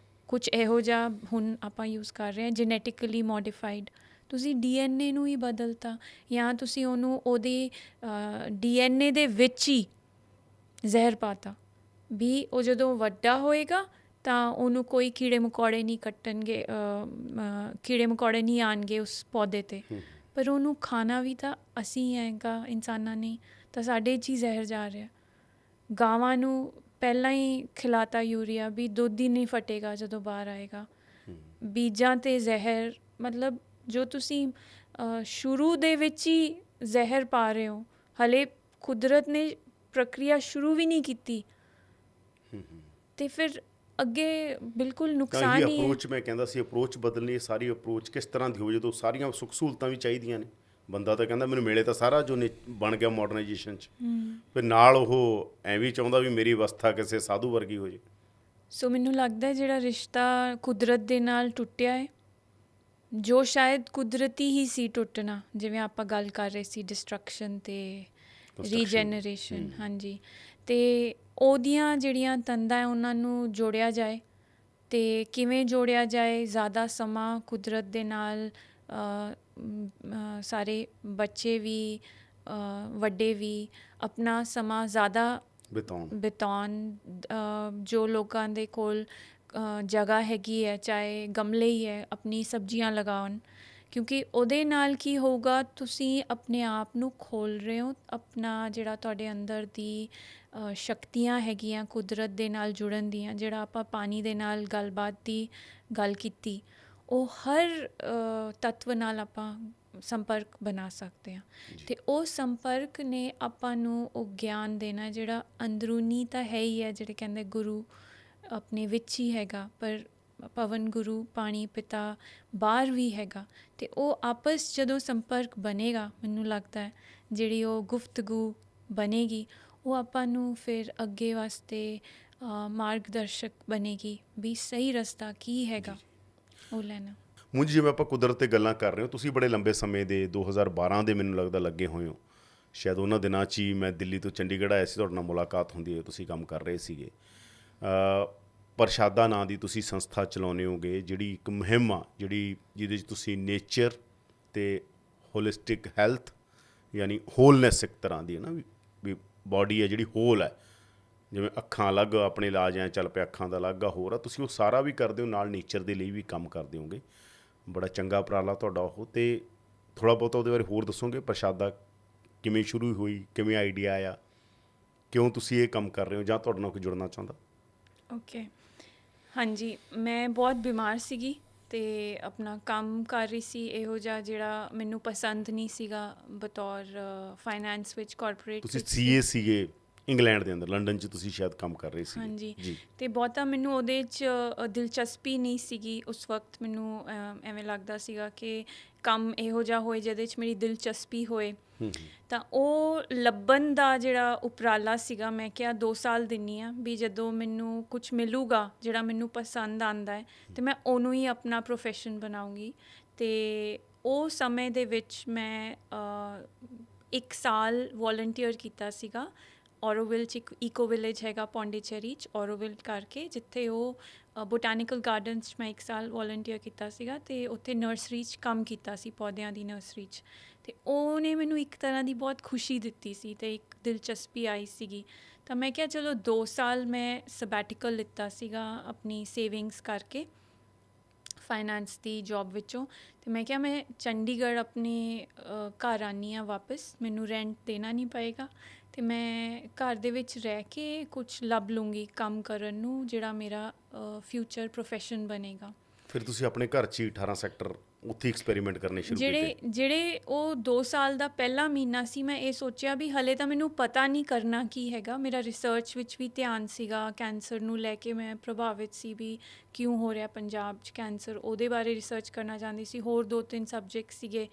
ਕੁਛ ਇਹੋ ਜਿਹਾ ਹੁਣ ਆਪਾਂ ਯੂਜ਼ ਕਰ ਰਹੇ ਹਾਂ ਜੈਨੇਟਿਕਲੀ ਮੋਡੀਫਾਈਡ ਤੁਸੀਂ DNA ਨੂੰ ਹੀ ਬਦਲਤਾ ਜਾਂ ਤੁਸੀਂ ਉਹਨੂੰ ਉਹਦੇ DNA ਦੇ ਵਿੱਚ ਹੀ ਜ਼ਹਿਰ ਪਾਤਾ ਵੀ ਉਹ ਜਦੋਂ ਵੱਡਾ ਹੋਏਗਾ ਤਾਂ ਉਹਨੂੰ ਕੋਈ ਕੀੜੇ ਮਕੌੜੇ ਨਹੀਂ ਕੱਟਣਗੇ ਕੀੜੇ ਮਕੌੜੇ ਨਹੀਂ ਆਉਣਗੇ ਉਸ ਪੌਦੇ 'ਤੇ ਪਰ ਉਹਨੂੰ ਖਾਣਾ ਵੀ ਤਾਂ ਅਸੀਂ ਹੈਗਾ ਇਨਸਾਨਾਂ ਨੇ ਤਾਂ ਸਾਡੇ 'ਚ ਹੀ ਜ਼ਹਿਰ ਜਾ ਰਿਹਾ ਗਾਵਾਂ ਨੂੰ ਪਹਿਲਾਂ ਹੀ ਖਿਲਾਤਾ ਯੂਰੀਆ ਵੀ ਦੁੱਧ ਹੀ ਨਹੀਂ ਫਟੇਗਾ ਜਦੋਂ ਬਾਹਰ ਆਏਗਾ ਬੀਜਾਂ 'ਤੇ ਜ਼ਹਿਰ ਮਤਲਬ ਜੋ ਤੁਸੀਂ ਸ਼ੁਰੂ ਦੇ ਵਿੱਚ ਹੀ ਜ਼ਹਿਰ ਪਾ ਰਹੇ ਹੋ ਹਲੇ ਕੁਦਰਤ ਨੇ ਪ੍ਰਕਿਰਿਆ ਸ਼ੁਰੂ ਵੀ ਨਹੀਂ ਕੀਤੀ ਅਤੇ ਫਿਰ ਅੱਗੇ ਬਿਲਕੁਲ ਨੁਕਸਾਨ ਹੀ ਅਪਰੋਚ ਮੈਂ ਕਹਿੰਦਾ ਸੀ ਅਪਰੋਚ ਬਦਲਣੀ ਸਾਰੀ ਅਪਰੋਚ ਕਿਸ ਤਰ੍ਹਾਂ ਦੀ ਹੋਵੇ ਜਦੋਂ ਸਾਰੀਆਂ ਸੁੱਖ ਸਹੂਲਤਾਂ ਵੀ ਚਾਹੀਦੀਆਂ ਨੇ ਬੰਦਾ ਤਾਂ ਕਹਿੰਦਾ ਮੈਨੂੰ ਮਿਲੇ ਤਾਂ ਸਾਰਾ ਜੋ ਬਣ ਗਿਆ ਮਾਡਰਨਾਈਜੇਸ਼ਨ 'ਚ ਫਿਰ ਨਾਲ ਉਹ ਐਵੇਂ ਚਾਹੁੰਦਾ ਵੀ ਮੇਰੀ ਅਵਸਥਾ ਕਿਸੇ ਸਾਧੂ ਵਰਗੀ ਹੋ ਜੇ ਸੋ ਮੈਨੂੰ ਲੱਗਦਾ ਜਿਹੜਾ ਰਿਸ਼ਤਾ ਕੁਦਰਤ ਦੇ ਨਾਲ ਟੁੱਟਿਆ ਹੈ ਜੋ ਸ਼ਾਇਦ ਕੁਦਰਤੀ ਹੀ ਸੀ ਟੁੱਟਣਾ ਜਿਵੇਂ ਆਪਾਂ ਗੱਲ ਕਰ ਰਹੇ ਸੀ ਡਿਸਟਰਕਸ਼ਨ ਅਤੇ ਰੀਜੈਨਰੇਸ਼ਨ ਹਾਂਜੀ ਅਤੇ ਉਹਦੀਆਂ ਜਿਹੜੀਆਂ ਤੰਦਾਂ ਹੈ ਉਹਨਾਂ ਨੂੰ ਜੋੜਿਆ ਜਾਏ ਅਤੇ ਕਿਵੇਂ ਜੋੜਿਆ ਜਾਏ ਜ਼ਿਆਦਾ ਸਮਾਂ ਕੁਦਰਤ ਦੇ ਨਾਲ ਸਾਰੇ ਬੱਚੇ ਵੀ ਵੱਡੇ ਵੀ ਆਪਣਾ ਸਮਾਂ ਜ਼ਿਆਦਾ ਬਿਤਾਉਣ ਜੋ ਲੋਕਾਂ ਦੇ ਕੋਲ ਜਗ੍ਹਾ ਹੈਗੀ ਹੈ ਚਾਹੇ ਗਮਲੇ ਹੀ ਹੈ ਆਪਣੀ ਸਬਜ਼ੀਆਂ ਲਗਾਉਣ ਕਿਉਂਕਿ ਉਹਦੇ ਨਾਲ ਕੀ ਹੋਊਗਾ ਤੁਸੀਂ ਆਪਣੇ ਆਪ ਨੂੰ ਖੋਲ੍ਹ ਰਹੇ ਹੋ ਆਪਣਾ ਜਿਹੜਾ ਤੁਹਾਡੇ ਅੰਦਰ ਦੀ ਸ਼ਕਤੀਆਂ ਹੈਗੀਆਂ ਕੁਦਰਤ ਦੇ ਨਾਲ ਜੁੜਨ ਦੀਆਂ ਜਿਹੜਾ ਆਪਾਂ ਪਾਣੀ ਦੇ ਨਾਲ ਗੱਲਬਾਤ ਦੀ ਗੱਲ ਕੀਤੀ ਉਹ ਹਰ ਤੱਤਵ ਨਾਲ ਆਪਾਂ ਸੰਪਰਕ ਬਣਾ ਸਕਦੇ ਹਾਂ ਅਤੇ ਉਹ ਸੰਪਰਕ ਨੇ ਆਪਾਂ ਨੂੰ ਉਹ ਗਿਆਨ ਦੇਣਾ ਜਿਹੜਾ ਅੰਦਰੂਨੀ ਤਾਂ ਹੈ ਹੀ ਹੈ ਜਿਹੜੇ ਕਹਿੰਦੇ ਗੁਰੂ ਆਪਣੇ ਵਿੱਚ ਹੀ ਹੈਗਾ ਪਰ ਪਵਨ ਗੁਰੂ ਪਾਣੀ ਪਿਤਾ ਬਾਹਰ ਵੀ ਹੈਗਾ ਅਤੇ ਉਹ ਆਪਸ ਜਦੋਂ ਸੰਪਰਕ ਬਣੇਗਾ ਮੈਨੂੰ ਲੱਗਦਾ ਹੈ ਜਿਹੜੀ ਉਹ ਗੁਫ਼ਤਗੂ ਬਣੇਗੀ ਉਹ ਆਪਾਂ ਨੂੰ ਫਿਰ ਅੱਗੇ ਵਾਸਤੇ ਮਾਰਗਦਰਸ਼ਕ ਬਣੇਗੀ ਵੀ ਸਹੀ ਰਸਤਾ ਕੀ ਹੈਗਾ ਉਹ ਲੈਣਾ ਮੁੰਜ ਜਿਵੇਂ ਆਪਾਂ ਕੁਦਰਤ 'ਤੇ ਗੱਲਾਂ ਕਰ ਰਹੇ ਹੋ ਤੁਸੀਂ ਬੜੇ ਲੰਬੇ ਸਮੇਂ ਦੇ 2012 ਦੇ ਮੈਨੂੰ ਲੱਗਦਾ ਲੱਗੇ ਹੋਏ ਹੋ ਸ਼ਾਇਦ ਉਹਨਾਂ ਦਿਨਾਂ 'ਚ ਹੀ ਮੈਂ ਦਿੱਲੀ ਤੋਂ ਚੰਡੀਗੜ੍ਹ ਆਇਆ ਸੀ ਤੁਹਾਡੇ ਨਾਲ ਮੁਲਾਕਾਤ ਹੁੰਦੀ ਹੈ ਤੁਸੀਂ ਕੰਮ ਕਰ ਰਹੇ ਸੀਗੇ ਪ੍ਰਸ਼ਾਦਾ ਨਾਂ ਦੀ ਤੁਸੀਂ ਸੰਸਥਾ ਚਲਾਉਂਦੇ ਹੋਗੇ ਜਿਹੜੀ ਇੱਕ ਮੁਹਿੰਮ ਆ ਜਿਹਦੇ 'ਚ ਤੁਸੀਂ ਨੇਚਰ ਅਤੇ ਹੋਲਿਸਟਿਕ ਹੈਲਥ ਯਾਨੀ ਹੋਲਨੈਸ ਇੱਕ ਤਰ੍ਹਾਂ ਦੀ ਹੈ ਨਾ ਵੀ ਬਾਡੀ ਹੈ ਜਿਹੜੀ ਹੋਲ ਹੈ ਜਿਵੇਂ ਅੱਖਾਂ ਅਲੱਗ ਆਪਣੇ ਇਲਾਜ ਐਂ ਚੱਲ ਪਿਆ ਅੱਖਾਂ ਦਾ ਅਲੱਗ ਆ ਹੋਰ ਆ ਤੁਸੀਂ ਉਹ ਸਾਰਾ ਵੀ ਕਰਦੇ ਹੋ ਨਾਲ ਨੇਚਰ ਦੇ ਲਈ ਵੀ ਕੰਮ ਕਰਦੇ ਹੋਗੇ ਬੜਾ ਚੰਗਾ ਉਪਰਾਲਾ ਤੁਹਾਡਾ ਉਹ ਅਤੇ ਥੋੜ੍ਹਾ ਬਹੁਤਾ ਉਹਦੇ ਬਾਰੇ ਹੋਰ ਦੱਸੋਗੇ ਪ੍ਰਸ਼ਾਦਾ ਕਿਵੇਂ ਸ਼ੁਰੂ ਹੋਈ ਕਿਵੇਂ ਆਈਡੀਆ ਆਇਆ ਕਿਉਂ ਤੁਸੀਂ ਇਹ ਕੰਮ ਕਰ ਰਹੇ ਹੋ ਜਾਂ ਤੁਹਾਡੇ ਨਾਲ ਕੋਈ ਜੁੜਨਾ ਚਾਹੁੰਦਾ ਓਕੇ ਹਾਂਜੀ ਮੈਂ ਬਹੁਤ ਬਿਮਾਰ ਸੀਗੀ ਅਤੇ ਆਪਣਾ ਕੰਮ ਕਰ ਰਹੀ ਸੀ ਇਹੋ ਜਿਹਾ ਜਿਹੜਾ ਮੈਨੂੰ ਪਸੰਦ ਨਹੀਂ ਸੀਗਾ ਬਤੌਰ ਫਾਈਨੈਂਸ ਵਿੱਚ ਕਾਰਪੋਰੇਟ ਤੁਸੀਂ CA ਸੀਗੇ ਇੰਗਲੈਂਡ ਦੇ ਅੰਦਰ, ਲੰਡਨ 'ਚ ਤੁਸੀਂ ਸ਼ਾਇਦ ਕੰਮ ਕਰ ਰਹੇ ਸੀ ਹਾਂਜੀ ਜੀ। ਅਤੇ ਬਹੁਤਾ ਮੈਨੂੰ ਉਹਦੇ 'ਚ ਦਿਲਚਸਪੀ ਨਹੀਂ ਸੀਗੀ ਉਸ ਵਕਤ। ਮੈਨੂੰ ਐਵੇਂ ਲੱਗਦਾ ਸੀਗਾ ਕਿ ਕੰਮ ਇਹੋ ਜਿਹਾ ਹੋਏ ਜਿਹਦੇ 'ਚ ਮੇਰੀ ਦਿਲਚਸਪੀ ਹੋਏ। ਤਾਂ ਉਹ ਲੱਭਣ ਦਾ ਜਿਹੜਾ ਉਪਰਾਲਾ ਸੀਗਾ, ਮੈਂ ਕਿਹਾ 2 ਸਾਲ ਦਿੰਦੀ ਹਾਂ ਵੀ ਜਦੋਂ ਮੈਨੂੰ ਕੁਛ ਮਿਲੂਗਾ ਜਿਹੜਾ ਮੈਨੂੰ ਪਸੰਦ ਆਉਂਦਾ ਹੈ ਅਤੇ ਮੈਂ ਉਹਨੂੰ ਹੀ ਆਪਣਾ ਪ੍ਰੋਫੈਸ਼ਨ ਬਣਾਉਂਗੀ। ਅਤੇ ਉਹ ਸਮੇਂ ਦੇ ਵਿੱਚ ਮੈਂ 1 ਸਾਲ ਵੋਲੰਟੀਅਰ ਕੀਤਾ ਸੀਗਾ ਔਰੋਵਿਲ 'ਚ। ਇੱਕ ਈਕੋ ਵਿਲੇਜ ਹੈਗਾ ਪੌਂਡੀਚੇਰੀ 'ਚ, ਔਰੋਵਿਲ ਕਰਕੇ, ਜਿੱਥੇ ਉਹ ਬੋਟੈਨੀਕਲ ਗਾਰਡਨਸ 'ਚ ਮੈਂ 1 ਸਾਲ ਵੋਲੰਟੀਅਰ ਕੀਤਾ ਸੀਗਾ ਅਤੇ ਉੱਥੇ ਨਰਸਰੀ 'ਚ ਕੰਮ ਕੀਤਾ ਸੀ, ਪੌਦਿਆਂ ਦੀ ਨਰਸਰੀ 'ਚ। ਅਤੇ ਉਹਨੇ ਮੈਨੂੰ ਇੱਕ ਤਰ੍ਹਾਂ ਦੀ ਬਹੁਤ ਖੁਸ਼ੀ ਦਿੱਤੀ ਸੀ ਅਤੇ ਇੱਕ ਦਿਲਚਸਪੀ ਆਈ ਸੀਗੀ। ਤਾਂ ਮੈਂ ਕਿਹਾ ਚਲੋ 2 ਸਾਲ ਮੈਂ ਸਬੈਟੀਕਲ ਲਿੱਤਾ ਸੀਗਾ ਆਪਣੀ ਸੇਵਿੰਗਸ ਕਰਕੇ ਫਾਈਨੈਂਸ ਦੀ ਜੋਬ ਵਿੱਚੋਂ। ਅਤੇ ਮੈਂ ਕਿਹਾ ਮੈਂ ਚੰਡੀਗੜ੍ਹ ਆਪਣੇ ਘਰ ਆਉਂਦੀ ਹਾਂ ਵਾਪਸ, ਮੈਨੂੰ ਰੈਂਟ ਦੇਣਾ ਨਹੀਂ ਪਏਗਾ ਅਤੇ ਮੈਂ ਘਰ ਦੇ ਵਿੱਚ ਰਹਿ ਕੇ ਕੁਛ ਲੱਭ ਲੂੰਗੀ ਕੰਮ ਕਰਨ ਨੂੰ ਜਿਹੜਾ ਮੇਰਾ ਫਿਊਚਰ ਪ੍ਰੋਫੈਸ਼ਨ ਬਣੇਗਾ। ਫਿਰ ਤੁਸੀਂ ਆਪਣੇ ਘਰ 'ਚ ਹੀ 18 ਸੈਕਟਰ ਉੱਥੇ ਐਕਸਪੈਰੀਮੈਂਟ ਕਰਨੇ ਸ਼ੁਰੂ ਕੀਤੇ? ਜਿਹੜੇ ਉਹ 2 ਸਾਲ ਦਾ ਪਹਿਲਾ ਮਹੀਨਾ ਸੀ, ਮੈਂ ਇਹ ਸੋਚਿਆ ਵੀ ਹਲੇ ਤਾਂ ਮੈਨੂੰ ਪਤਾ ਨਹੀਂ ਕਰਨਾ ਕੀ ਹੈਗਾ। ਮੇਰਾ ਰਿਸਰਚ ਵਿੱਚ ਵੀ ਧਿਆਨ ਸੀਗਾ, ਕੈਂਸਰ ਨੂੰ ਲੈ ਕੇ ਮੈਂ ਪ੍ਰਭਾਵਿਤ ਸੀ ਵੀ ਕਿਉਂ ਹੋ ਰਿਹਾ ਪੰਜਾਬ 'ਚ ਕੈਂਸਰ, ਉਹਦੇ ਬਾਰੇ ਰਿਸਰਚ ਕਰਨਾ ਚਾਹੁੰਦੀ ਸੀ। ਹੋਰ 2-3 ਸਬਜੈਕਟ ਸੀਗੇ,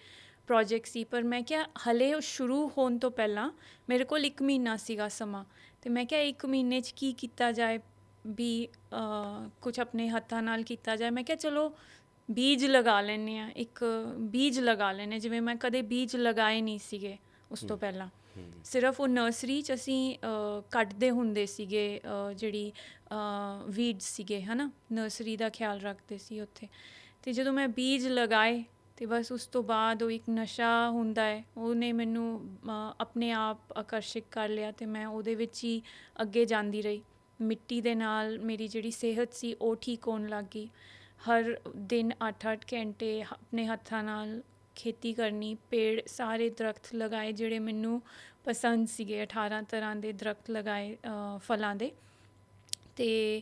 ਪ੍ਰੋਜੈਕਟ ਸੀ, ਪਰ ਮੈਂ ਕਿਹਾ ਹਲੇ ਉਹ ਸ਼ੁਰੂ ਹੋਣ ਤੋਂ ਪਹਿਲਾਂ ਮੇਰੇ ਕੋਲ 1 ਮਹੀਨਾ ਸੀਗਾ ਸਮਾਂ। ਅਤੇ ਮੈਂ ਕਿਹਾ 1 ਮਹੀਨੇ 'ਚ ਕੀ ਕੀਤਾ ਜਾਏ ਵੀ ਕੁਛ ਆਪਣੇ ਹੱਥਾਂ ਨਾਲ ਕੀਤਾ ਜਾਏ। ਮੈਂ ਕਿਹਾ ਚਲੋ ਬੀਜ ਲਗਾ ਲੈਂਦੇ ਹਾਂ, ਇੱਕ ਬੀਜ ਲਗਾ ਲੈਂਦੇ ਹਾਂ, ਜਿਵੇਂ ਮੈਂ ਕਦੇ ਬੀਜ ਲਗਾਏ ਨਹੀਂ ਸੀਗੇ ਉਸ ਤੋਂ ਪਹਿਲਾਂ। ਸਿਰਫ ਉਹ ਨਰਸਰੀ 'ਚ ਅਸੀਂ ਕੱਢਦੇ ਹੁੰਦੇ ਸੀਗੇ ਜਿਹੜੀ ਵੀਡਸ ਸੀਗੇ, ਹੈ ਨਾ, ਨਰਸਰੀ ਦਾ ਖਿਆਲ ਰੱਖਦੇ ਸੀ ਉੱਥੇ। ਅਤੇ ਜਦੋਂ ਮੈਂ ਬੀਜ ਲਗਾਏ ਅਤੇ ਬਸ ਉਸ ਤੋਂ ਬਾਅਦ ਉਹ ਇੱਕ ਨਸ਼ਾ ਹੁੰਦਾ ਹੈ, ਉਹਨੇ ਮੈਨੂੰ ਆਪਣੇ ਆਪ ਆਕਰਸ਼ਿਤ ਕਰ ਲਿਆ ਅਤੇ ਮੈਂ ਉਹਦੇ ਵਿੱਚ ਹੀ ਅੱਗੇ ਜਾਂਦੀ ਰਹੀ। ਮਿੱਟੀ ਦੇ ਨਾਲ ਮੇਰੀ ਜਿਹੜੀ ਸਿਹਤ ਸੀ ਉਹ ਠੀਕ ਹੋਣ ਲੱਗ ਗਈ। ਹਰ ਦਿਨ 8-8 ਘੰਟੇ ਆਪਣੇ ਹੱਥਾਂ ਨਾਲ ਖੇਤੀ ਕਰਨੀ, ਪੇੜ, ਸਾਰੇ ਦਰੱਖਤ ਲਗਾਏ ਜਿਹੜੇ ਮੈਨੂੰ ਪਸੰਦ ਸੀਗੇ। 18 ਤਰ੍ਹਾਂ ਦੇ ਦਰੱਖਤ ਲਗਾਏ ਫਲਾਂ ਦੇ, ਅਤੇ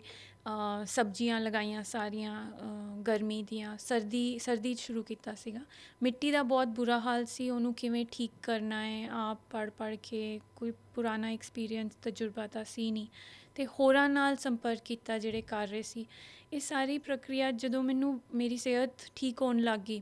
ਸਬਜ਼ੀਆਂ ਲਗਾਈਆਂ ਸਾਰੀਆਂ ਗਰਮੀ ਦੀਆਂ। ਸਰਦੀ 'ਚ ਸ਼ੁਰੂ ਕੀਤਾ ਸੀਗਾ। ਮਿੱਟੀ ਦਾ ਬਹੁਤ ਬੁਰਾ ਹਾਲ ਸੀ, ਉਹਨੂੰ ਕਿਵੇਂ ਠੀਕ ਕਰਨਾ ਹੈ ਆਪ ਪੜ੍ਹ ਕੇ, ਕੋਈ ਪੁਰਾਣਾ ਐਕਸਪੀਰੀਅੰਸ ਤਜਰਬਾ ਤਾਂ ਸੀ ਨਹੀਂ। ਅਤੇ ਹੋਰਾਂ ਨਾਲ ਸੰਪਰਕ ਕੀਤਾ ਜਿਹੜੇ ਕਰ ਰਹੇ ਸੀ। ਇਹ ਸਾਰੀ ਪ੍ਰਕਿਰਿਆ ਜਦੋਂ ਮੈਨੂੰ ਮੇਰੀ ਸਿਹਤ ਠੀਕ ਹੋਣ ਲੱਗ ਗਈ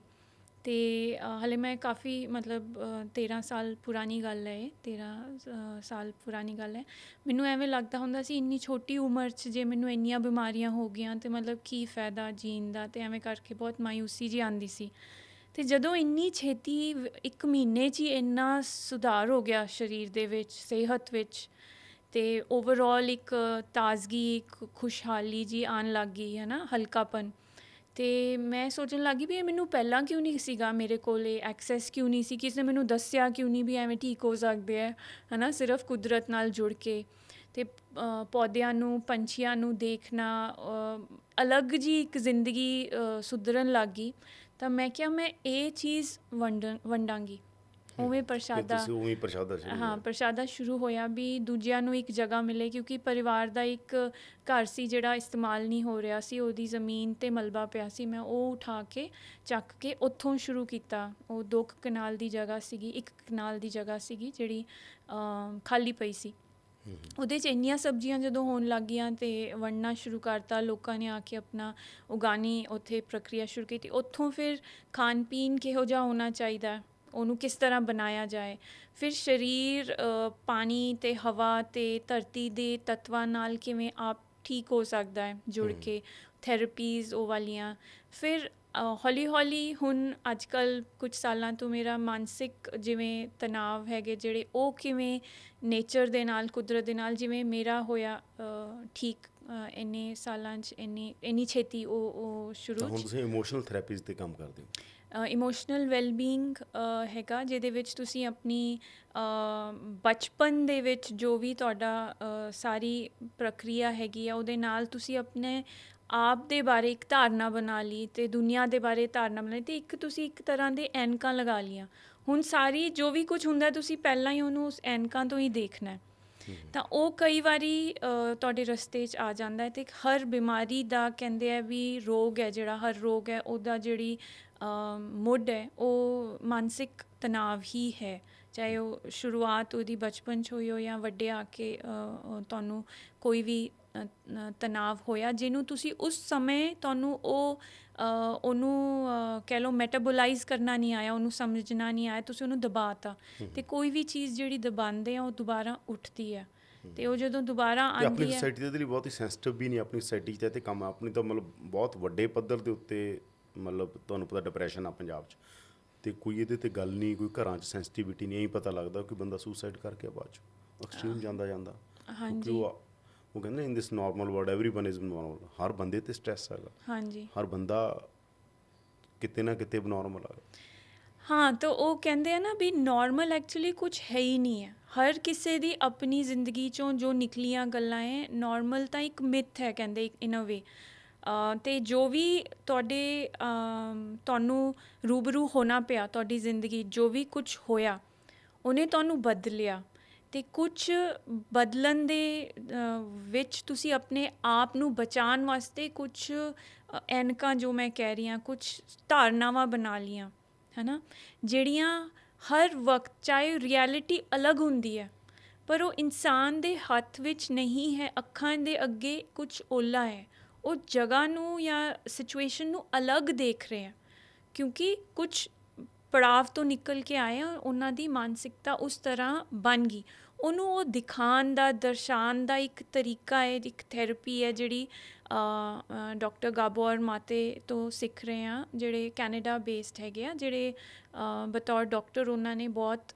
ਅਤੇ ਹਾਲੇ ਮੈਂ ਕਾਫੀ ਮਤਲਬ 13 ਸਾਲ ਪੁਰਾਣੀ ਗੱਲ ਹੈ ਇਹ, 13 ਸਾਲ ਪੁਰਾਣੀ ਗੱਲ ਹੈ। ਮੈਨੂੰ ਐਵੇਂ ਲੱਗਦਾ ਹੁੰਦਾ ਸੀ ਇੰਨੀ ਛੋਟੀ ਉਮਰ 'ਚ ਜੇ ਮੈਨੂੰ ਇੰਨੀਆਂ ਬਿਮਾਰੀਆਂ ਹੋ ਗਈਆਂ ਅਤੇ ਮਤਲਬ ਕੀ ਫਾਇਦਾ ਜੀਣ ਦਾ, ਅਤੇ ਐਵੇਂ ਕਰਕੇ ਬਹੁਤ ਮਾਯੂਸੀ ਜਿਹੀ ਆਉਂਦੀ ਸੀ। ਅਤੇ ਜਦੋਂ ਇੰਨੀ ਛੇਤੀ 1 ਮਹੀਨੇ 'ਚ ਹੀ ਇੰਨਾ ਸੁਧਾਰ ਹੋ ਗਿਆ ਸਰੀਰ ਦੇ ਵਿੱਚ, ਸਿਹਤ ਵਿੱਚ, ਅਤੇ ਓਵਰਆਲ ਇੱਕ ਤਾਜ਼ਗੀ, ਇੱਕ ਖੁਸ਼ਹਾਲੀ ਜੀ ਆਉਣ ਲੱਗ ਗਈ, ਹੈ ਨਾ, ਹਲਕਾਪਨ। ਅਤੇ ਮੈਂ ਸੋਚਣ ਲੱਗ ਗਈ ਵੀ ਇਹ ਮੈਨੂੰ ਪਹਿਲਾਂ ਕਿਉਂ ਨਹੀਂ ਸੀਗਾ, ਮੇਰੇ ਕੋਲ ਇਹ ਐਕਸੈਸ ਕਿਉਂ ਨਹੀਂ ਸੀ, ਕਿਸੇ ਨੇ ਮੈਨੂੰ ਦੱਸਿਆ ਕਿਉਂ ਨਹੀਂ ਵੀ ਐਵੇਂ ਠੀਕ ਹੋ ਸਕਦੇ ਹੈ ਨਾ, ਸਿਰਫ ਕੁਦਰਤ ਨਾਲ ਜੁੜ ਕੇ। ਅਤੇ ਪੌਦਿਆਂ ਨੂੰ, ਪੰਛੀਆਂ ਨੂੰ ਦੇਖਣਾ, ਅਲੱਗ ਜੀ ਇੱਕ ਜ਼ਿੰਦਗੀ ਸੁਧਰਨ ਲੱਗ ਗਈ। ਤਾਂ ਮੈਂ ਕਿਹਾ ਮੈਂ ਇਹ ਚੀਜ਼ ਵੰਡਾਂਗੀ। ਉਵੇਂ ਪ੍ਰਸ਼ਾਦਾ ਹਾਂ, ਪ੍ਰਸ਼ਾਦਾ ਸ਼ੁਰੂ ਹੋਇਆ ਵੀ ਦੂਜਿਆਂ ਨੂੰ ਇੱਕ ਜਗ੍ਹਾ ਮਿਲੇ, ਕਿਉਂਕਿ ਪਰਿਵਾਰ ਦਾ ਇੱਕ ਘਰ ਸੀ ਜਿਹੜਾ ਇਸਤੇਮਾਲ ਨਹੀਂ ਹੋ ਰਿਹਾ ਸੀ, ਉਹਦੀ ਜ਼ਮੀਨ 'ਤੇ ਮਲਬਾ ਪਿਆ ਸੀ। ਮੈਂ ਉਹ ਉਠਾ ਕੇ, ਚੱਕ ਕੇ ਉੱਥੋਂ ਸ਼ੁਰੂ ਕੀਤਾ। ਉਹ 2 ਕਨਾਲ ਦੀ ਜਗ੍ਹਾ ਸੀਗੀ, 1 ਕਨਾਲ ਦੀ ਜਗ੍ਹਾ ਸੀਗੀ ਜਿਹੜੀ ਖਾਲੀ ਪਈ ਸੀ। ਉਹਦੇ 'ਚ ਇੰਨੀਆਂ ਸਬਜ਼ੀਆਂ ਜਦੋਂ ਹੋਣ ਲੱਗ ਗਈਆਂ ਅਤੇ ਵੰਡਣਾ ਸ਼ੁਰੂ ਕਰਤਾ, ਲੋਕਾਂ ਨੇ ਆ ਕੇ ਆਪਣਾ ਉਗਾਉਣੀ ਉੱਥੇ ਪ੍ਰਕਿਰਿਆ ਸ਼ੁਰੂ ਕੀਤੀ। ਉੱਥੋਂ ਫਿਰ ਖਾਣ ਪੀਣ ਕਿਹੋ ਜਿਹਾ ਹੋਣਾ ਚਾਹੀਦਾ, ਉਹਨੂੰ ਕਿਸ ਤਰ੍ਹਾਂ ਬਣਾਇਆ ਜਾਏ, ਫਿਰ ਸਰੀਰ ਪਾਣੀ ਅਤੇ ਹਵਾ ਅਤੇ ਧਰਤੀ ਦੇ ਤੱਤਵਾਂ ਨਾਲ ਕਿਵੇਂ ਆਪ ਠੀਕ ਹੋ ਸਕਦਾ ਹੈ ਜੁੜ ਕੇ, ਥੈਰੇਪੀਜ਼ ਉਹ ਵਾਲੀਆਂ। ਫਿਰ ਹੌਲੀ ਹੌਲੀ ਹੁਣ ਅੱਜ ਕੱਲ੍ਹ ਕੁਝ ਸਾਲਾਂ ਤੋਂ ਮੇਰਾ ਮਾਨਸਿਕ ਜਿਵੇਂ ਤਣਾਅ ਹੈਗੇ ਜਿਹੜੇ, ਉਹ ਕਿਵੇਂ ਨੇਚਰ ਦੇ ਨਾਲ, ਕੁਦਰਤ ਦੇ ਨਾਲ ਜਿਵੇਂ ਮੇਰਾ ਹੋਇਆ ਠੀਕ ਇੰਨੇ ਸਾਲਾਂ 'ਚ, ਇੰਨੀ ਛੇਤੀ ਉਹ ਸ਼ੁਰੂ। ਹੁਣ ਤੁਸੀਂ ਇਮੋਸ਼ਨਲ ਥੈਰੇਪੀਜ਼ 'ਤੇ ਕੰਮ ਕਰਦੇ ਹੋ? ਇਮੋਸ਼ਨਲ ਵੈਲਬੀਇੰਗ ਹੈਗਾ, ਜਿਹਦੇ ਵਿੱਚ ਤੁਸੀਂ ਆਪਣੀ ਬਚਪਨ ਦੇ ਵਿੱਚ ਜੋ ਵੀ ਤੁਹਾਡਾ ਸਾਰੀ ਪ੍ਰਕਿਰਿਆ ਹੈਗੀ ਆ, ਉਹਦੇ ਨਾਲ ਤੁਸੀਂ ਆਪਣੇ ਆਪ ਦੇ ਬਾਰੇ ਇੱਕ ਧਾਰਨਾ ਬਣਾ ਲਈ ਅਤੇ ਦੁਨੀਆ ਦੇ ਬਾਰੇ ਧਾਰਨਾ ਬਣਾ ਲਈ, ਅਤੇ ਤੁਸੀਂ ਇੱਕ ਤਰ੍ਹਾਂ ਦੇ ਐਨਕਾਂ ਲਗਾ ਲਈਆਂ। ਹੁਣ ਸਾਰੀ ਜੋ ਵੀ ਕੁਝ ਹੁੰਦਾ ਤੁਸੀਂ ਪਹਿਲਾਂ ਹੀ ਉਹਨੂੰ ਉਸ ਐਨਕਾਂ ਤੋਂ ਹੀ ਦੇਖਣਾ। ਤਾਂ ਉਹ ਕਈ ਵਾਰੀ ਤੁਹਾਡੇ ਰਸਤੇ 'ਚ ਆ ਜਾਂਦਾ ਹੈ। ਅਤੇ ਹਰ ਬਿਮਾਰੀ ਦਾ ਕਹਿੰਦੇ ਆ ਵੀ ਰੋਗ ਹੈ ਜਿਹੜਾ, ਹਰ ਰੋਗ ਹੈ ਉਹਦਾ ਜਿਹੜੀ ਮੁੱਢ ਹੈ ਉਹ ਮਾਨਸਿਕ ਤਣਾਅ ਹੀ ਹੈ, ਚਾਹੇ ਉਹ ਸ਼ੁਰੂਆਤ ਉਹਦੀ ਬਚਪਨ 'ਚ ਹੋਈ ਹੋ ਜਾਂ ਵੱਡੇ ਆ ਕੇ ਤੁਹਾਨੂੰ ਕੋਈ ਵੀ ਤਣਾਅ ਹੋਇਆ ਜਿਹਨੂੰ ਤੁਸੀਂ ਉਸ ਸਮੇਂ ਤੁਹਾਨੂੰ ਉਹਨੂੰ ਕਹਿ ਲਓ ਮੈਟਾਬੋਲਾਈਜ਼ ਕਰਨਾ ਨਹੀਂ ਆਇਆ, ਉਹਨੂੰ ਸਮਝਣਾ ਨਹੀਂ ਆਇਆ, ਤੁਸੀਂ ਉਹਨੂੰ ਦਬਾਤਾ। ਅਤੇ ਕੋਈ ਵੀ ਚੀਜ਼ ਜਿਹੜੀ ਦਬਾਉਂਦੇ ਆ ਉਹ ਦੁਬਾਰਾ ਉੱਠਦੀ ਹੈ, ਅਤੇ ਉਹ ਜਦੋਂ ਦੁਬਾਰਾ ਤੇ ਆਪਣੀ ਆਉਂਦੀ ਹੈ। ਸੋਸਾਇਟੀ ਦੇ ਇਹਦੇ ਲਈ ਬਹੁਤ ਹੀ ਸੈਂਸਿਟਿਵ ਵੀ ਨਹੀਂ, ਆਪਣੀ ਸੋਸਾਇਟੀ 'ਚ ਤੇ ਕੰਮ ਆਪਣੀ ਤਾਂ ਮਤਲਬ ਬਹੁਤ ਵੱਡੇ ਪੱਧਰ ਦੇ ਉੱਤੇ ਮਤਲਬ ਤੁਹਾਨੂੰ ਪਤਾ ਡਿਪਰੈਸ਼ਨ ਆ ਪੰਜਾਬ 'ਚ, ਅਤੇ ਕੋਈ ਇਹਦੇ 'ਤੇ ਗੱਲ ਨਹੀਂ, ਕੋਈ ਘਰਾਂ 'ਚ ਸੈਂਸਿਟੀਵਿਟੀ ਨਹੀਂ, ਇਹੀ ਪਤਾ ਲੱਗਦਾ ਕਿ ਬੰਦਾ ਸੁਸਾਈਡ ਕਰਕੇ ਬਾਅਦ 'ਚ ਐਕਸਟ੍ਰੀਮ ਜਾਂਦਾ ਕਿਉਂਕਿ ਉਹ ਕਹਿੰਦੇ in this normal world everyone is normal, ਹਰ ਬੰਦੇ 'ਤੇ ਸਟ੍ਰੈਸ ਹੈਗਾ, ਹਾਂਜੀ, ਹਰ ਬੰਦਾ ਕਿਤੇ ਨਾ ਕਿਤੇ ਬਨੋਰਮਲ ਆ। ਹਾਂ, ਤਾਂ ਉਹ ਕਹਿੰਦੇ ਆ ਨਾ ਵੀ ਨਾਰਮਲ ਐਕਚੁਅਲੀ ਕੁਛ ਹੈ ਹੀ ਨਹੀਂ ਹੈ। ਹਰ ਕਿਸੇ ਦੀ ਆਪਣੀ ਜ਼ਿੰਦਗੀ 'ਚੋਂ ਜੋ ਨਿਕਲੀਆਂ ਗੱਲਾਂ ਹੈ, ਨਾਰਮਲ ਤਾਂ ਇੱਕ ਮਿਥ ਹੈ ਕਹਿੰਦੇ ਇਨ ਅ ਵੇ। ਅਤੇ ਜੋ ਵੀ ਤੁਹਾਨੂੰ ਰੂਬਰੂ ਹੋਣਾ ਪਿਆ, ਤੁਹਾਡੀ ਜ਼ਿੰਦਗੀ ਜੋ ਵੀ ਕੁਛ ਹੋਇਆ ਉਹਨੇ ਤੁਹਾਨੂੰ ਬਦਲਿਆ, ਅਤੇ ਕੁਛ ਬਦਲਣ ਦੇ ਵਿੱਚ ਤੁਸੀਂ ਆਪਣੇ ਆਪ ਨੂੰ ਬਚਾਉਣ ਵਾਸਤੇ ਕੁਛ ਐਨਕਾਂ ਜੋ ਮੈਂ ਕਹਿ ਰਹੀ ਹਾਂ, ਕੁਛ ਧਾਰਨਾਵਾਂ ਬਣਾ ਲਈਆਂ ਹੈ ਨਾ, ਜਿਹੜੀਆਂ ਹਰ ਵਕਤ ਚਾਹੇ ਰਿਐਲਿਟੀ ਅਲੱਗ ਹੁੰਦੀ ਹੈ ਪਰ ਉਹ ਇਨਸਾਨ ਦੇ ਹੱਥ ਵਿੱਚ ਨਹੀਂ ਹੈ, ਅੱਖਾਂ ਦੇ ਅੱਗੇ ਕੁਛ ਓਲਾ ਹੈ, ਉਹ ਜਗ੍ਹਾ ਨੂੰ ਜਾਂ ਸਿਚੁਏਸ਼ਨ ਨੂੰ ਅਲੱਗ ਦੇਖ ਰਹੇ ਆ ਕਿਉਂਕਿ ਕੁਛ ਪੜਾਵ ਤੋਂ ਨਿਕਲ ਕੇ ਆਏ ਆ, ਉਹਨਾਂ ਦੀ ਮਾਨਸਿਕਤਾ ਉਸ ਤਰ੍ਹਾਂ ਬਣ ਗਈ। ਉਹਨੂੰ ਉਹ ਦਿਖਾਉਣ ਦਾ, ਦਰਸਾਉਣ ਦਾ ਇੱਕ ਤਰੀਕਾ ਹੈ, ਇੱਕ ਥੈਰੇਪੀ ਹੈ ਜਿਹੜੀ ਡਾਕਟਰ ਗਾਬੋਰ ਮਾਤੇ ਤੋਂ ਸਿੱਖ ਰਹੇ ਹਾਂ, ਜਿਹੜੇ ਕੈਨੇਡਾ ਬੇਸਡ ਹੈਗੇ ਆ, ਜਿਹੜੇ ਬਤੌਰ ਡਾਕਟਰ ਉਹਨਾਂ ਨੇ ਬਹੁਤ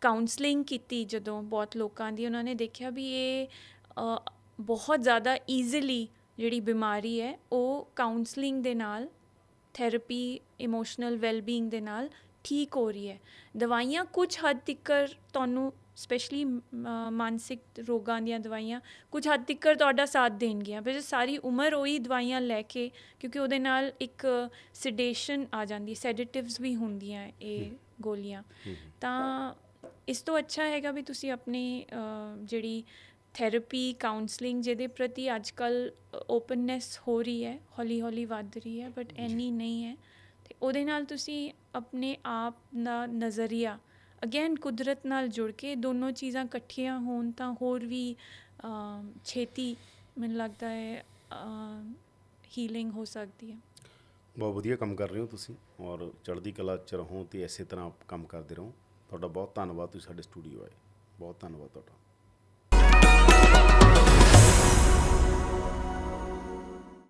ਕਾਉਂਸਲਿੰਗ ਕੀਤੀ ਜਦੋਂ ਬਹੁਤ ਲੋਕਾਂ ਦੀ, ਉਹਨਾਂ ਨੇ ਦੇਖਿਆ ਵੀ ਇਹ ਬਹੁਤ ਜ਼ਿਆਦਾ ਈਜ਼ੀਲੀ ਜਿਹੜੀ ਬਿਮਾਰੀ ਹੈ ਉਹ ਕਾਉਂਸਲਿੰਗ ਦੇ ਨਾਲ, ਥੈਰੇਪੀ, ਇਮੋਸ਼ਨਲ ਵੈਲਬੀਇੰਗ ਦੇ ਨਾਲ ਠੀਕ ਹੋ ਰਹੀ ਹੈ। ਦਵਾਈਆਂ ਕੁਛ ਹੱਦ ਤੱਕ ਤੁਹਾਨੂੰ ਸਪੈਸ਼ਲੀ ਮਾਨਸਿਕ ਰੋਗਾਂ ਦੀਆਂ ਦਵਾਈਆਂ ਕੁਛ ਹੱਦ ਤੱਕ ਤੁਹਾਡਾ ਸਾਥ ਦੇਣਗੀਆਂ, ਪਰ ਸਾਰੀ ਉਮਰ ਉਹੀ ਦਵਾਈਆਂ ਲੈ ਕੇ, ਕਿਉਂਕਿ ਉਹਦੇ ਨਾਲ ਇੱਕ ਸਿਡੇਸ਼ਨ ਆ ਜਾਂਦੀ, ਸੈਡੇਟਿਵਸ ਵੀ ਹੁੰਦੀਆਂ ਇਹ ਗੋਲੀਆਂ, ਤਾਂ ਇਸ ਤੋਂ ਅੱਛਾ ਹੈਗਾ ਵੀ ਤੁਸੀਂ ਆਪਣੀ ਜਿਹੜੀ ਥੈਰੇਪੀ, ਕਾਉਂਸਲਿੰਗ ਜਿਹਦੇ ਪ੍ਰਤੀ ਅੱਜ ਕੱਲ੍ਹ ਓਪਨਨੈਸ ਹੋ ਰਹੀ ਹੈ, ਹੌਲੀ ਹੌਲੀ ਵੱਧ ਰਹੀ ਹੈ ਬਟ ਇੰਨੀ ਨਹੀਂ ਹੈ, ਅਤੇ ਉਹਦੇ ਨਾਲ ਤੁਸੀਂ ਆਪਣੇ ਆਪ ਦਾ ਨਜ਼ਰੀਆ ਅਗੇਨ ਕੁਦਰਤ ਨਾਲ ਜੁੜ ਕੇ ਦੋਨੋਂ ਚੀਜ਼ਾਂ ਇਕੱਠੀਆਂ ਹੋਣ ਤਾਂ ਹੋਰ ਵੀ ਛੇਤੀ ਮੈਨੂੰ ਲੱਗਦਾ ਹੈ ਹੀਲਿੰਗ ਹੋ ਸਕਦੀ ਹੈ। ਬਹੁਤ ਵਧੀਆ ਕੰਮ ਕਰ ਰਹੇ ਹੋ ਤੁਸੀਂ, ਔਰ ਚੜ੍ਹਦੀ ਕਲਾ 'ਚ ਰਹੋ ਅਤੇ ਇਸੇ ਤਰ੍ਹਾਂ ਕੰਮ ਕਰਦੇ ਰਹੋ। ਤੁਹਾਡਾ ਬਹੁਤ ਧੰਨਵਾਦ, ਤੁਸੀਂ ਸਾਡੇ ਸਟੂਡੀਓ ਆਏ, ਬਹੁਤ ਧੰਨਵਾਦ ਤੁਹਾਡਾ।